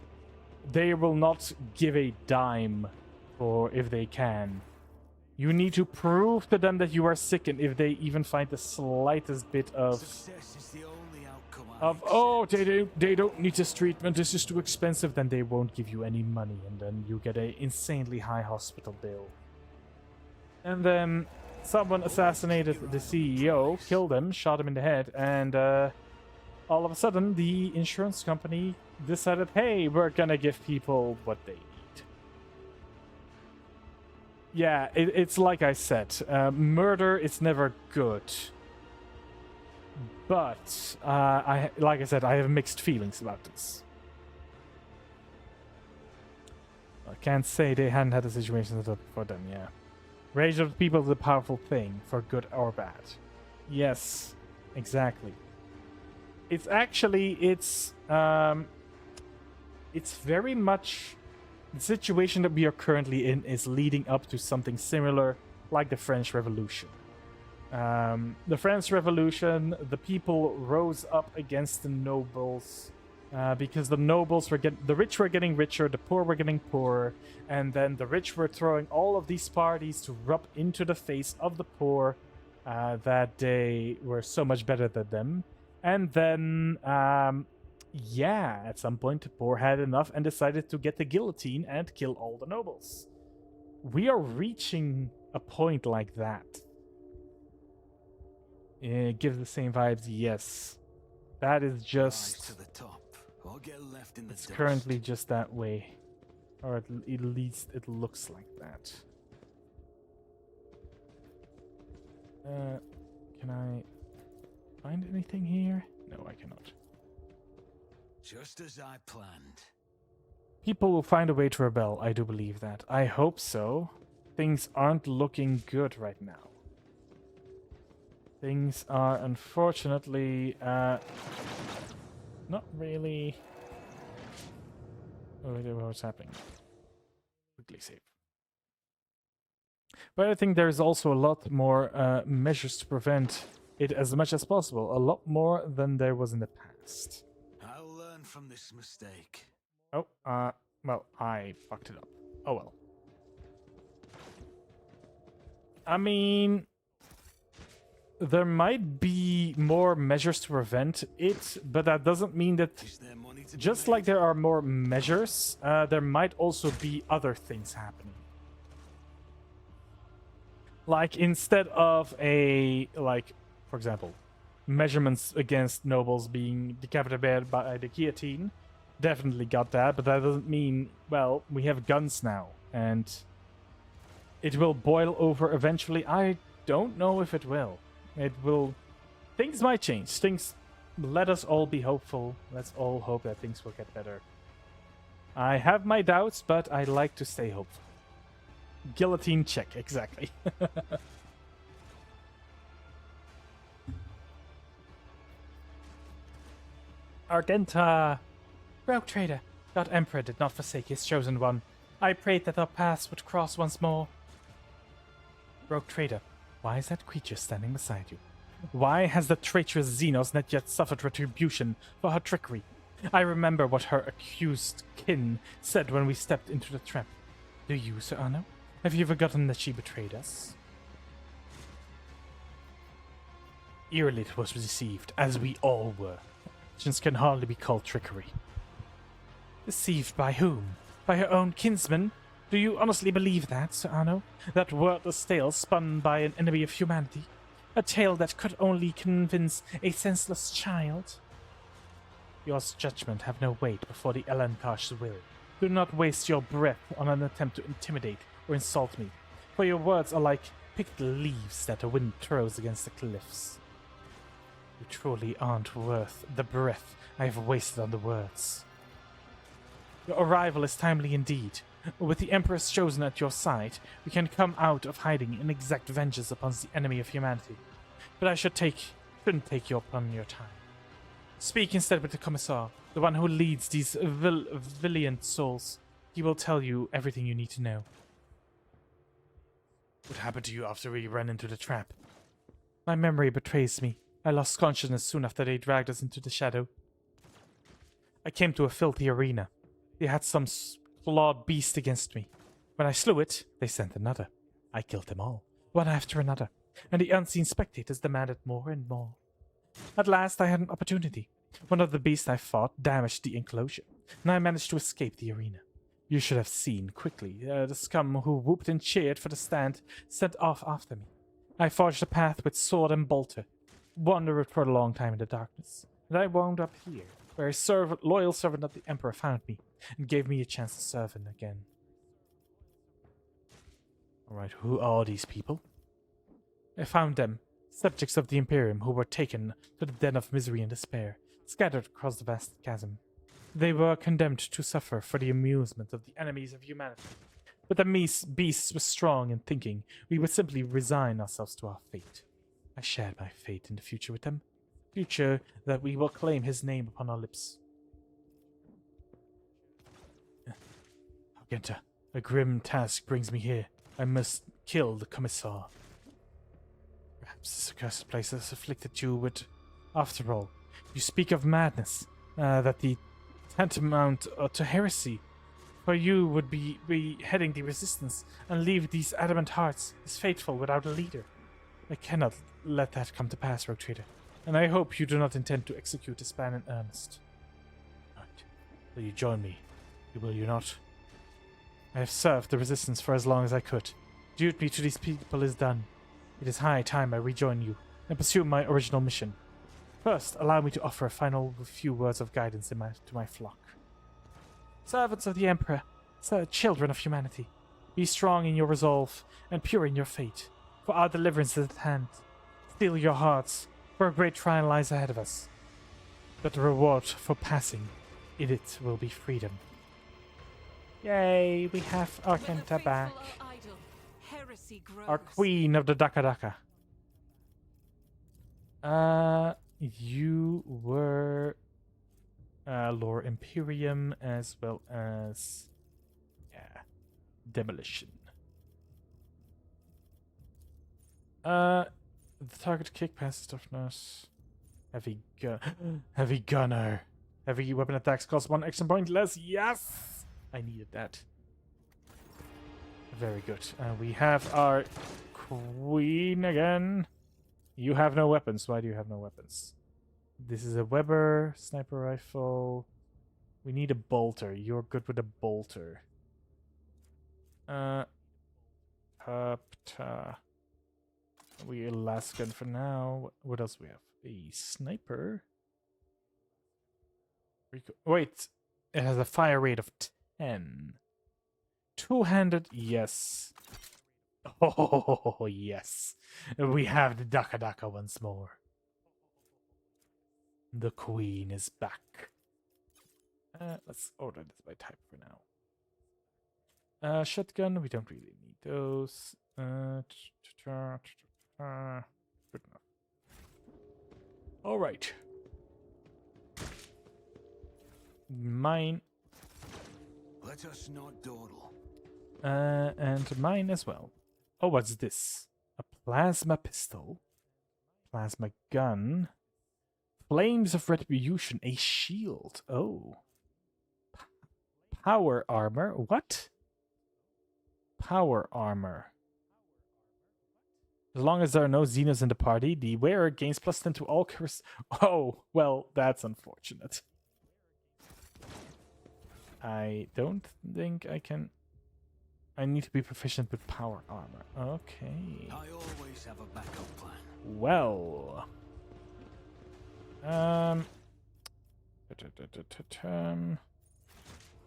they will not give a dime for if they can. You need to prove to them that you are sick, and if they even find the slightest bit of Success is the only outcome I accept. they don't need this treatment, this is too expensive, then they won't give you any money, and then you get a insanely high hospital bill. And then someone assassinated the CEO, killed him, shot him in the head, and all of a sudden the insurance company decided, hey, we're gonna give people what they need. Yeah, it's like I said, murder is never good. But, like I said, I have mixed feelings about this. I can't say they hadn't had a situation set up for them, yeah. Rage of the people is a powerful thing, for good or bad. Yes, exactly. It's actually, it's very much... The situation that we are currently in is leading up to something similar, like the French Revolution. The French Revolution, the people rose up against the nobles because the nobles were the rich were getting richer, the poor were getting poorer, and then the rich were throwing all of these parties to rub into the face of the poor that they were so much better than them. And then, yeah, at some point the poor had enough and decided to get the guillotine and kill all the nobles. We are reaching a point like that. Gives the same vibes, yes. That is Rise just... to the top, or get left in the It's dust. currently just that way. Or at least it looks like that. Can I find anything here? No, I cannot. Just as I planned. People will find a way to rebel, I do believe that. I hope so. Things aren't looking good right now. Things are unfortunately not really. What's happening? Quickly save. But I think there's also a lot more measures to prevent it as much as possible. A lot more than there was in the past. I'll learn from this mistake. Oh, well, I fucked it up. Oh well. I mean, there might be more measures to prevent it, but that doesn't mean that Is there money to be just made? like there are more measures, there might also be other things happening. Like, instead of for example, measurements against nobles being decapitated by the guillotine, definitely got that, but that doesn't mean, well, we have guns now, and it will boil over eventually. I don't know if it will. It will. Things might change. Let us all be hopeful. Let's all hope that things will get better. I have my doubts, but I like to stay hopeful. Guillotine check, exactly. Argenta! Rogue trader, God Emperor did not forsake his chosen one. I prayed that our paths would cross once more. Rogue trader, why is that creature standing beside you? Why has the traitorous Xenos not yet suffered retribution for her trickery? I remember what her accused kin said when we stepped into the trap. Do you, Sir Anno? Have you forgotten that she betrayed us? Eerily it was received, as we all were. Actions can hardly be called trickery. Deceived by whom? By her own kinsman? Do you honestly believe that, Sir Anno? That wordless tale spun by an enemy of humanity? A tale that could only convince a senseless child? Yours judgment have no weight before the Elankar's will. Do not waste your breath on an attempt to intimidate or insult me, for your words are like picked leaves that the wind throws against the cliffs. You truly aren't worth the breath I have wasted on the words. Your arrival is timely indeed. With the Emperor's chosen at your side, we can come out of hiding and exact vengeance upon the enemy of humanity. But I shouldn't take you upon your time. Speak instead with the Commissar, the one who leads these valiant souls. He will tell you everything you need to know. What happened to you after we ran into the trap? My memory betrays me. I lost consciousness soon after they dragged us into the shadow. I came to a filthy arena. They had some clawed beast against me. When I slew it, they sent another. I killed them all, one after another, and the unseen spectators demanded more and more. At last I had an opportunity. One of the beasts I fought damaged the enclosure, and I managed to escape the arena. You should have seen quickly the scum who whooped and cheered for the stand set off after me. I forged a path with sword and bolter, wandered for a long time in the darkness, and I wound up here, where a loyal servant of the Emperor found me and gave me a chance to serve him again. Alright, who are these people? I found them, subjects of the Imperium who were taken to the den of misery and despair, scattered across the vast chasm. They were condemned to suffer for the amusement of the enemies of humanity. But the beasts were strong in thinking we would simply resign ourselves to our fate. I shared my fate in the future with them. Future that we will claim his name upon our lips. Argenta, a grim task brings me here. I must kill the Commissar. Perhaps this accursed place has afflicted you with... After all, you speak of madness, that the tantamount to heresy. For you would be heading the resistance and leave these adamant hearts, as faithful without a leader. I cannot let that come to pass, Rogue Trader, and I hope you do not intend to execute this plan in earnest. Right. Will you join me? Will you not? I have served the resistance for as long as I could. Duty to these people is done. It is high time I rejoin you and pursue my original mission. First, allow me to offer a final few words of guidance to my flock. Servants of the Emperor, children of humanity, be strong in your resolve and pure in your fate, for our deliverance is at hand. Steel your hearts, for a great trial lies ahead of us. But the reward for passing it will be freedom. Yay, we have Argenta back. Our queen of the Daka Daka. You were Lore Imperium as well as Demolition. The target kick passes toughness. Heavy gun. Heavy gunner. Heavy weapon attacks cost 1 action point less. Yes! I needed that. Very good. We have our queen again. You have no weapons. Why do you have no weapons? This is a Weber sniper rifle. We need a bolter. You're good with a bolter. We last gun for now. What else we have? A sniper. Wait, it has a fire rate of 10. Two-handed, yes. Oh, yes. We have the Daka Daka once more. The queen is back. Let's order this by type for now. Shotgun, we don't really need those. Good enough. All right. Mine. Let us not dawdle. And mine as well. Oh, what's this? A plasma pistol. Plasma gun. Flames of Retribution. A shield. Oh. Power armor. What? Power armor. As long as there are no Xenos in the party, the wearer gains +10 to all curse. Oh, well, that's unfortunate. I don't think I can. I need to be proficient with power armor. Okay. I always have a backup plan. Well.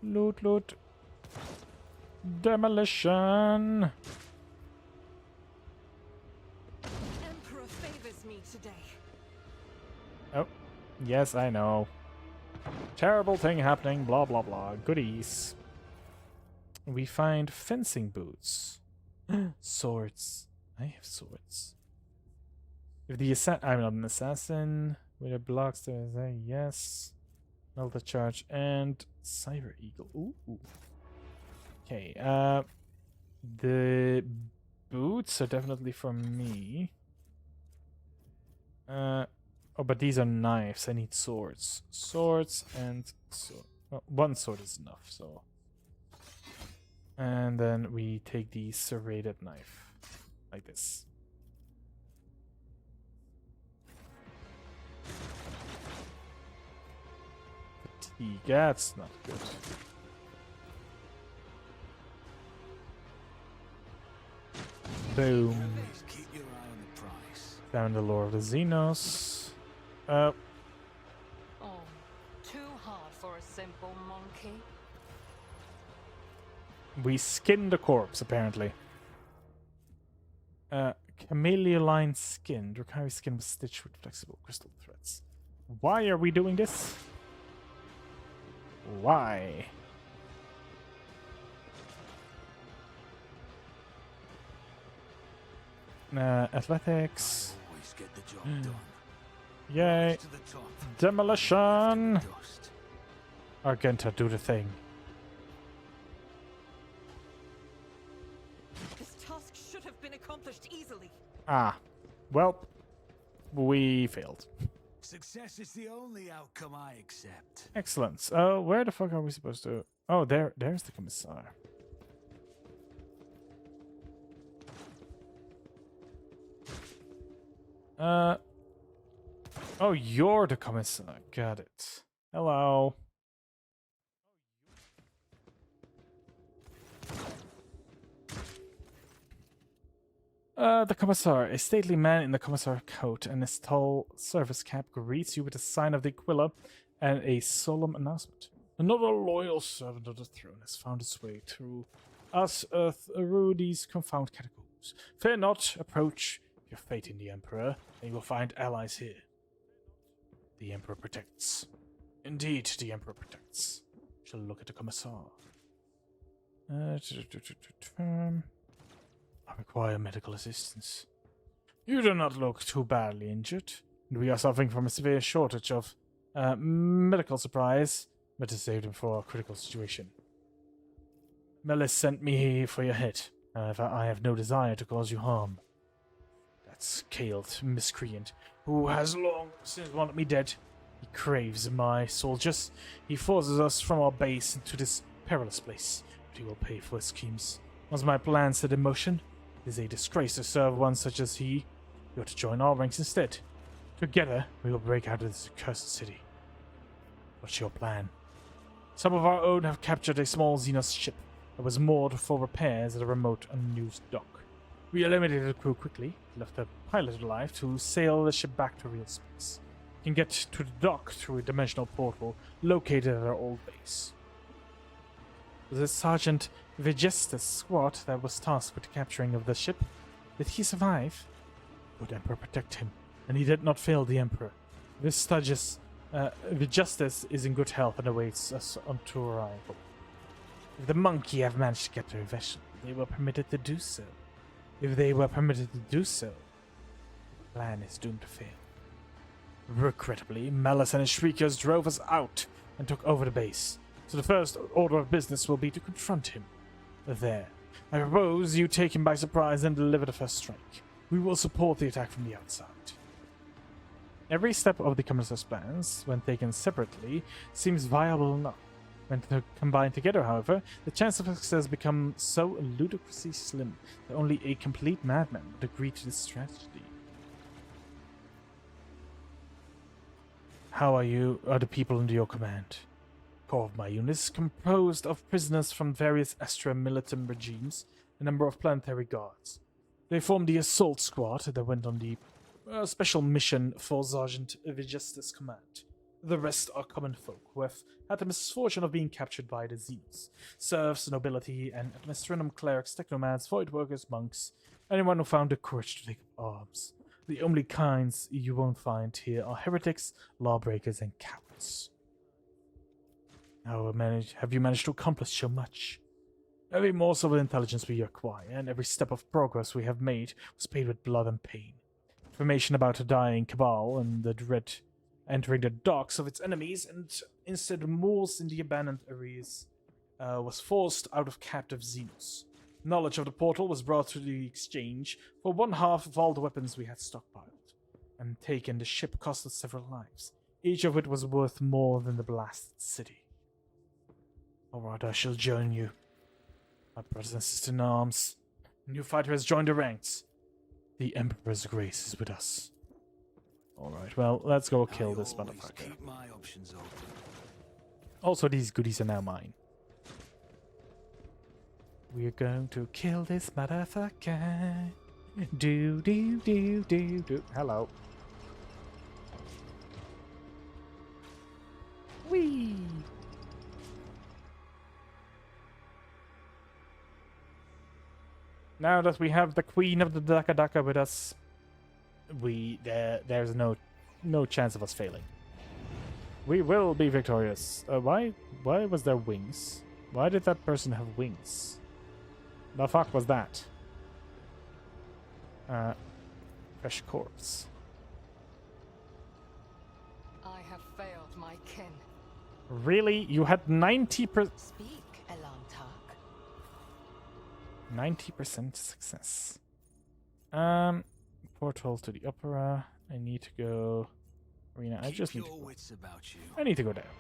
Loot. Demolition. Emperor favors me today. Oh, yes, I know. Terrible thing happening, blah blah blah. Goodies. We find fencing boots. Swords. I have swords. If the I'm not an assassin. With a blocks there, yes. Melta charge and Cyber Eagle. Ooh. Okay, the boots are definitely for me. Oh, but these are knives. I need swords. Swords and sword. Well, one sword is enough, so. And then we take the serrated knife. Like this. Fatigue. That's not good. Boom. Please keep your eye on the prize. Found the lore of the Xenos. Oh, too hard for a simple monkey. We skinned the corpse, apparently. Camellia-line skin. Dracari skin was stitched with flexible crystal threads. Why are we doing this? Why? Athletics. I always get the job done. Yay. Rise to the top. Demolition. Dust. Argenta, do the thing. This task should have been accomplished easily. Ah. Well, we failed. Success is the only outcome I accept. Excellent. Where the fuck are we supposed to... Oh, there's the commissar. Oh, you're the commissar. Got it. Hello. The commissar, a stately man in the commissar coat and his tall service cap, greets you with a sign of the Aquila and a solemn announcement. Another loyal servant of the throne has found its way through us through these confounded catacombs. Fear not, approach your fate in the Emperor, and you will find allies here. The Emperor protects. Indeed, the Emperor protects. Shall look at the commissar. I require medical assistance. You do not look too badly injured. and we are suffering from a severe shortage of medical supplies. Better save them for a critical situation. Melis sent me for your head. However, I have no desire to cause you harm. That scaled miscreant, who has long since wanted me dead. He craves my soldiers. He forces us from our base into this perilous place. But he will pay for his schemes. Once my plan set in motion, it is a disgrace to serve one such as he. You ought to join our ranks instead. Together, we will break out of this accursed city. What's your plan? Some of our own have captured a small Xenos ship that was moored for repairs at a remote, unused dock. We eliminated the crew quickly, left the pilot alive to sail the ship back to real space. We can get to the dock through a dimensional portal located at our old base. Was it Sergeant Vigestus' squad that was tasked with the capturing of the ship? Did he survive? Good Emperor protect him, and he did not fail the Emperor. Vigestus is in good health and awaits us unto arrival. If the monkey have managed to get their vessel, they were permitted to do so. If they were permitted to do so, the plan is doomed to fail. Regrettably, Malice and his Shriekers drove us out and took over the base, so the first order of business will be to confront him. There. I propose you take him by surprise and deliver the first strike. We will support the attack from the outside. Every step of the Commander's plans, when taken separately, seems viable enough. When combined together, however, the chance of success becomes so ludicrously slim that only a complete madman would agree to this strategy. How are the people under your command? Core of my unit is composed of prisoners from various Astra militant regimes, a number of planetary guards. They formed the assault squad that went on the special mission for Sergeant Vigestus' command. The rest are common folk who have had the misfortune of being captured by the Xenos. Serfs, nobility, and administratum clerics, technomads, void workers, monks, anyone who found the courage to take up arms. The only kinds you won't find here are heretics, lawbreakers, and cowards. How have you managed to accomplish so much? Every morsel of intelligence we acquire, and every step of progress we have made, was paid with blood and pain. Information about a dying cabal and the dread entering the docks of its enemies, and instead moors in the abandoned areas, was forced out of captive Xenos. Knowledge of the portal was brought to the exchange for 1/2 of all the weapons we had stockpiled, and taken the ship cost us several lives, each of which was worth more than the blasted city. Alright, I shall join you. My brothers and sisters in arms, a new fighter has joined the ranks. The Emperor's grace is with us. Alright, well, let's go kill this motherfucker. Keep my options open. Also, these goodies are now mine. We're going to kill this motherfucker. Do, do, do, do, do. Hello. Whee! Now that we have the Queen of the Daka Daka with us, there's no chance of us failing. We will be victorious. Why was there wings? Why did that person have wings? The fuck was that? Fresh corpse. I have failed my kin. Really? You had 90%. Speak, Elantark. 90% success. Portal to the opera. I need to go. Arena. I just need to go. I need to go there.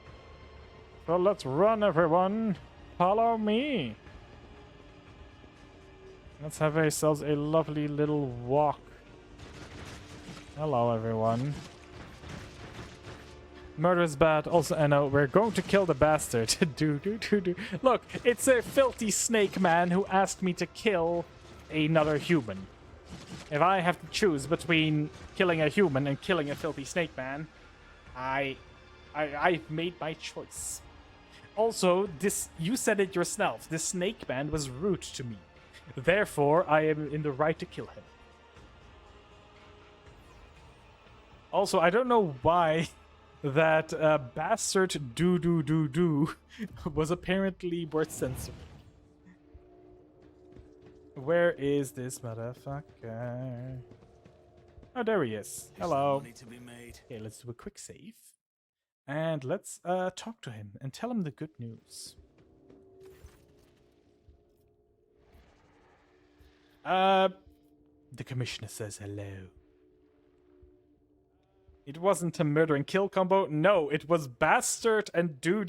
So let's run, everyone. Follow me. Let's have ourselves a lovely little walk. Hello, everyone. Murder is bad. Also, Anno, we're going to kill the bastard. do. Look, it's a filthy snake man who asked me to kill another human. If I have to choose between killing a human and killing a filthy snake man, I've made my choice. Also, you said it yourself. This snake man was rude to me. Therefore, I am in the right to kill him. Also, I don't know why that bastard do was apparently worth censoring. Where is this motherfucker? Oh, there he is. Is Hello. money to be made? Okay, let's do a quick save. And let's talk to him and tell him the good news. The commissioner says hello. It wasn't a murder and kill combo. No, it was bastard and do.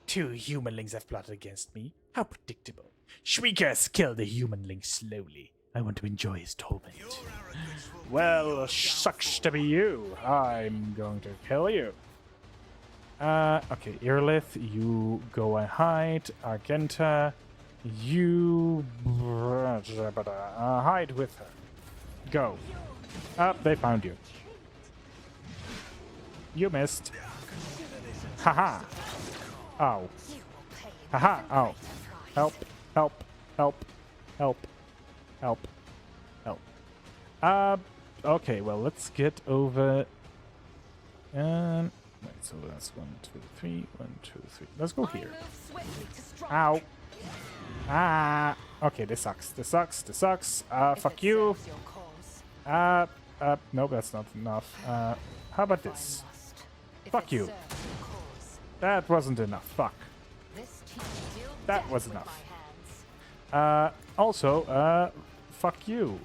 Two humanlings have plotted against me. How predictable. Shrieker killed the humanling slowly. I want to enjoy his torment. Well, sucks to be you. I'm going to kill you. Okay, Irlith, you go and hide. Argenta, you hide with her. Go. They found you. You missed. Haha. Ow. Haha. Ow. Help. Help. Help. Help. Help. Help. Okay, well, let's get over. Wait, so that's 1, 2, 3. 1, 2, 3. Let's go here. Ow. Ah. Okay, this sucks. This sucks. This sucks. Fuck you. No, that's not enough. How about this? Fuck you. That wasn't enough. Fuck. That was enough. Also, fuck you.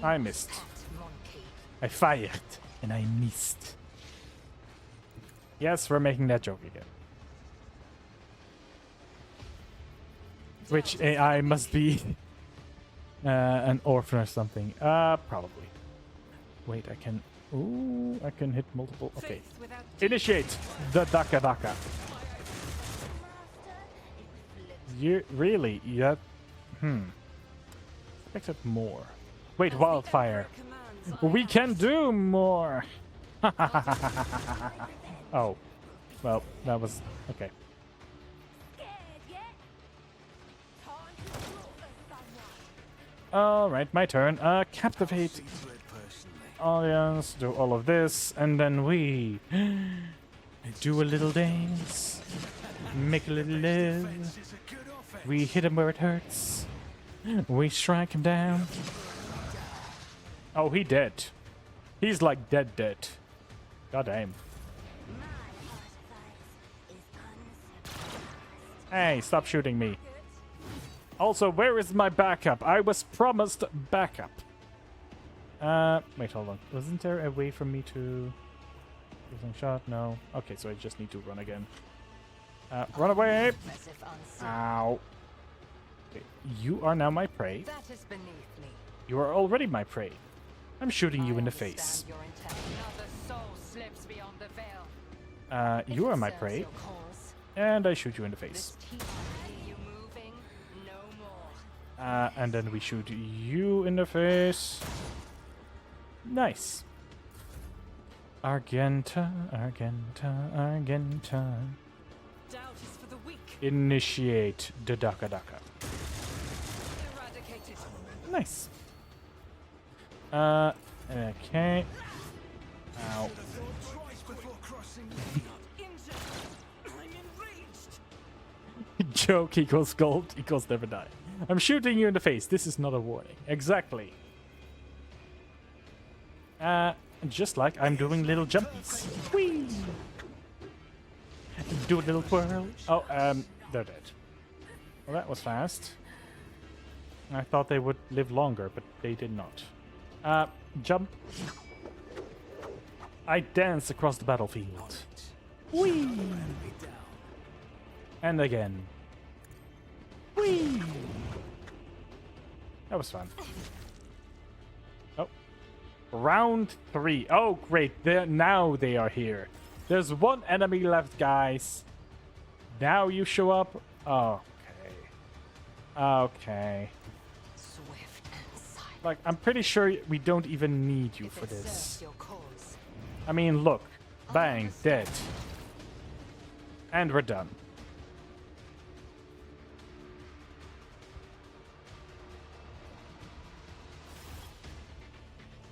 I missed. I fired, and I missed. Yes, we're making that joke again. Which AI must be an orphan or something. Probably. Wait, I can... Ooh, I can hit multiple... Okay. Initiate the Daka Daka. You... Really? Yeah... Expected more. Wait, wildfire. We can do more! Oh. Well, that was... Okay. Alright, my turn. Captivate audience, do all of this, and then we do a little dance, make a little love, we hit him where it hurts, we strike him down. Oh, he dead. He's like dead. God damn. Hey, stop shooting me. Also, where is my backup? I was promised backup. Wait, hold on. Wasn't there a way for me to... Using shot? No. Okay, so I just need to run again. Run away! Ow. Okay, you are now my prey. That is beneath me. You are already my prey. I'm shooting you in the face. You are my prey. And I shoot you in the face. And then we shoot you in the face. Nice. Argenta. Initiate the Daka Daka. Nice. Okay. Ow. Joke equals gold equals never die. I'm shooting you in the face. This is not a warning. Exactly. Just like I'm doing little jumpies. Whee! Do a little twirl. Oh, they're dead. Well, that was fast. I thought they would live longer, but they did not. Jump. I dance across the battlefield. Whee! And again. Whee! That was fun. Oh. Round 3. Oh, great. Now they are here. There's one enemy left, guys. Now you show up. Okay. Okay. Like, I'm pretty sure we don't even need you for this. I mean, look. Bang. Dead. And we're done.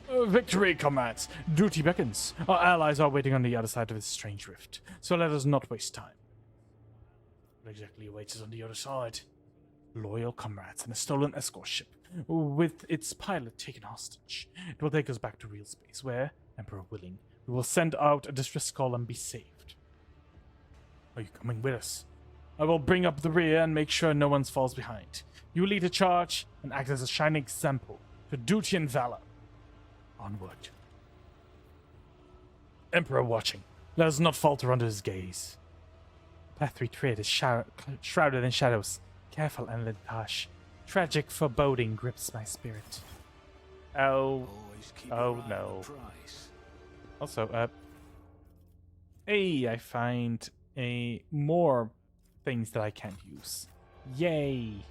Victory, comrades! Duty beckons. Our allies are waiting on the other side of this strange rift, so let us not waste time. What exactly awaits us on the other side? loyal comrades and a stolen escort ship with its pilot taken hostage. It will take us back to real space, where, Emperor willing, we will send out a distress call and be saved. Are you coming with us? I will bring up the rear and make sure no one falls behind. You lead the charge and act as a shining example to duty and valor. Onward. Emperor watching. Let us not falter under his gaze. The path we tread is shrouded in shadows. Careful, Enlitash. Tragic foreboding grips my spirit. Oh. Always keep Oh, your eye no. on the prize. Also, hey, I find more things that I can't use. Yay.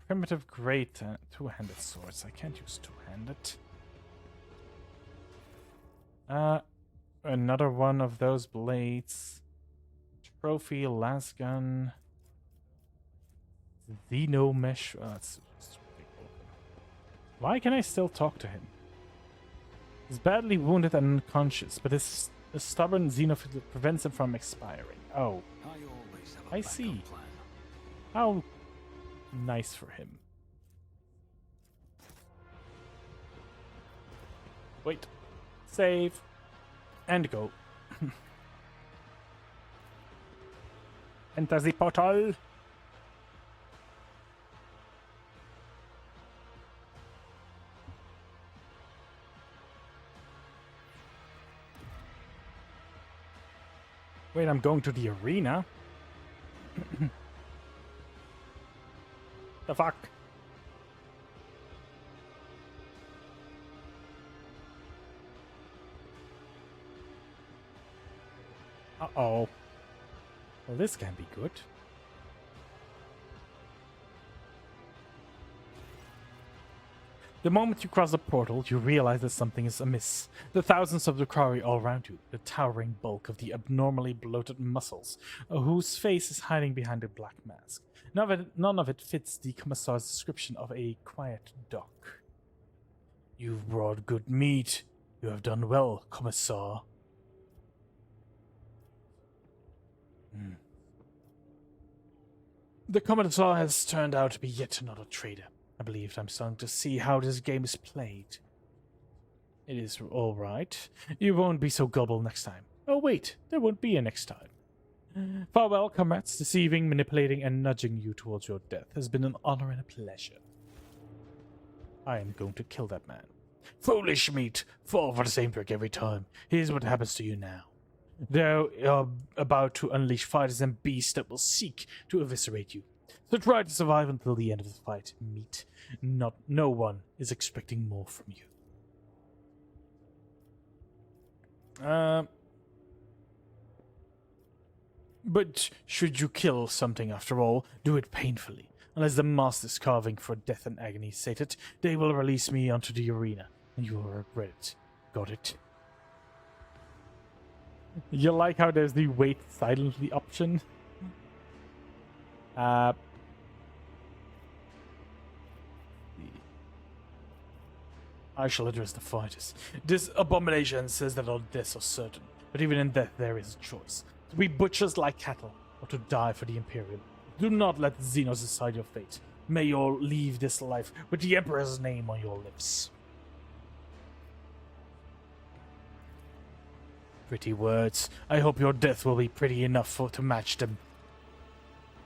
Primitive great two-handed swords. I can't use two-handed. Another one of those blades. Trophy, lasgun. Xeno mesh. Oh, that's pretty cool. Why can I still talk to him? He's badly wounded and unconscious, but his stubborn xenophil prevents him from expiring. Oh, I always have a I backup see. plan. How nice for him. Wait. Save. And go. Enter the portal. Wait, I'm going to the arena? The fuck? Uh-oh. Well, this can be good. The moment you cross the portal, you realize that something is amiss. The thousands of the Drukhari all around you, the towering bulk of the abnormally bloated muscles, whose face is hiding behind a black mask. None of it fits the Commissar's description of a quiet dock. You've brought good meat. You have done well, Commissar. The Commissar has turned out to be yet another traitor. I believe I'm starting to see how this game is played. It is all right. You won't be so gullible next time. Oh wait, there won't be a next time. Farewell, comrades. Deceiving, manipulating, and nudging you towards your death has been an honor and a pleasure. I am going to kill that man. Foolish meat! Fall for the same trick every time. Here's what happens to you now. They're about to unleash fighters and beasts that will seek to eviscerate you. So try to survive until the end of the fight, meat. No one is expecting more from you. But should you kill something after all, do it painfully. Unless the master's carving for death and agony sated, they will release me onto the arena, and you will regret it. Got it? You like how there's the wait silently option? I shall address the fighters. This abomination says that our deaths are certain, but even in death there is a choice. To be butchers like cattle, or to die for the Imperium. Do not let the Xenos decide your fate. May you all leave this life with the Emperor's name on your lips. Pretty words. I hope your death will be pretty enough to match them.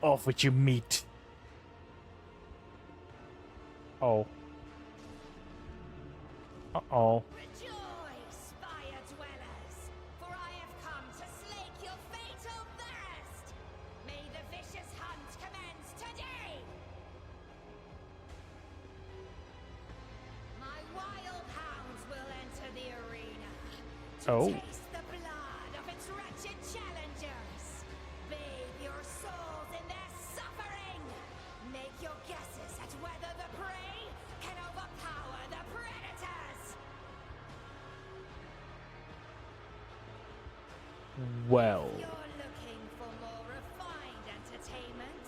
Off with you, meat. Oh. Uh-oh. Rejoice, fire dwellers, for I have come to slake your fatal thirst. May the vicious hunt commence today. My wild hounds will enter the arena to taste the blood of its wretched challengers. Bathe your souls in their suffering. Make your guesses at whether the prey can overpower the predators. Well. You're looking for more refined entertainment?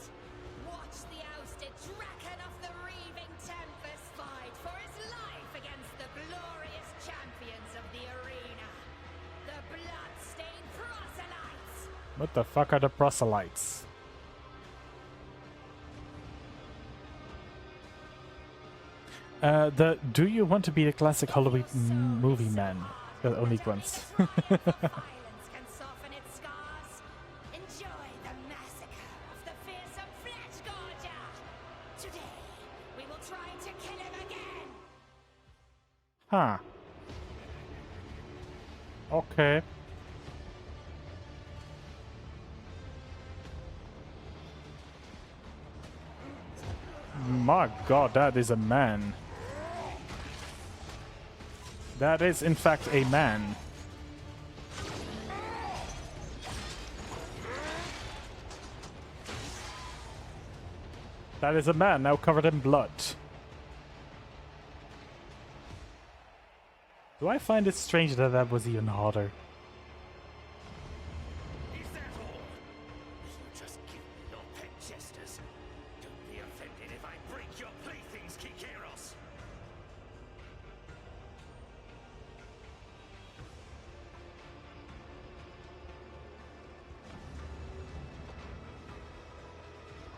Watch the ousted Draken of the Reaving Tempest fight for his life against the glorious champions of the arena, the blood-stained proselytes. What the fuck are the proselytes? Do you want to be the classic Halloween movie man? The only ones. Violence can soften its scars. Enjoy the massacre of the fearsome flesh gorger. Today, we will try to kill him again. Huh. Okay. My god, that is a man. That is, in fact, a man. That is a man now covered in blood. Do I find it strange that that was even harder? Is that all? You just give me your pet jesters. Don't be offended if I break your playthings, Kikeros.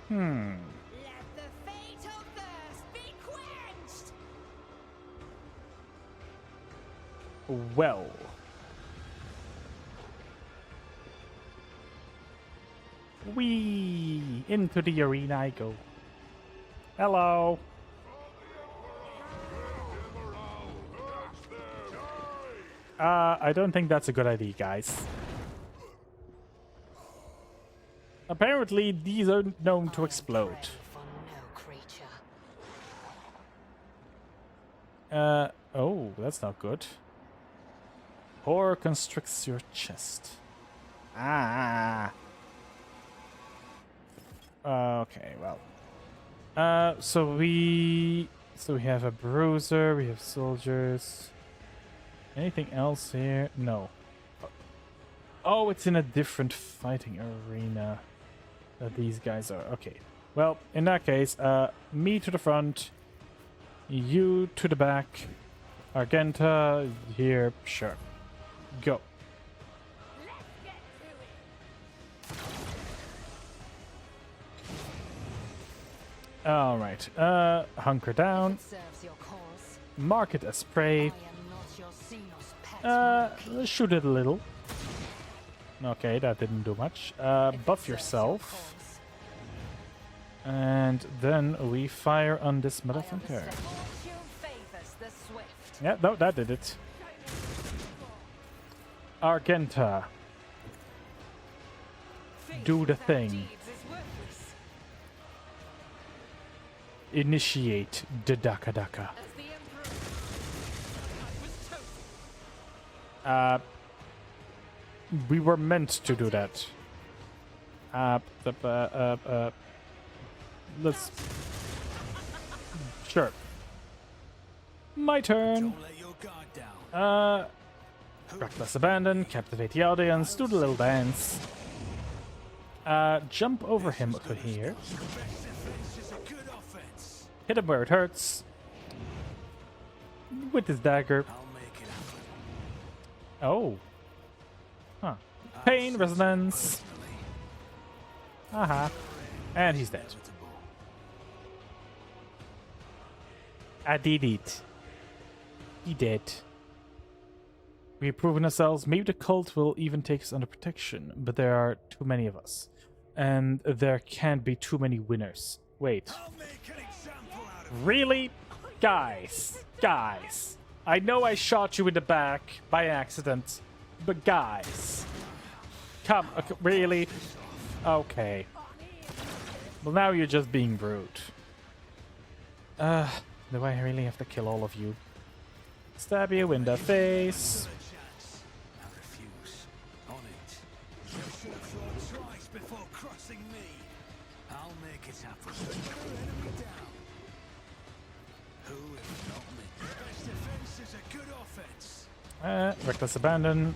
Let the fatal thirst be quenched. Well. Whee! Into the arena I go. Hello! I don't think that's a good idea, guys. Apparently, these are known to explode. For no creature. Oh, that's not good. Horror constricts your chest. Ah. Okay, well. So we have a bruiser, we have soldiers. Anything else here? No. Oh, it's in a different fighting arena that these guys are. Okay. Well, in that case, me to the front, you to the back, Argenta here, sure. Go. Let's get to it. All right. Hunker down. It serves your cause. Mark it as I prey. am not your Xenos pet. Let's shoot it a little. Okay, that didn't do much. If it Buff serves your yourself. cause. And then we fire on this I motherfucker. understand. Fortune favors the swift. Yeah, no, that did it. Argenta. Do the Faith without thing. deeds is worthless. Initiate the Daka Daka. As the Emperor, I was told. We were meant to do that. Let's. Sure. My turn. Don't let your guard down. Reckless abandon, captivate the audience, do the little dance. Jump over him to here. Best defense is a good offense. Hit him where it hurts. With his dagger. I'll make it happen. Oh. Huh. Pain, resonance. Haha. And he's dead. I did it. He did. We've proven ourselves. Maybe the cult will even take us under protection, but there are too many of us. And there can't be too many winners. Wait. I'll make an example out of Really? Guys. Guys. I know I shot you in the back by accident, but guys. Come, really? Okay. Well, now you're just being rude. Do I really have to kill all of you? Stab you in the face. a chance. I refuse. On it. You should have thought twice before crossing me. I'll make it happen. Enemy down. Who if not me? Best defense is a good offense. Reckless abandon.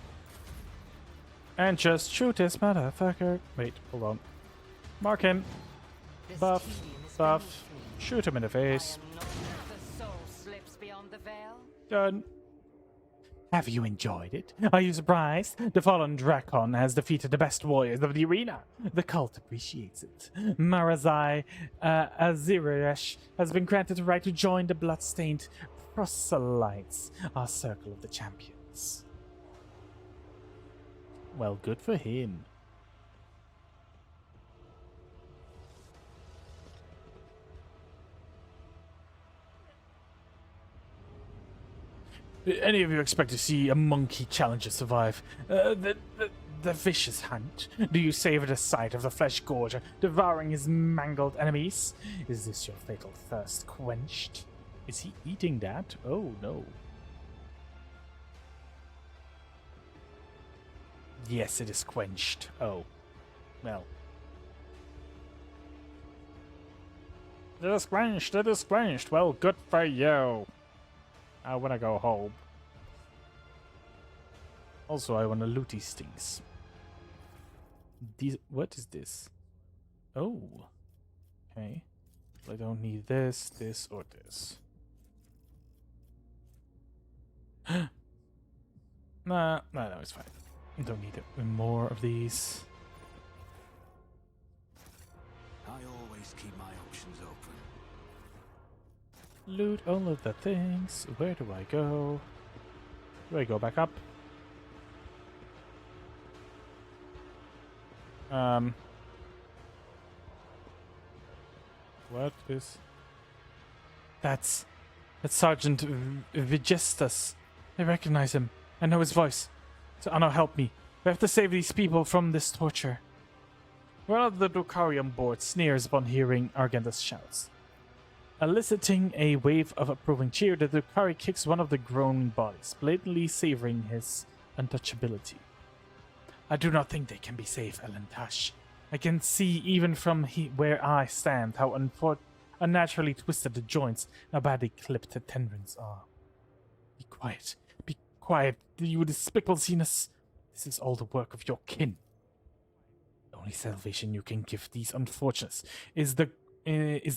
And just shoot this motherfucker. Wait, hold on. Mark him. This Buff. tedium is Buff. beneath me. Shoot him in the I face. am not the soul slips beyond the veil. Done. Have you enjoyed it? Are you surprised? The fallen Drakon has defeated the best warriors of the arena. The cult appreciates it. Marazai Azirash has been granted the right to join the bloodstained proselytes, our circle of the champions. Well, good for him. Did any of you expect to see a monkey challenger survive the vicious hunt? Do you savor the sight of the flesh gorger devouring his mangled enemies? Is this your fatal thirst quenched? Is he eating that? Oh no. Yes, it is quenched. Oh. Well. It is quenched, it is quenched. Well, good for you. I wanna go home. Also, I wanna loot these things. What is this? Oh. Okay. I don't need this, this, or this. No, it's fine. I don't need more of these. I always keep my options open. Loot all of the things. Where do I go? Do I go back up? What is... That's Sergeant Vigestas. I recognize him. I know his voice. So Anno, help me. We have to save these people from this torture. One of the Drukhari on board sneers upon hearing Argenda's shouts. Eliciting a wave of approving cheer, the Drukhari kicks one of the groaning bodies, blatantly savoring his untouchability. I do not think they can be safe, Elantash. I can see even from where I stand how unnaturally twisted the joints, how badly clipped the tendons are. Be quiet. Be quiet, you despicable Xenos. This is all the work of your kin. The only salvation you can give these unfortunates is the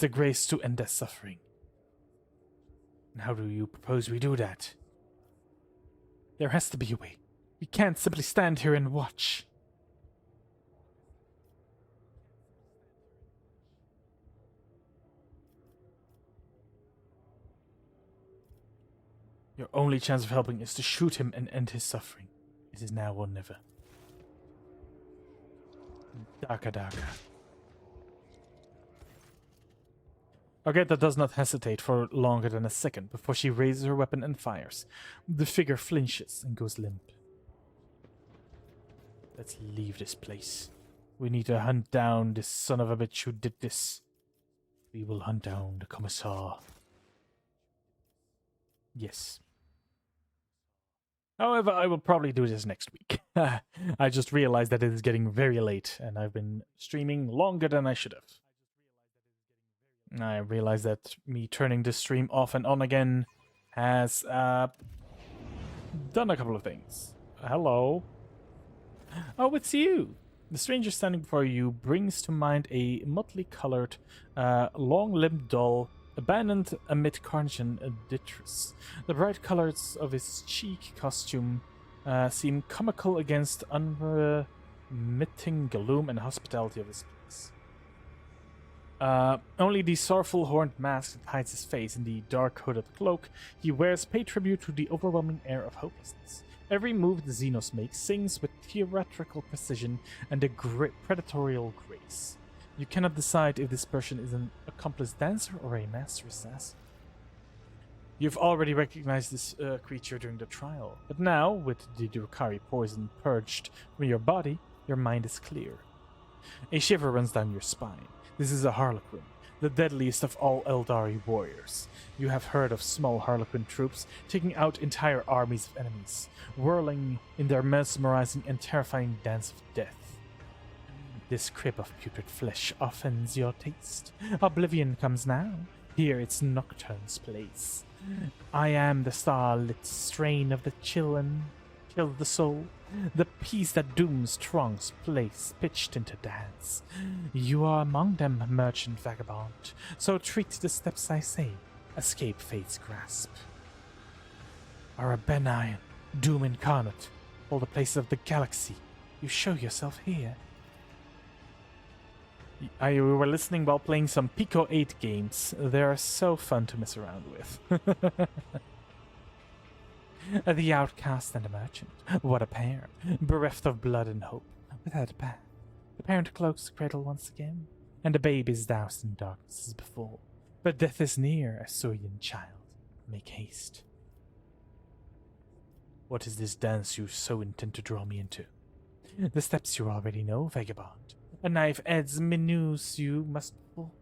grace to end their suffering. And how do you propose we do that? There has to be a way. We can't simply stand here and watch. Your only chance of helping is to shoot him and end his suffering. It is now or never. Daka. Argenta does not hesitate for longer than a second before she raises her weapon and fires. The figure flinches and goes limp. Let's leave this place. We need to hunt down this son of a bitch who did this. We will hunt down the Commissar. Yes. However, I will probably do this next week. I just realized that it is getting very late, and I've been streaming longer than I should have. I realized that me turning this stream off and on again has done a couple of things. Hello. Oh, it's you! The stranger standing before you brings to mind a motley colored, long-limbed doll abandoned amid carnage and detritus. The bright colors of his cheek costume seem comical against unremitting gloom and hospitality of his place. Only the sorrowful horned mask that hides his face and the dark hooded cloak he wears pay tribute to the overwhelming air of hopelessness. Every move the Xenos makes sings with theatrical precision and a predatorial grace. You cannot decide if this person is an accomplished dancer or a master assassin. You've already recognized this creature during the trial, but now, with the Drukhari poison purged from your body, your mind is clear. A shiver runs down your spine. This is a Harlequin, the deadliest of all Eldari warriors. You have heard of small Harlequin troops taking out entire armies of enemies, whirling in their mesmerizing and terrifying dance of death. This crib of putrid flesh offends your taste. Oblivion comes now. Here its nocturne's place. I am the starlit strain of the chill of the soul, the peace that dooms throngs place pitched into dance. You are among them, merchant vagabond, so treat the steps I say, escape fate's grasp. Are a benign, Doom incarnate, all the places of the galaxy. You show yourself here. We were listening while playing some Pico 8 games. They are so fun to mess around with. The outcast and the merchant. What a pair. Bereft of blood and hope. Without a path. The parent cloaks the cradle once again, and the babe is doused in darkness as before. But death is near, Asurian child. Make haste. What is this dance you so intend to draw me into? The steps you already know, vagabond. A knife adds minutes you must pull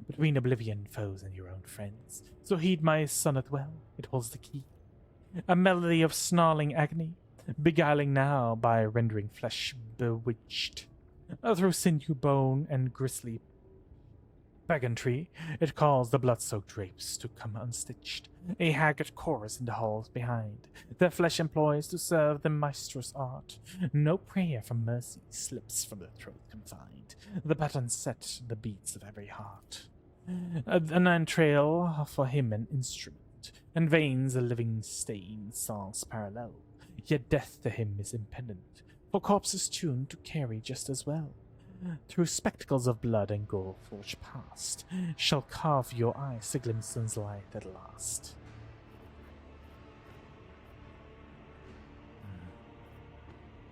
between oblivion foes and your own friends. So heed my sonnet well, it holds the key. A melody of snarling agony, beguiling now by rendering flesh bewitched. Through sinew, bone, and grisly pageantry, it calls the blood-soaked drapes to come unstitched. A haggard chorus in the halls behind, their flesh employs to serve the maestro's art. No prayer for mercy slips from the throat confined. The buttons set the beats of every heart. An entrail for him an instrument, and veins a living stain, songs parallel. Yet death to him is impendent, for corpses tuned to carry just as well. Through spectacles of blood and gore forged past, shall carve your eyes a glimpse of light at last.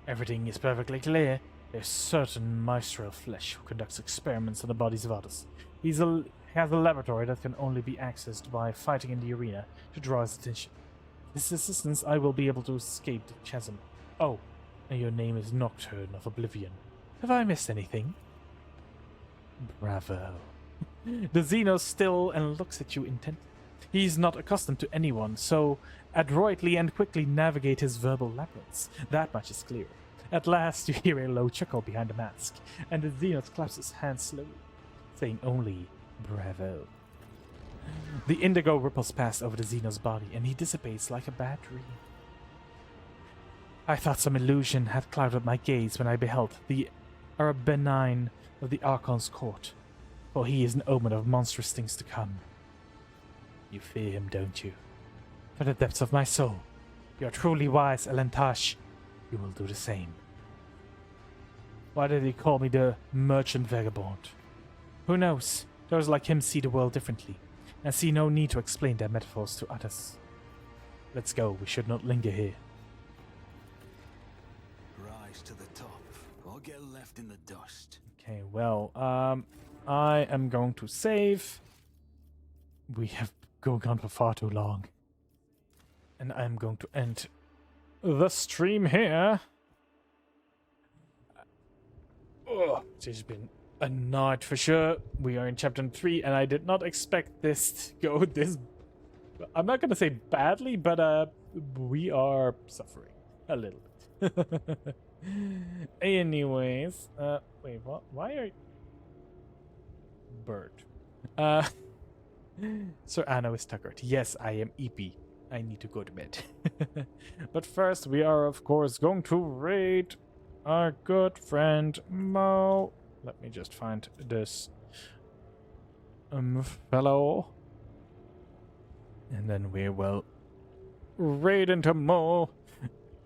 Everything is perfectly clear. There's certain maestro of flesh who conducts experiments on the bodies of others. He has a laboratory that can only be accessed by fighting in the arena to draw his attention. With his assistance, I will be able to escape the chasm. Oh, and your name is Nocturne of Oblivion. Have I missed anything? Bravo. The Xenos still and looks at you intently. He's not accustomed to anyone, so adroitly and quickly navigate his verbal labyrinths. That much is clear. At last you hear a low chuckle behind the mask, and the Xenos claps his hands slowly, saying only, bravo. The indigo ripples past over the Xenos body, and he dissipates like a bad dream. I thought some illusion had clouded my gaze when I beheld the benign of the Archon's court, for he is an omen of monstrous things to come. You fear him, don't you? From the depths of my soul, you are truly wise, Elantash. You will do the same. Why did he call me the merchant vagabond? Who knows? Those like him see the world differently, and see no need to explain their metaphors to others. Let's go, we should not linger here. Rise to the top, or get left in the dust. Okay, well, I am going to save. We have gone on for far too long. And I'm going to end the stream here. Oh, it's been a night for sure. We are in chapter 3, and I did not expect this to go this... I'm not going to say badly, but we are suffering a little bit. Anyways, wait, what? Why are... Bird. Sir Anno is tuckered. Yes, I am EP. I need to go to bed. But first, we are, of course, going to raid our good friend Mo. Let me just find this fellow. And then we will raid into Mo.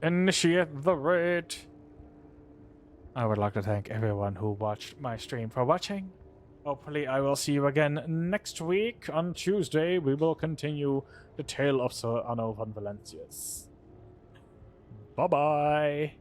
Initiate the raid. I would like to thank everyone who watched my stream for watching. Hopefully I will see you again next week. On Tuesday, we will continue the tale of Sir Anno von Valencius. Bye-bye.